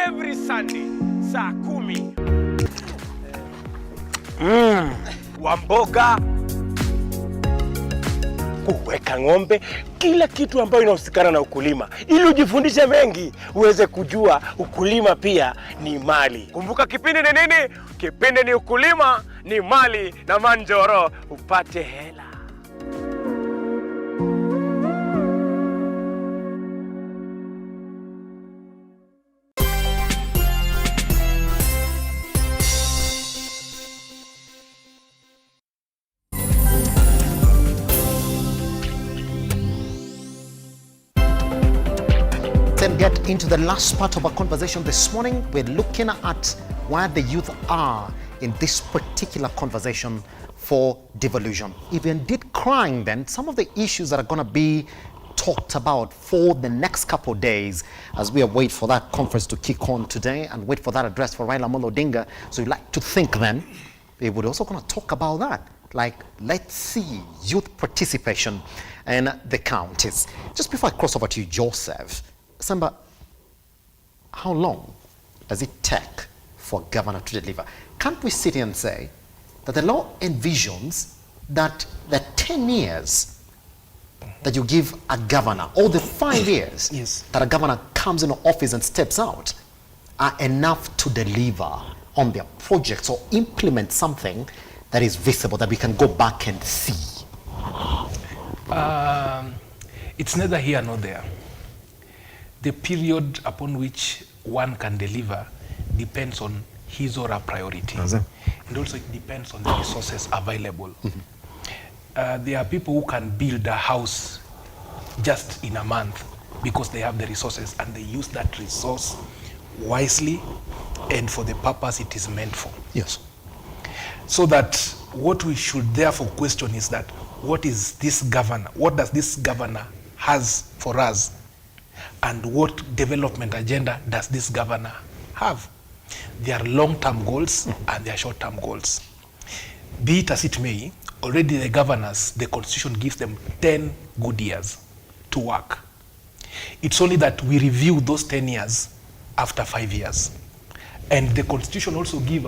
Every Sunday saa 10 wa mboga, kuweka ng'ombe, kila kitu ambayo inahusikana na ukulima, ili ujifundishe mengi uweze kujua ukulima pia ni mali. Kumbuka kipindi ni nini? Kipindi ni ukulima ni mali na manjoro, upate hela. Get into the last part of our conversation this morning. We're looking at where the youth are in this particular conversation for devolution. If you're indeed crying, then some of the issues that are going to be talked about for the next couple of days as we await for that conference to kick on today and wait for that address for Raila Amolo Odinga. So you like to think then they would also going to talk about that. Like, let's see youth participation in the counties. Just before I cross over to you, Joseph, Simba, how long does it take for a governor to deliver? Can't we sit here and say that the law envisions that the 10 years that you give a governor, or the 5 years that a governor comes into office and steps out, are enough to deliver on their projects or implement something that is visible, that we can go back and see? It's neither here nor there. The period upon which one can deliver depends on his or her priority. And also it depends on the resources available. There are people who can build a house just in a month because they have the resources and they use that resource wisely and for the purpose it is meant for. Yes. So that what we should therefore question is that what is this governor, what does this governor has for us? And what development agenda does this governor have? There are long-term goals and there are short-term goals. Be it as it may, already the governors, the constitution gives them 10 good years to work. It's only that we review those 10 years after 5 years. And the constitution also gives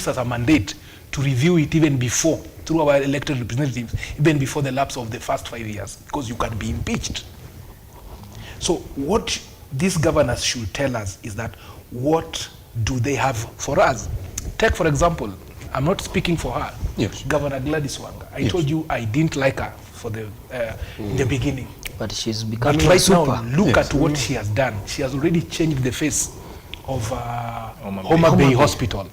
us a mandate to review it even before, through our elected representatives, even before the lapse of the first 5 years, because you can be impeached. So what these governors should tell us is that what do they have for us? Take, for example, I'm not speaking for her, Governor Gladys Wanga. I told you I didn't like her for the in the beginning. But she's becoming right super. now, look at what she has done. She has already changed the face of Homa Bay Hospital.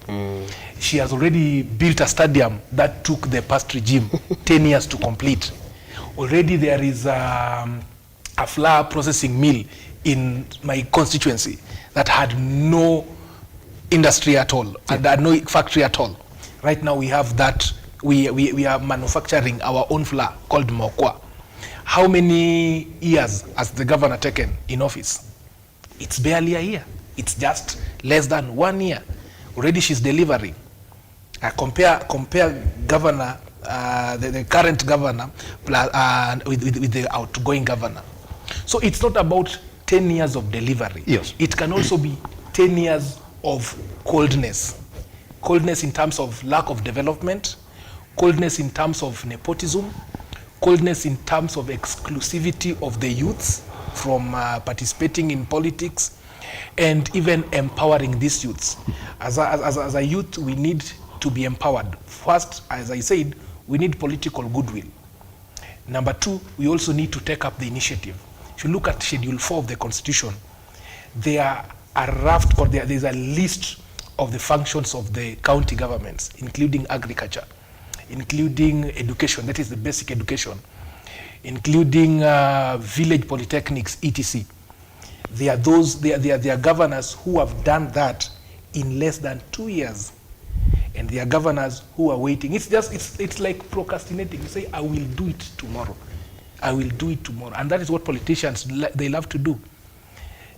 She has already built a stadium that took the past regime 10 years to complete. Already there is a flour processing mill in my constituency that had no industry at all, and had no factory at all. Right now we have that, we are manufacturing our own flour called Mokwa. How many years has the governor taken in office? It's barely a year. It's just less than 1 year. Already she's delivering. Compare Governor the current governor with the outgoing governor. So it's not about 10 years of delivery. Yes. It can also be 10 years of coldness. Coldness in terms of lack of development, coldness in terms of nepotism, coldness in terms of exclusivity of the youths from participating in politics, and even empowering these youths. As a youth, we need to be empowered. First, as I said, we need political goodwill. Number two, we also need to take up the initiative. If you look at Schedule 4 of the Constitution, there is a list of the functions of the county governments, including agriculture, including education, that is the basic education, including village polytechnics, etc. There are governors who have done that in less than 2 years, and there are governors who are waiting. It's like procrastinating. You say, I will do it tomorrow. I will do it tomorrow. And that is what politicians, they love to do.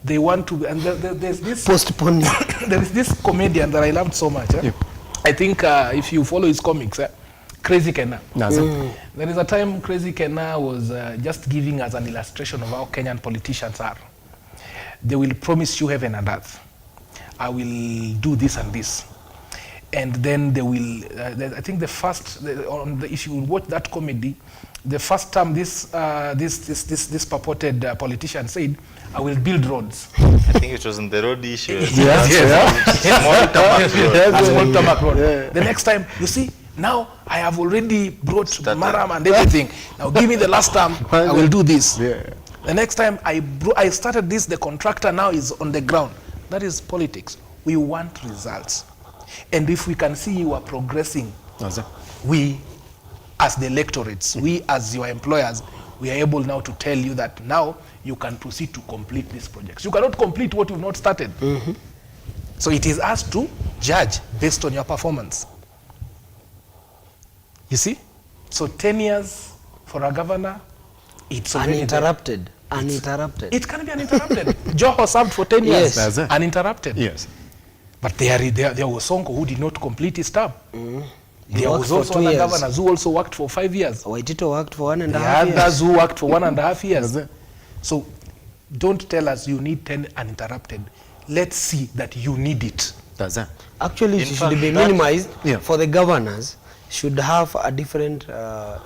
They want to, and there's this postpone. There is this comedian that I loved so much. Yeah. I think if you follow his comics, Crazy Kenna. There is a time Crazy Kenna was just giving us an illustration of how Kenyan politicians are. They will promise you heaven and earth. I will do this and this. And then they will, I think if you watch that comedy, the first time this purported politician said, I will build roads. I think it was in the road issue. Small tarmac road. The next time, you see, now I have already brought Maram and everything. Now give me the last time, I will do this. The next time I started this, the contractor now is on the ground. That is politics. We want results. And if we can see you are progressing, we as the electorates, we as your employers, we are able now to tell you that now you can proceed to complete these projects. You cannot complete what you've not started. So it is us to judge based on your performance. You see? So 10 years for a governor, it's uninterrupted. Uninterrupted. It can be uninterrupted. Joho served for 10 years, Yes. uninterrupted. Yes. But there was Sonko who did not complete his term. There was worked also for 2 other years. governors who also worked for 5 years. Waitito worked for 1.5 There years. are others who worked for 1.5 years. So don't tell us you need 10 uninterrupted. Let's see that you need it. Actually, it should be minimized. For the governors, should have a different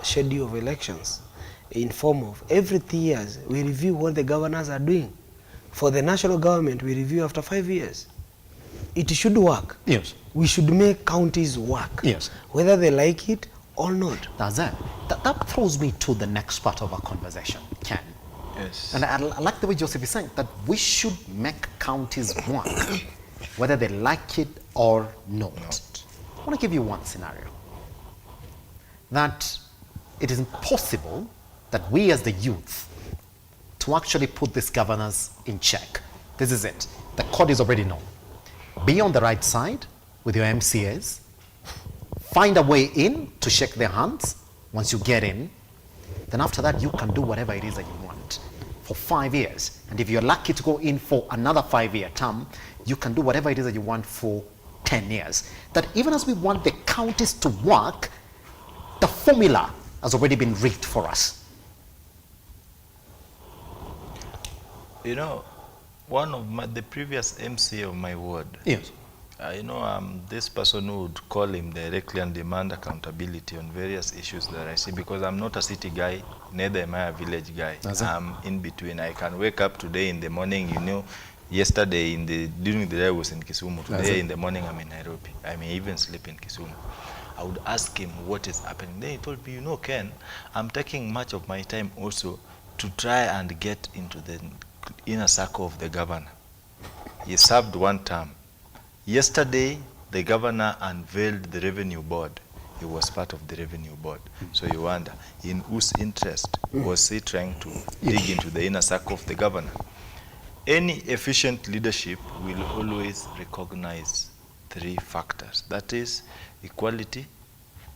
schedule of elections in form of every 3 years we review what the governors are doing. For the national government, we review after 5 years. It should work. Yes. We should make counties work. Yes. Whether they like it or not. That throws me to the next part of our conversation, Ken. Yes. And I like the way Joseph is saying that we should make counties work, whether they like it or not. I want to give you one scenario. That it is impossible that we as the youth to actually put these governors in check. This is it. The code is already known. Be on the right side with your MCAs. Find a way in to shake their hands. Once you get in, then after that you can do whatever it is that you want for 5 years. And if you're lucky to go in for another 5-year term, you can do whatever it is that you want for 10 years. That even as we want the counties to work, the formula has already been rigged for us. You know, one of the previous MC of my ward, yes, this person who would call him directly and demand accountability on various issues that I see, because I'm not a city guy, neither am I a village guy. I'm in between. I can wake up today in the morning, yesterday during the day I was in Kisumu. Today in the morning I'm in Nairobi. I may even sleep in Kisumu. I would ask him what is happening. Then he told me, Ken, I'm taking much of my time also to try and get into the inner circle of the governor. He served one term. Yesterday, the governor unveiled the revenue board. He was part of the revenue board. So you wonder, in whose interest was he trying to dig into the inner circle of the governor? Any efficient leadership will always recognize 3 factors. That is equality,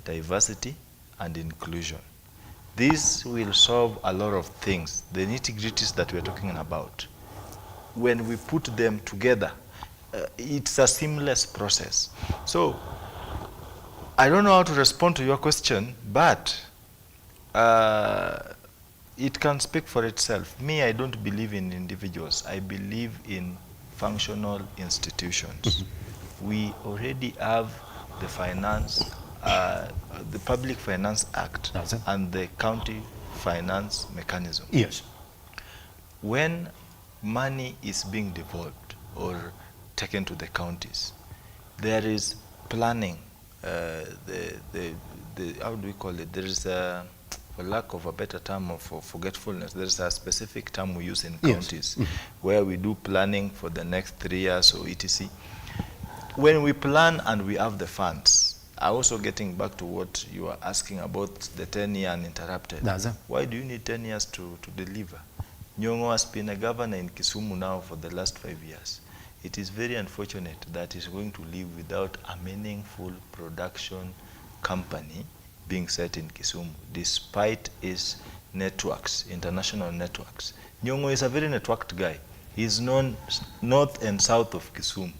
diversity, and inclusion. This will solve a lot of things, the nitty-gritties that we're talking about. When we put them together, it's a seamless process. So I don't know how to respond to your question, but it can speak for itself. Me, I don't believe in individuals. I believe in functional institutions. We already have the finance, the Public Finance Act and the County Finance Mechanism. Yes. When money is being devolved or taken to the counties, there is planning. How do we call it? There is a, for lack of a better term of forgetfulness, there is a specific term we use in counties where we do planning for the next 3 years or etc. When we plan and we have the funds, also getting back to what you are asking about the 10-year uninterrupted. Why do you need 10 years to deliver? Nyong'o has been a governor in Kisumu now for the last 5 years. It is very unfortunate that he's going to live without a meaningful production company being set in Kisumu, despite his networks, international networks. Nyong'o is a very networked guy. He's known north and south of Kisumu,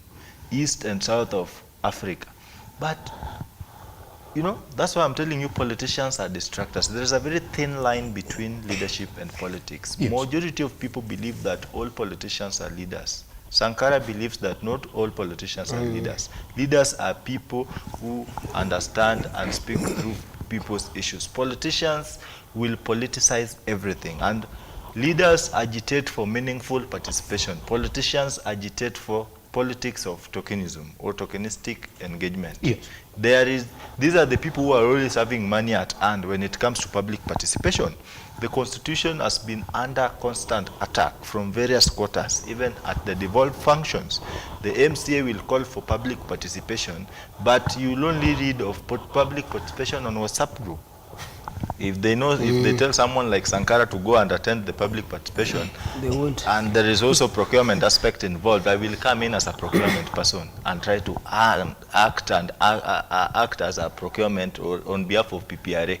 east and south of Africa. But, you know, that's why I'm telling you politicians are distractors. There is a very thin line between leadership and politics. Majority of people believe that all politicians are leaders. Sankara believes that not all politicians are leaders. Leaders are people who understand and speak through people's issues. Politicians will politicize everything, and leaders agitate for meaningful participation. Politicians agitate for politics of tokenism or tokenistic engagement. These are the people who are always having money at hand when it comes to public participation. The Constitution has been under constant attack from various quarters, even at the devolved functions. The MCA will call for public participation, but you'll only read of public participation on WhatsApp group. If they know, if they tell someone like Sankara to go and attend the public participation, they won't. And there is also procurement aspect involved, I will come in as a procurement person and try to act as a procurement or on behalf of PPRA.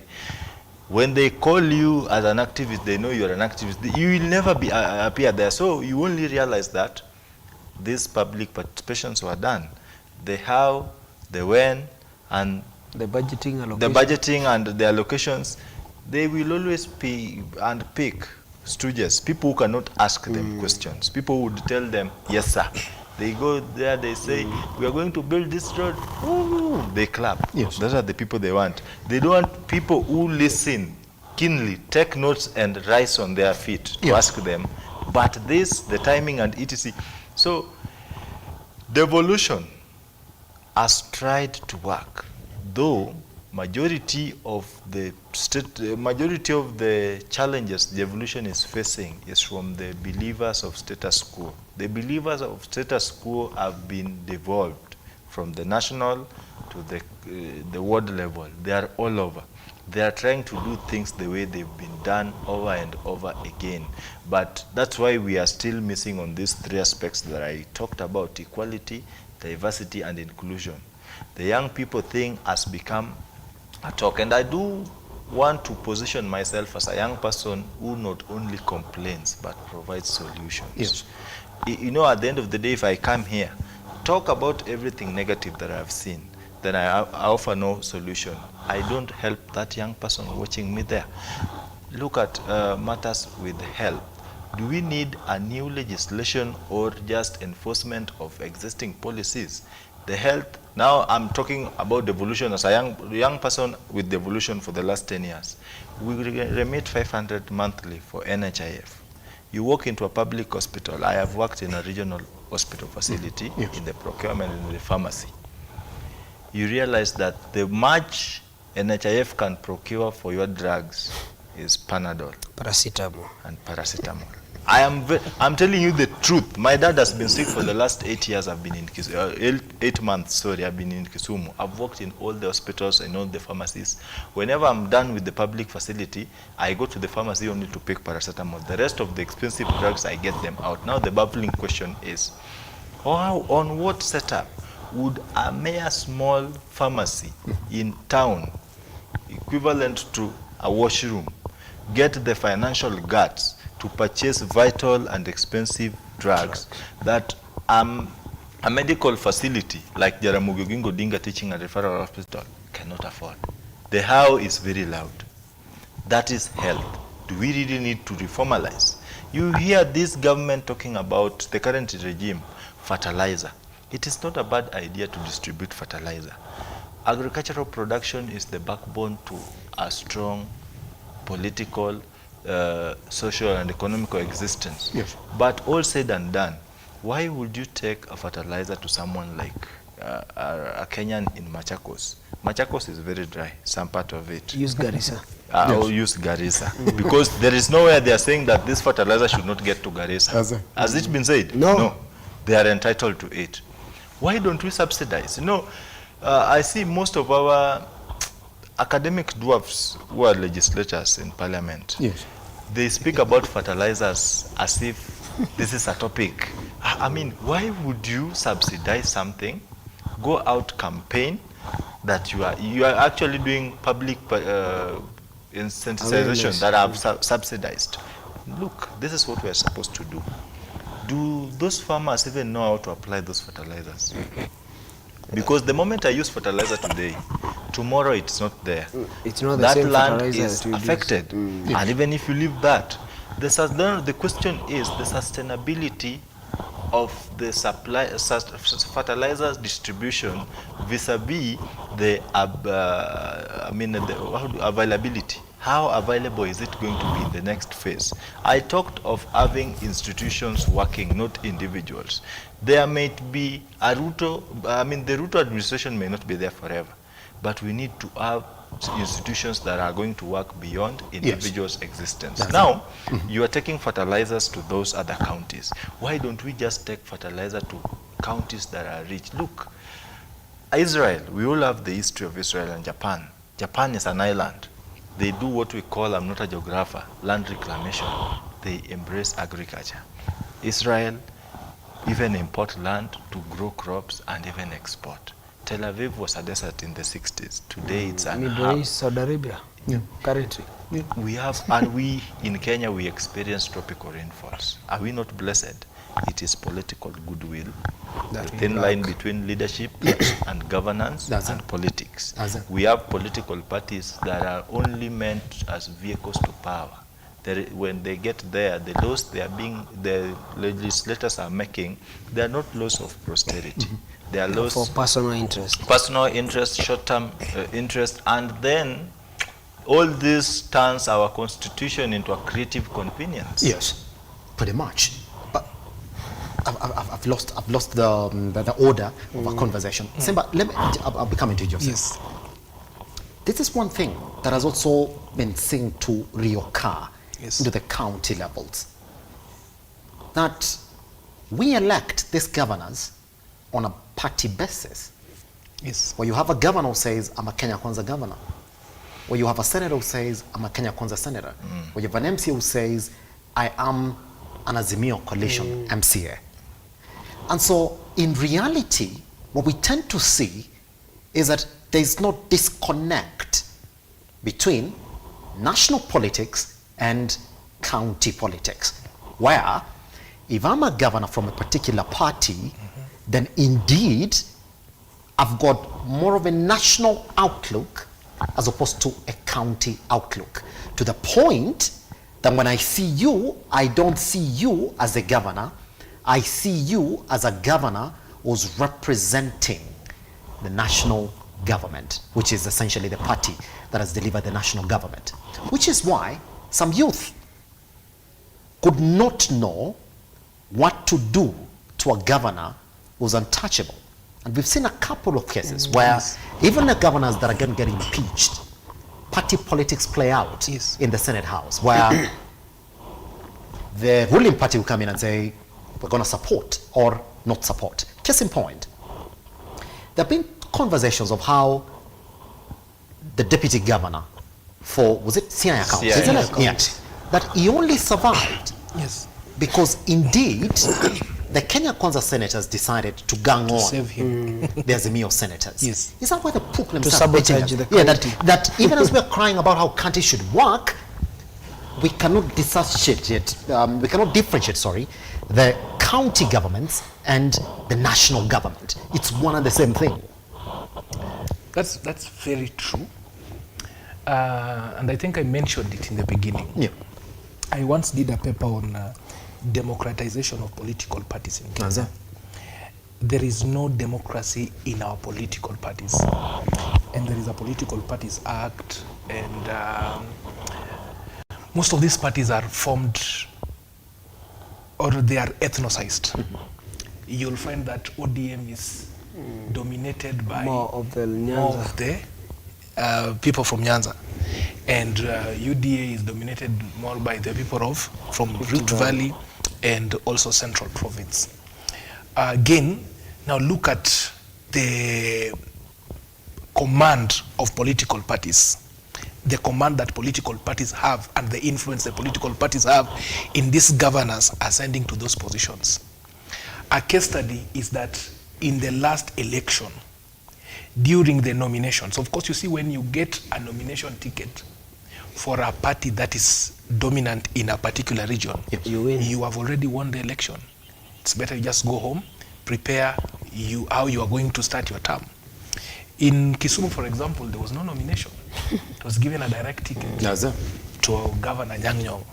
When they call you as an activist, they know you're an activist. You will never be appear there. So you only realize that these public participations were done. The how, the when, and the budgeting and the allocations. They will always pay and pick stooges, people who cannot ask them questions. People would tell them, yes, sir. They go there, they say, we are going to build this road. Ooh, they clap. Those are the people they want. They don't want people who listen keenly, take notes and rise on their feet to ask them. But this, the timing and etc. So, devolution has tried to work, though majority of the challenges devolution is facing is from the believers of status quo. The believers of status quo have been devolved from the national to the world level. They are all over. They are trying to do things the way they've been done over and over again. But that's why we are still missing on these three aspects that I talked about: equality, diversity, and inclusion. The young people thing has become a talk, and I do want to position myself as a young person who not only complains but provides solutions. You know, at the end of the day, if I come here, talk about everything negative that I've seen, then I offer no solution. I don't help that young person watching me there. Look at matters with health. Do we need a new legislation or just enforcement of existing policies? The health, now I'm talking about devolution as a young person with devolution for the last 10 years. We remit 500 monthly for NHIF. You walk into a public hospital. I have worked in a regional hospital facility in the procurement and in the pharmacy. You realize that the much NHIF can procure for your drugs is Panadol, paracetamol, and paracetamol. I'm telling you the truth. My dad has been sick for the last 8 years. I've been in 8 months. Sorry, I've been in Kisumu. I've worked in all the hospitals and all the pharmacies. Whenever I'm done with the public facility, I go to the pharmacy only to pick paracetamol. The rest of the expensive drugs, I get them out. Now the baffling question is, on what setup would a mere small pharmacy in town, equivalent to a washroom, get the financial guts to purchase vital and expensive drugs that a medical facility like Jaramogi Oginga Odinga Teaching and Referral Hospital cannot afford. The how is very loud. That is health. Do we really need to reformalize? You hear this government talking about the current regime, fertilizer. It is not a bad idea to distribute fertilizer. Agricultural production is the backbone to a strong political, social and economical existence. Yes. But all said and done, why would you take a fertilizer to someone like a Kenyan in Machakos? Machakos is very dry, some part of it. Use Garissa. Or use Garissa. Because there is nowhere they are saying that this fertilizer should not get to Garissa. Has it been said? No. They are entitled to it. Why don't we subsidize? You know, I see most of our academic dwarfs who are legislators in parliament. Yes. They speak about fertilizers as if this is a topic. I mean, why would you subsidize something, go out campaign that you are actually doing public sensitization that are subsidized? Look, this is what we are supposed to do. Do those farmers even know how to apply those fertilizers? Because the moment I use fertilizer today, tomorrow it's not there. It's not the that same land fertilizer is that you affected. use. And even if you leave that, the question is the sustainability of the supply, fertilizers distribution vis-a-vis the availability. How available is it going to be in the next phase? I talked of having institutions working, not individuals. There might be a RUTO, the RUTO administration may not be there forever, but we need to have institutions that are going to work beyond individuals' existence. That's now, you are taking fertilizers to those other counties. Why don't we just take fertilizer to counties that are rich? Look, Israel, we all have the history of Israel and Japan. Japan is an island. They do what we call, I'm not a geographer, land reclamation. They embrace agriculture. Israel even import land to grow crops and even export. Tel Aviv was a desert in the 60s. Today it's an Middle East, Saudi Arabia, currently. We have, and we in Kenya, we experience tropical rainfalls. Are we not blessed? It is political goodwill. The thin line between leadership and governance and politics. We have political parties that are only meant as vehicles to power. When they get there, the laws the legislators are making, they are not laws of prosperity. They are laws for personal interest. Personal interest, short-term interest, and then all this turns our constitution into a creative convenience. Yes, pretty much. But I've lost the order of our conversation. Simba, I'll be coming to you, Joseph. Yes. This is one thing that has also been seen to reoccur into the county levels. That we elect these governors on a party basis. Yes. Where you have a governor who says, I'm a Kenya Kwanza governor. Where you have a senator who says, I'm a Kenya Kwanza senator. Where you have an MCA who says, I am an azimio coalition MCA. And so, in reality, what we tend to see is that there is no disconnect between national politics and county politics. Where, if I'm a governor from a particular party, then indeed, I've got more of a national outlook as opposed to a county outlook. To the point that when I see you, I don't see you as a governor. I see you as a governor who's representing the national government, which is essentially the party that has delivered the national government. Which is why some youth could not know what to do to a governor who's untouchable. And we've seen a couple of cases where even the governors that are going to get impeached, party politics play out in the Senate House, where the ruling party will come in and say, we're going to support or not support. Case in point, there have been conversations of how the deputy governor for, was it Siaya County? Yes. That he only survived because indeed the Kenya Kwanza senators decided to gang on save him. The Azimio senators. Yes. Is that why the problem To sabotage the county. that even as we're crying about how county should work, we cannot differentiate the county governments and the national government. It's one and the same thing. That's very true. And I think I mentioned it in the beginning. Yeah. I once did a paper on democratization of political parties in Kenya. There is no democracy in our political parties. And there is a Political Parties Act, and most of these parties are formed, or they are ethnicized. You'll find that ODM is dominated by more of the people from Nyanza, and UDA is dominated more by the people from Rift Valley and also Central Province. Again, now look at the command of political parties, the command that political parties have and the influence that political parties have in these governors ascending to those positions. A case study is that in the last election, during the nominations, of course, you see, when you get a nomination ticket for a party that is dominant in a particular region, you have already won the election. It's better you just go home, prepare how you are going to start your term. In Kisumu, for example, there was no nomination. It was given a direct ticket to Governor Nyang'.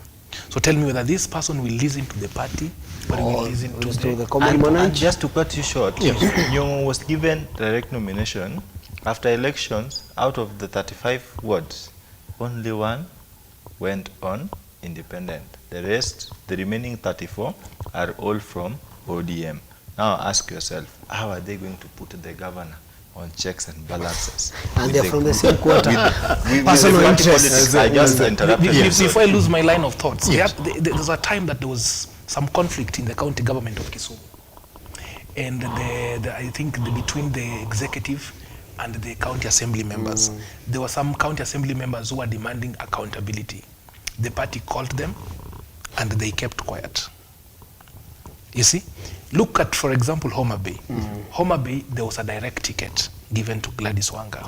So tell me whether this person will listen to the party or will listen to the common man. And just to cut you short, Nyong was given direct nomination. After elections, out of the 35 wards, only one went on independent. The rest, the remaining 34, are all from ODM. Now ask yourself, how are they going to put the governor on checks and balances? And they're from the same quarter. Personal interests. I just interrupted. Before I lose my line of thoughts, there's a time that there was some conflict in the county government of Kisumu. And I think between the executive and the county assembly members, there were some county assembly members who were demanding accountability. The party called them and they kept quiet. You see? Look at, for example, Homa Bay. Homa Bay, there was a direct ticket given to Gladys Wanga.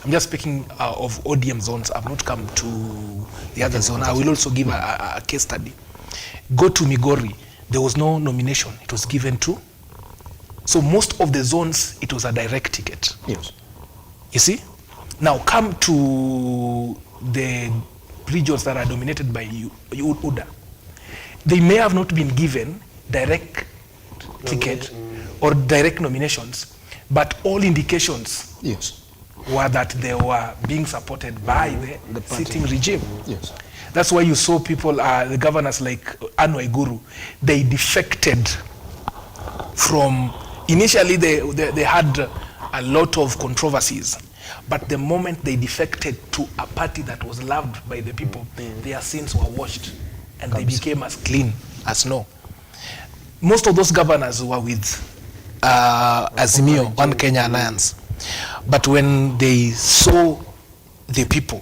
I'm just speaking of ODM zones. I've not come to the other zone. I will also give a case study. Go to Migori. There was no nomination. It was given to. So most of the zones, it was a direct ticket. Yes. You see? Now come to the regions that are dominated by UDA. They may have not been given direct ticket or direct nominations, but all indications were that they were being supported by the sitting regime. Yes. That's why you saw people, the governors like Anne Waiguru, they defected from, initially they had a lot of controversies, but the moment they defected to a party that was loved by the people, their sins were washed and they became as clean as snow. Most of those governors were with Azimio, One Kenya Alliance. But when they saw the people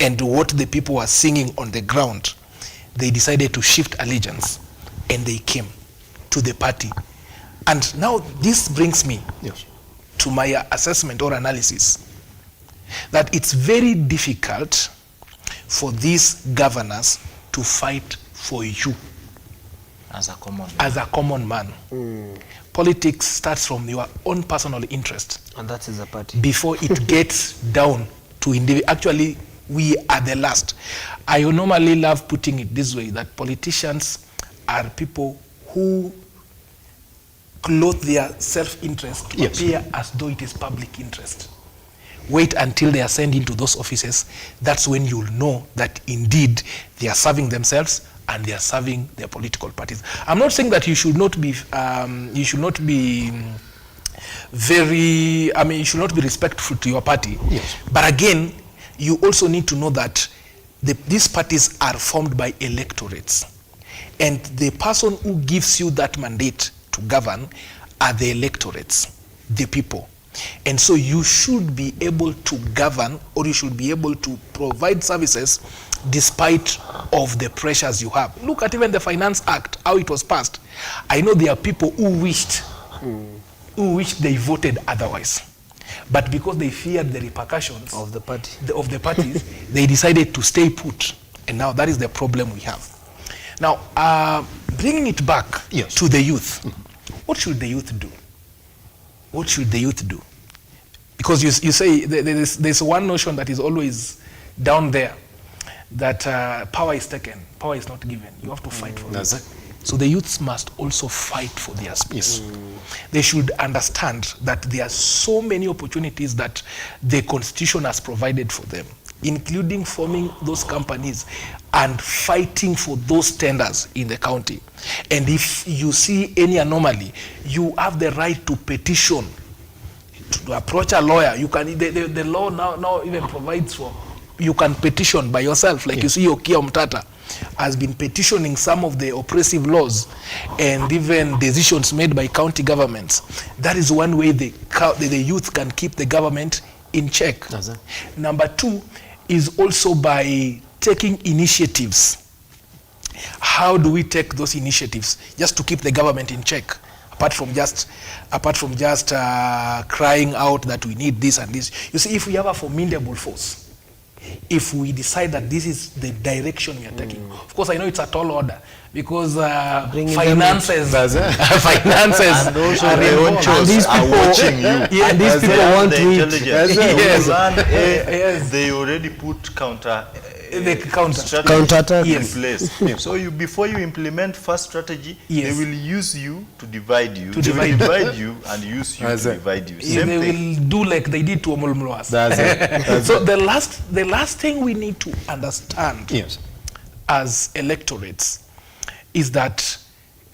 and what the people were singing on the ground, they decided to shift allegiance and they came to the party. And now this brings me to my assessment or analysis that it's very difficult for these governors to fight for you as a common man. Politics starts from your own personal interest, and that is a party, before it gets down to individual. Actually, we are the last. I normally love putting it this way, that politicians are people who clothe their self-interest to appear as though it is public interest. Wait until they are sent into those offices. That's when you'll know that indeed they are serving themselves and they are serving their political parties. I'm not saying that you should not be you should not be respectful to your party. But again, you also need to know that these parties are formed by electorates, and the person who gives you that mandate to govern are the electorates, the people. And so you should be able to govern, or you should be able to provide services despite of the pressures you have. Look at even the Finance Act, how it was passed. I know there are people who wished they voted otherwise, but because they feared the repercussions of the party they decided to stay put, and now that is the problem we have. Now, bringing it back to the youth, what should the youth do? What should the youth do? Because because you say there's one notion that is always down there, that power is taken, power is not given. You have to fight for it. So the youths must also fight for their space. They should understand that there are so many opportunities that the Constitution has provided for them, including forming those companies and fighting for those tenders in the county. And if you see any anomaly, you have the right to petition, to approach a lawyer. You can, the law now even provides for, you can petition by yourself, like you see Okia Mtata has been petitioning some of the oppressive laws and even decisions made by county governments. That is one way the youth can keep the government in check. Number two is also by taking initiatives. How do we take those initiatives just to keep the government in check? Apart from just crying out that we need this and this. You see, if we have a formidable force, if we decide that this is the direction we are taking. Of course, I know it's a tall order because finances and also are involved. And these people are watching you. And these people want to eat. Yes. They already put counter counterattack in place. So before you implement first strategy, they will use you to divide you. They will divide you and use you to divide you. They will do like they did to Omolmloas. So the last thing we need to understand as electorates is that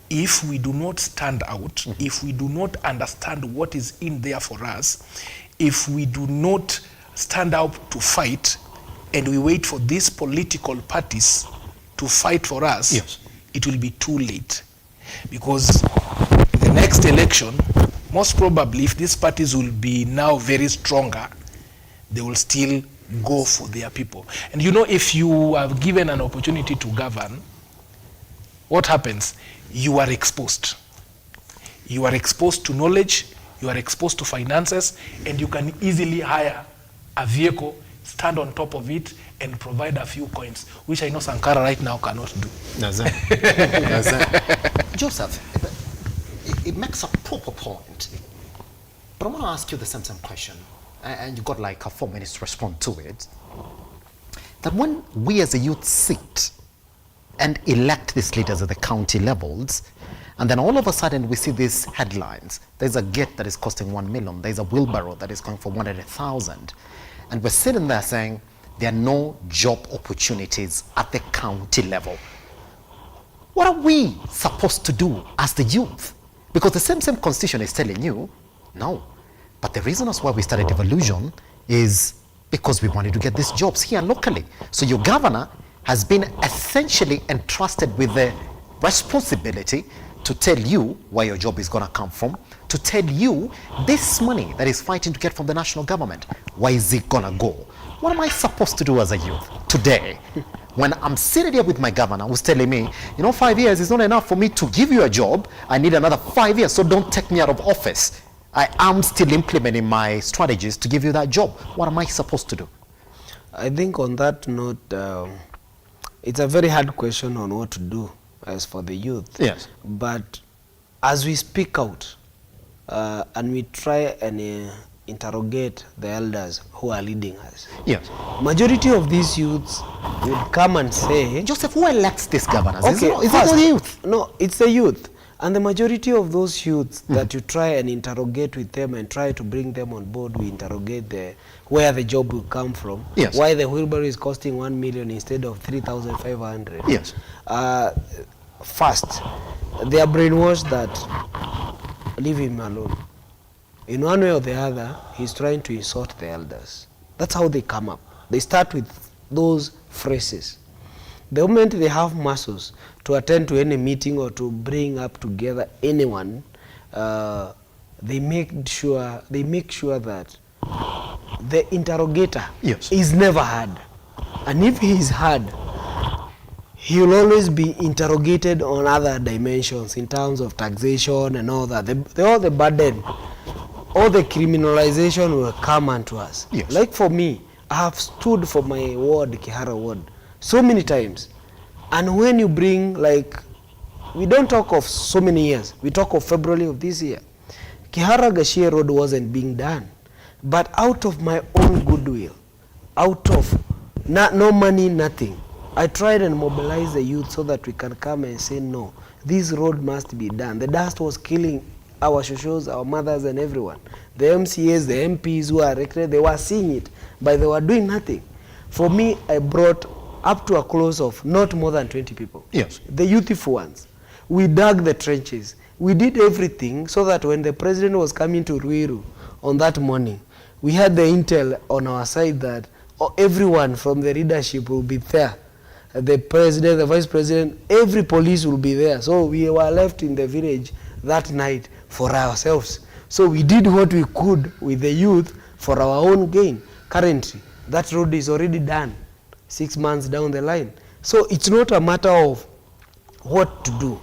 if we do not stand out, if we do not understand what is in there for us, if we do not stand up to fight, and we wait for these political parties to fight for us, it will be too late. Because the next election, most probably, if these parties will be now very stronger, they will still go for their people. And you know, if you are given an opportunity to govern, what happens? You are exposed. You are exposed to knowledge, you are exposed to finances, and you can easily hire a vehicle, stand on top of it, and provide a few coins, which I know Sankara right now cannot do. Joseph, it makes a proper point. But I want to ask you the same question, and you got like 4 minutes to respond to it. That when we as a youth sit and elect these leaders at the county levels, and then all of a sudden we see these headlines. There's a gate that is costing 1 million. There's a wheelbarrow that is going for 100,000. And we're sitting there saying there are no job opportunities at the county level. What are we supposed to do as the youth? Because the same constitution is telling you, no. But the reason as why we started Devolution is because we wanted to get these jobs here locally. So your governor has been essentially entrusted with the responsibility to tell you where your job is going to come from, to tell you this money that is fighting to get from the national government, where is it going to go? What am I supposed to do as a youth today when I'm sitting here with my governor who's telling me, you know, 5 years is not enough for me to give you a job. I need another 5 years, so don't take me out of office. I am still implementing my strategies to give you that job. What am I supposed to do? I think on that note, it's a very hard question on what to do as for the youth. Yes. But as we speak out and we try and interrogate the elders who are leading us. Yes. Majority of these youths would come and say, Joseph, who elects these governors? Okay, is it the youth? No, it's the youth. And the majority of those youths that you try and interrogate with them and try to bring them on board, we interrogate where the job will come from. Yes. Why the wheelbarrow is costing 1 million instead of 3,500. Yes. First, they are brainwashed that leave him alone. In one way or the other, he's trying to insult the elders. That's how they come up. They start with those phrases. The moment they have muscles to attend to any meeting or to bring up together anyone, they make sure that the interrogator is never heard. And if he is heard, he will always be interrogated on other dimensions in terms of taxation and all that. All the burden, all the criminalization will come unto us. Yes. Like for me, I have stood for my ward, Kihara ward, so many times. And when you bring, like, we don't talk of so many years, we talk of February of this year. Kihara Gashie Road wasn't being done. But out of my own goodwill, out of no money, nothing, I tried and mobilized the youth so that we can come and say, no, this road must be done. The dust was killing our shoshos, our mothers and everyone. The MCAs, the MPs who are elected, they were seeing it, but they were doing nothing. For me, I brought up to a close of not more than 20 people. Yes. The youthful ones. We dug the trenches. We did everything so that when the president was coming to Ruiru on that morning, we had the intel on our side that everyone from the leadership will be there. The president, the vice president, every police will be there. So we were left in the village that night for ourselves. So we did what we could with the youth for our own gain. Currently, that road is already done 6 months down the line. So it's not a matter of what to do.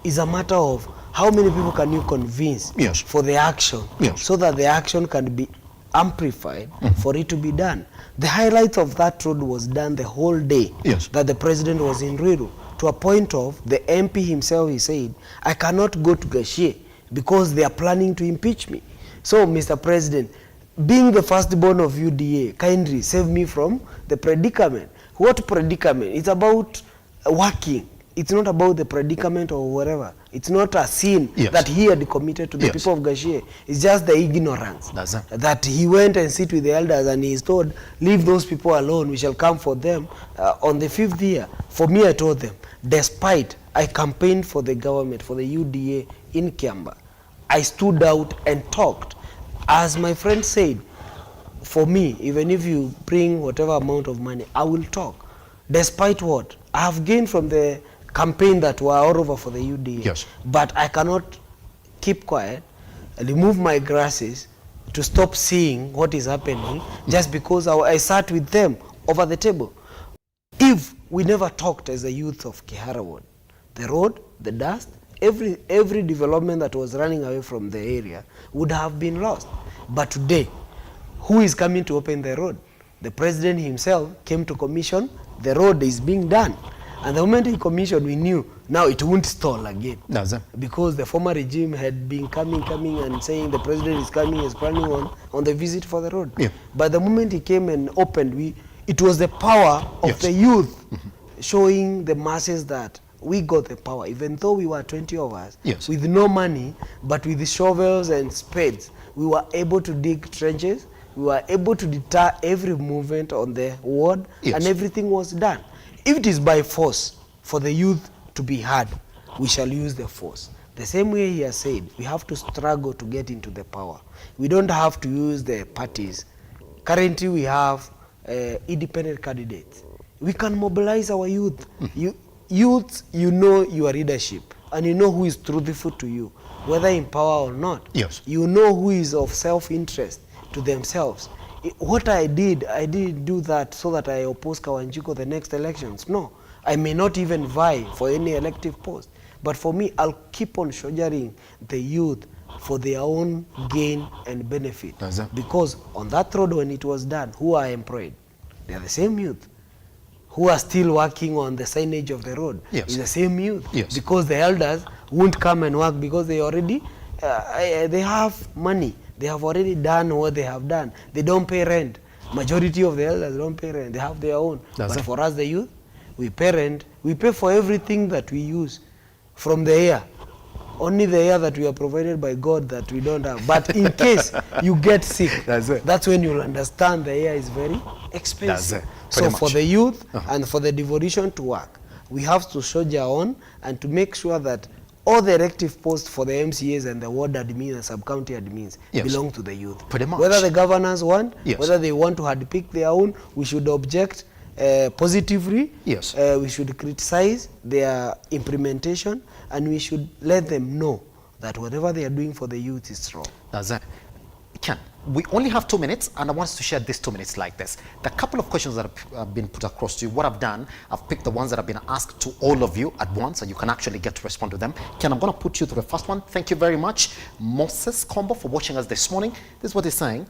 It's a matter of how many people can you convince for the action so that the action can be amplified for it to be done. The highlight of that road was done the whole day that the president was in Ruiru, to a point of the MP himself, he said, I cannot go to Gashie because they are planning to impeach me. So, Mr. President, being the firstborn of UDA, kindly save me from the predicament. What predicament? It's about working. It's not about the predicament or whatever. It's not a sin that he had committed to the people of Gashie. It's just the ignorance that he went and sit with the elders and he is told, leave those people alone, we shall come for them on the 5th year. For me, I told them, despite I campaigned for the government, for the UDA in Kiamba, I stood out and talked. As my friend said, for me, even if you bring whatever amount of money, I will talk. Despite what? I have gained from the campaign that were all over for the UDA. But I cannot keep quiet, remove my glasses to stop seeing what is happening just because I sat with them over the table. If we never talked as the youth of Kihara Ward, the road, the dust, every development that was running away from the area would have been lost. But today, who is coming to open the road? The president himself came to commission, the road is being done. And the moment he commissioned, we knew now it won't stall again. Because the former regime had been coming and saying the president is coming, is planning on the visit for the road. But the moment he came and opened, it was the power of the youth showing the masses that we got the power, even though we were 20 of us, with no money, but with the shovels and spades, we were able to dig trenches, we were able to deter every movement on the ward, and everything was done. If it is by force for the youth to be heard, we shall use the force. The same way he has said, we have to struggle to get into the power. We don't have to use the parties. Currently, we have independent candidates. We can mobilize our youth. Youth, you know your leadership, and you know who is truthful to you, whether in power or not. You know who is of self-interest to themselves. What I didn't do that so that I oppose Kawanjiko the next elections. No, I may not even vie for any elective post. But for me, I'll keep on shouldering the youth for their own gain and benefit. Because on that road when it was done, who are employed? They are the same youth. Who are still working on the signage of the road? It's the same youth. Because the elders won't come and work because they already, they have money. They have already done what they have done. They don't pay rent. Majority of the elders don't pay rent. They have their own. But for us, the youth, we pay rent. We pay for everything that we use from the air. Only the air that we are provided by God that we don't have. But in case you get sick, that's when you'll understand the air is very expensive. So for the youth and for the devolution to work, we have to soldier on and to make sure that all the elective posts for the MCAs and the ward admin and sub-county admins belong to the youth. Whether the governors want, whether they want to handpick their own, we should object positively. We should criticize their implementation, and we should let them know that whatever they are doing for the youth is wrong. Ken, we only have 2 minutes, and I want us to share these 2 minutes like this. The couple of questions that have been put across to you, what I've done, I've picked the ones that have been asked to all of you at once, and you can actually get to respond to them. Ken, I'm going to put you to the first one. Thank you very much, Moses Combo, for watching us this morning. This is what he's saying.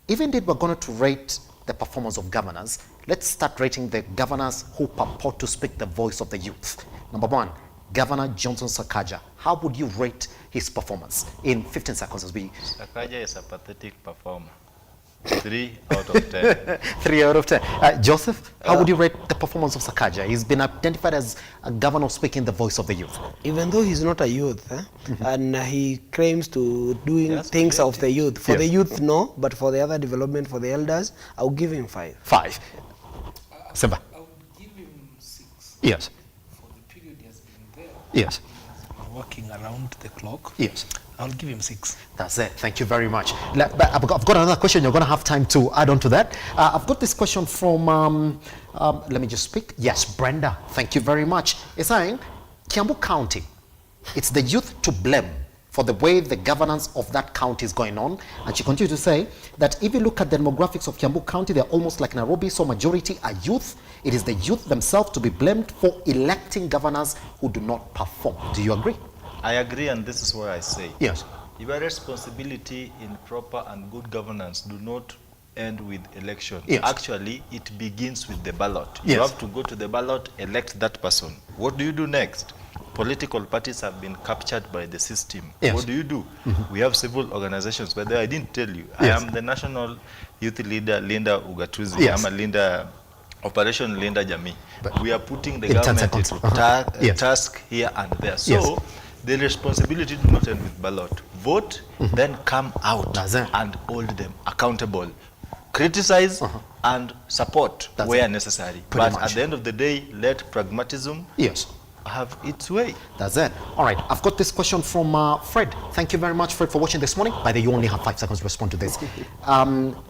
If indeed we're going to rate the performance of governors, let's start rating the governors who purport to speak the voice of the youth. Number 1, Governor Johnson Sakaja. How would you rate his performance in 15 seconds as we... Sakaja is a pathetic performer. 3 out of 10. 3 out of 10. Joseph, how would you rate the performance of Sakaja? He's been identified as a governor speaking the voice of the youth. Even though he's not a youth, and he claims to doing things of the youth. For the youth, no, but for the other development, for the elders, I'll give him 5. 5. Simba. I would give him 6. Yes. For the period he has been there. Yes. Working around the clock. Yes. I'll give him 6. That's it. Thank you very much. I've got another question. You're going to have time to add on to that. I've got this question from, let me just speak. Yes, Brenda. Thank you very much. It's saying, Kiambu County, it's the youth to blame for the way the governance of that county is going on. And she continues to say that if you look at the demographics of Kiambu County, they're almost like Nairobi, so majority are youth. It is the youth themselves to be blamed for electing governors who do not perform. Do you agree? I agree, and this is why I say, yes, your responsibility in proper and good governance do not end with election. Yes. Actually, it begins with the ballot. Yes. You have to go to the ballot, elect that person. What do you do next? Political parties have been captured by the system. Yes. What do you do? We have civil organizations, but I didn't tell you. Yes. I am the national youth leader, Linda Ugatuzi. Yes. I'm a Linda, Operation Linda Jamii. We are putting the In 10 government seconds. into Yes. task here and there. So, Yes. the responsibility do not end with ballot. Vote, then come out and hold them accountable. Criticize and support where necessary. Pretty But much. at the end of the day, let pragmatism have its way. That's it. All right, I've got this question from Fred. Thank you very much, Fred, for watching this morning. By the way, you only have 5 seconds to respond to this.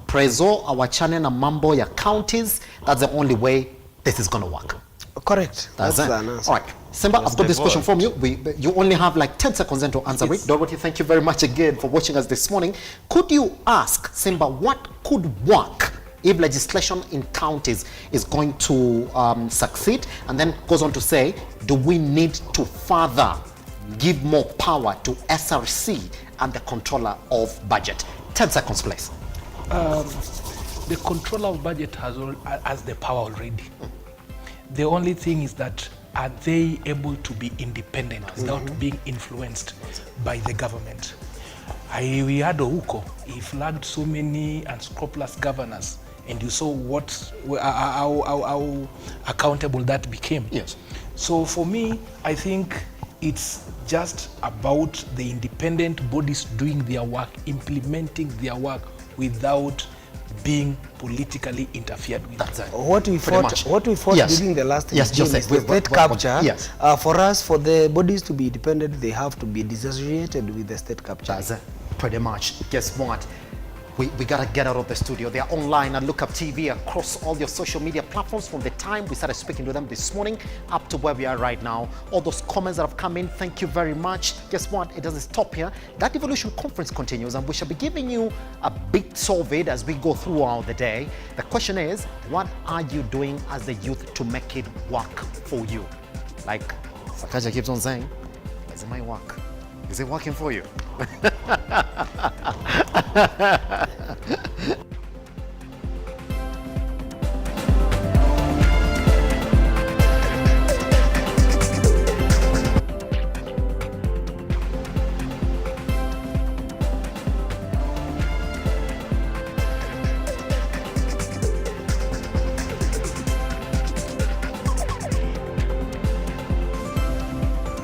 Prezo awachane na mambo ya counties. That's the only way this is going to work. Correct. That's That's it. an answer. All right, Simba, That's I've got the this question vote. from you. You only have like 10 seconds then to answer it. Dorothy, thank you very much again for watching us this morning. Could you ask Simba what could work if legislation in counties is going to succeed? And then goes on to say, do we need to further give more power to SRC and the controller of budget? 10 seconds, please. The controller of budget has the power already. The only thing is that, are they able to be independent without being influenced by the government? We had RUTO. He flagged so many unscrupulous governors, and you saw how accountable that became. Yes. So for me, I think it's just about the independent bodies doing their work, implementing their work without being politically interfered with. That's it. What we fought Yes. during the last Yes, regime Joseph, is the state what- capture. yes. For us, for the bodies to be independent, they have to be disassociated with the state capture. That's it. Pretty much. Guess what? We gotta get out of the studio. They are online at Lookuptv across all your social media platforms from the time we started speaking to them this morning up to where we are right now. All those comments that have come in, thank you very much. Guess what? It doesn't stop here. That Devolution conference continues, and we shall be giving you a big survey as we go throughout the day. The question is, what are you doing as a youth to make it work for you? Like Sakaja keeps on saying, does it might work? Is it working for you?